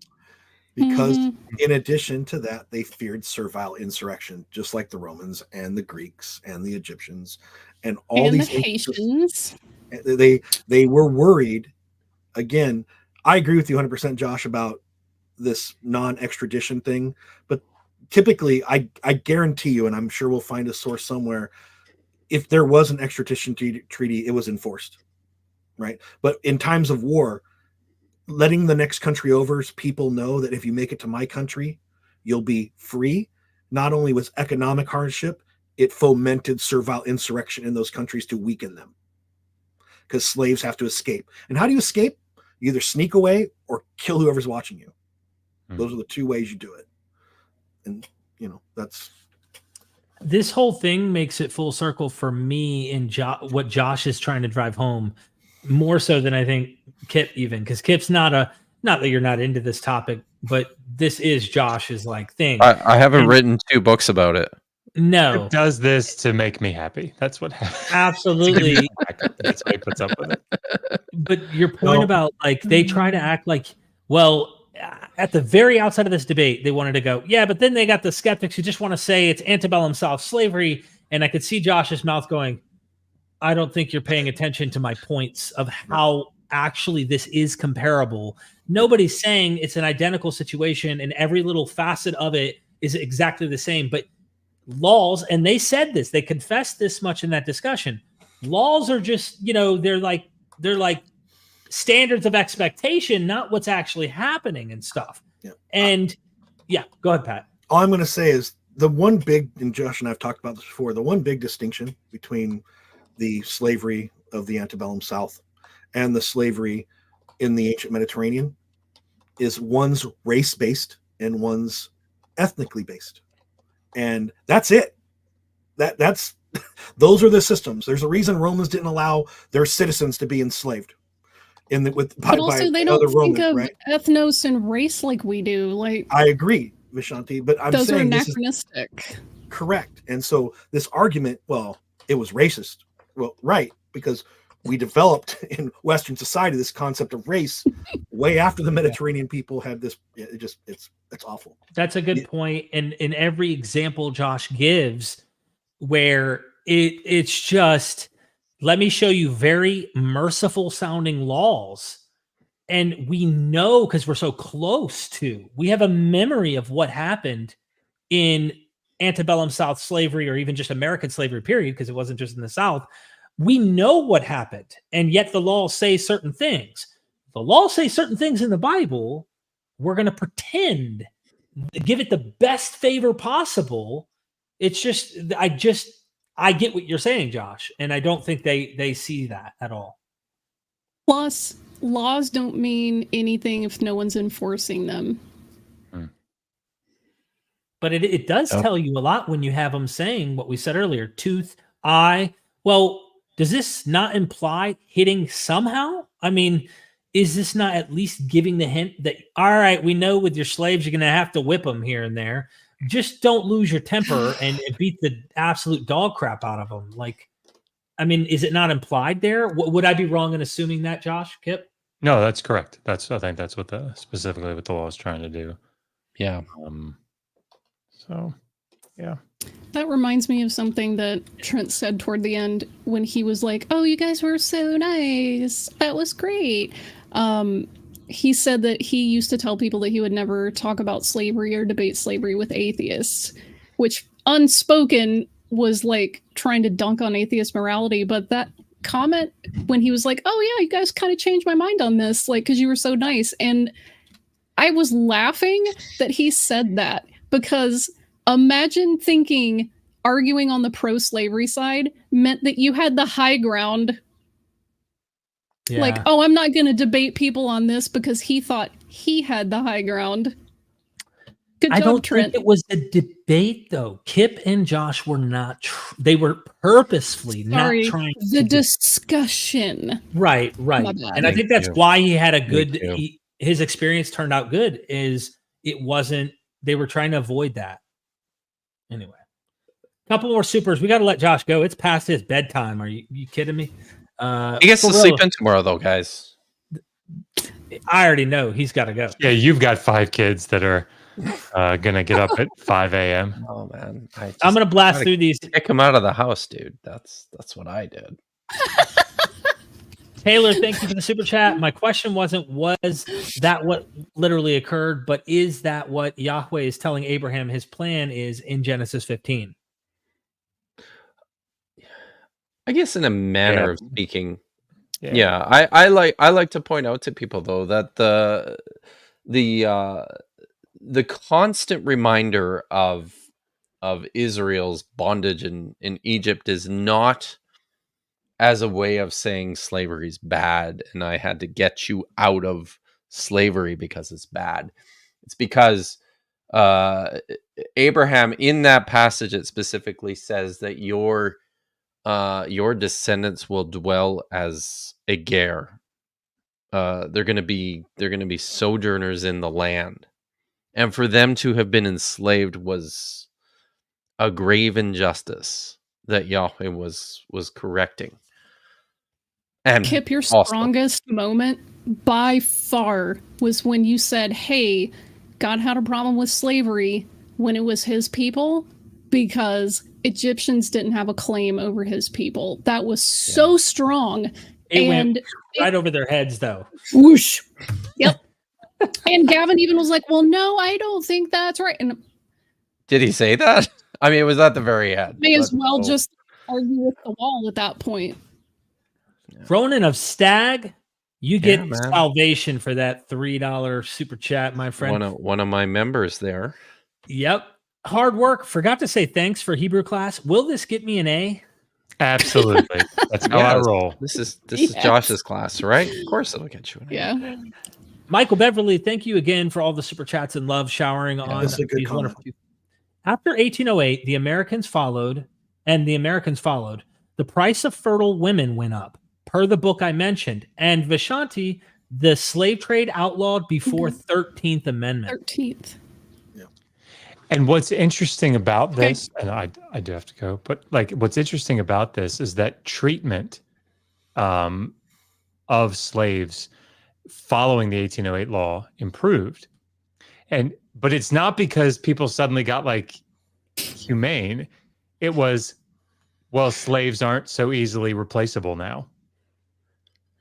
Because in addition to that, they feared servile insurrection, just like the Romans and the Greeks and the Egyptians and all And these the Haitians. They were worried. Again, I agree with you 100%, Josh, about this non-extradition thing, but typically I guarantee you, and I'm sure we'll find a source somewhere, if there was an extradition treaty, it was enforced, right? But in times of war, letting the next country over's people know that if you make it to my country, you'll be free, not only was economic hardship, it fomented servile insurrection in those countries to weaken them, because slaves have to escape. And how do you escape? You either sneak away or kill whoever's watching you. Those are the two ways you do it. And, that's... This whole thing makes it full circle for me in what Josh is trying to drive home, more so than I think Kipp even, because Kipp's not that you're not into this topic, but this is Josh's thing. I haven't written 2 books about it. No. It does this to make me happy. That's what happens. Absolutely. That's why he puts up with it. But your point about they try to act like, well, at the very outside of this debate, they wanted to go, yeah, but then they got the skeptics who just want to say it's antebellum South slavery. And I could see Josh's mouth going, I don't think you're paying attention to my points of how actually this is comparable. Nobody's saying it's an identical situation and every little facet of it is exactly the same. But laws, and they said this, they confessed this much in that discussion. Laws are just, they're like standards of expectation, not what's actually happening and stuff. Yeah. And go ahead, Pat. All I'm going to say is the one big, and Josh and I've talked about this before, the one big distinction between the slavery of the antebellum South and the slavery in the ancient Mediterranean is one's race-based and one's ethnically based. And that's it. That's those are the systems. There's a reason Romans didn't allow their citizens to be enslaved. But also they don't think of ethnos and race like we do. I agree, Vishanti, but I'm those saying are anachronistic. Correct. And so this argument, well, it was racist. Well, right, because we developed in Western society this concept of race way after the Mediterranean people had this. It's awful. That's a good point. And in every example Josh gives, where it's just, let me show you very merciful sounding laws. And we know, because we're so close to, we have a memory of what happened in antebellum South slavery, or even just American slavery period, because it wasn't just in the South. We know what happened, and yet the laws say certain things. The laws say certain things in the Bible. We're going to pretend, give it the best favor possible. It's just, I get what you're saying, Josh, and I don't think they see that at all. Plus, laws don't mean anything if no one's enforcing them. But it does Oh. tell you a lot when you have them saying what we said earlier, tooth, eye. Well, does this not imply hitting somehow? I mean, is this not at least giving the hint that, all right, we know with your slaves, you're going to have to whip them here and there. Just don't lose your temper and beat the absolute dog crap out of them. Like, I mean, is it not implied there? Would I be wrong in assuming that, Josh, Kipp? No, that's correct. I think that's what specifically what the law is trying to do. Yeah. So, yeah. That reminds me of something that Trent said toward the end when he was like, "Oh, you guys were so nice. That was great." He said that he used to tell people that he would never talk about slavery or debate slavery with atheists, which unspoken was like trying to dunk on atheist morality. But that comment when he was like, "Oh yeah, you guys kind of changed my mind on this, like, because you were so nice," and I was laughing that he said that, because imagine thinking arguing on the pro-slavery side meant that you had the high ground. Yeah. Like, oh, I'm not going to debate people on this because he thought he had the high ground. Good I job, don't Trent. think it was a debate, though. Kipp and Josh were not. They were purposefully Sorry, not trying the to discussion. Right. My bad. And I think that's too. why he had a Me good. too. His experience turned out good. Is it wasn't. They were trying to avoid that. Anyway, couple more supers. We got to let Josh go. It's past his bedtime. Are you kidding me? He gets to for sleep real, in tomorrow, though, guys. I already know he's got to go. Yeah, you've got 5 kids that are going to get up at 5 a.m. Oh man, I'm gonna blast gotta through these. kick him out of the house, dude. That's what I did. Taylor, thank you for the super chat. My question wasn't, was that what literally occurred, but is that what Yahweh is telling Abraham his plan is in Genesis 15? I guess in a manner Yeah. of speaking. Yeah, I like to point out to people though that the constant reminder of Israel's bondage in Egypt is not as a way of saying slavery is bad and I had to get you out of slavery because it's bad. It's because Abraham, in that passage, it specifically says that your descendants will dwell as a ger. They're going to be sojourners in the land, and for them to have been enslaved was a grave injustice that Yahweh was correcting. And Kipp, your also, strongest moment by far was when you said, "Hey, God had a problem with slavery when it was his people because Egyptians didn't have a claim over his people." That was so strong. It and went right over their heads, though. whoosh. Yep. And Gavin even was like, "Well, no, I don't think that's right." And did he say that? I mean, it was at the very end. may as but- well just argue with the wall at that point. Ronan of Stag, you get man. salvation for that $3 super chat, my friend. one of my members there. Yep. Hard work. Forgot to say thanks for Hebrew class. Will this get me an A? Absolutely. That's how I Yes. roll. This is Yes. Josh's class, right? Of course it'll get you an A. Yeah. Michael Beverly, thank you again for all the super chats and love showering on that's a good these comment. wonderful people. After 1808, the Americans followed. The price of fertile women went up, per the book I mentioned. And Vishanti, the slave trade outlawed before 13th Amendment. 13th. And what's interesting about this, and I do have to go, but like what's interesting about this is that treatment of slaves following the 1808 law improved. But it's not because people suddenly got like humane. It was, well, slaves aren't so easily replaceable now.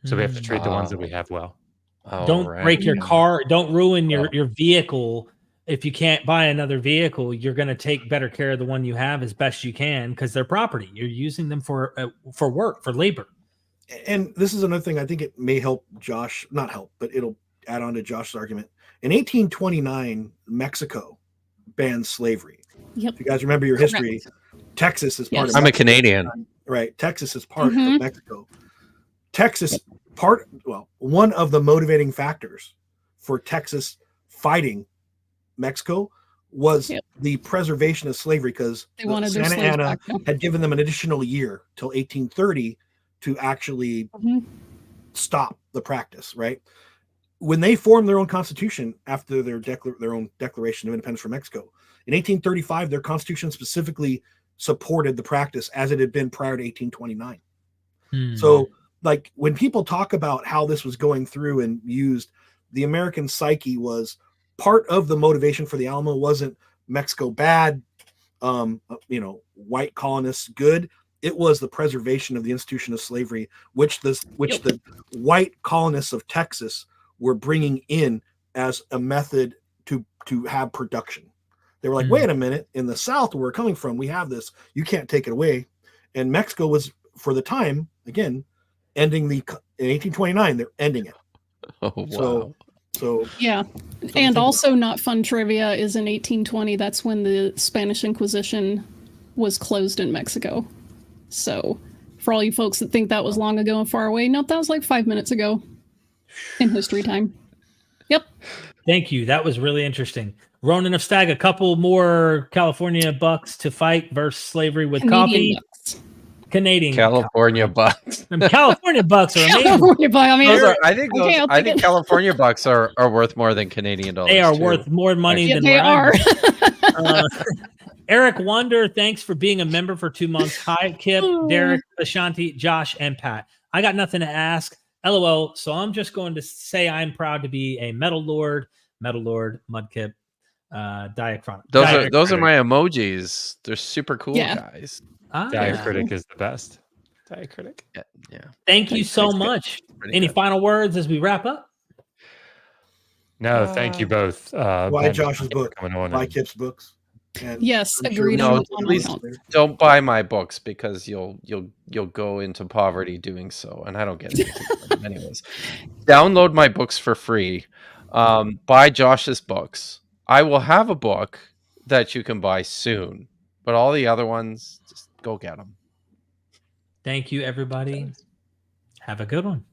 So we have to treat the ones that we have well. Oh, Don't right. break your car. Don't ruin Well. your vehicle. If you can't buy another vehicle, you're going to take better care of the one you have as best you can because they're property. You're using them for work, for labor. And this is another thing I think it may help Josh, not help, but it'll add on to Josh's argument. In 1829, Mexico banned slavery. Yep. If you guys remember your history, Texas is part Yes. of I'm a Mexico. Canadian. Right. Texas is part Mhm. of Mexico. Texas one of the motivating factors for Texas fighting Mexico was the preservation of slavery, because Santa Anna had given them an additional year till 1830 to actually stop the practice, right? When they formed their own constitution after their own Declaration of Independence from Mexico, in 1835, their constitution specifically supported the practice as it had been prior to 1829. So, like, when people talk about how this was going through and used, the American psyche was part of the motivation for the Alamo wasn't Mexico bad, white colonists good. It was the preservation of the institution of slavery, which the white colonists of Texas were bringing in as a method to have production. They were like, wait a minute, in the South where we're coming from, we have this, you can't take it away. And Mexico was, for the time, again, ending in 1829, they're ending it. Oh, wow. So yeah. And also not fun trivia is in 1820, that's when the Spanish Inquisition was closed in Mexico. So for all you folks that think that was long ago and far away, no, that was like 5 minutes ago in history time. Yep. Thank you. That was really interesting. Ronan of Stag, a couple more California bucks to fight versus slavery with Canadian coffee. bucks. Canadian California bucks. California bucks are amazing. California buck, I mean, I think California bucks are worth more than Canadian dollars. They are too. worth more money than they are. Eric Wonder, thanks for being a member for 2 months. Hi, Kipp, Derek, Vishanti, Josh, and Pat. I got nothing to ask. LOL. So I'm just going to say I'm proud to be a Metal Lord, Mudkip, Diachrono. Those are my emojis. They're super cool, guys. Diacritic is the best. Diacritic. Yeah. Thank you so much. Any final words as we wrap up? No, thank you both. Buy Josh's book. Buy and... Kipp's books. And yes, agreed. No, please don't buy my books, because you'll go into poverty doing so, and I don't get anything from them anyways. Download my books for free. Buy Josh's books. I will have a book that you can buy soon, but all the other ones, just go get them. Thank you, everybody. Have a good one.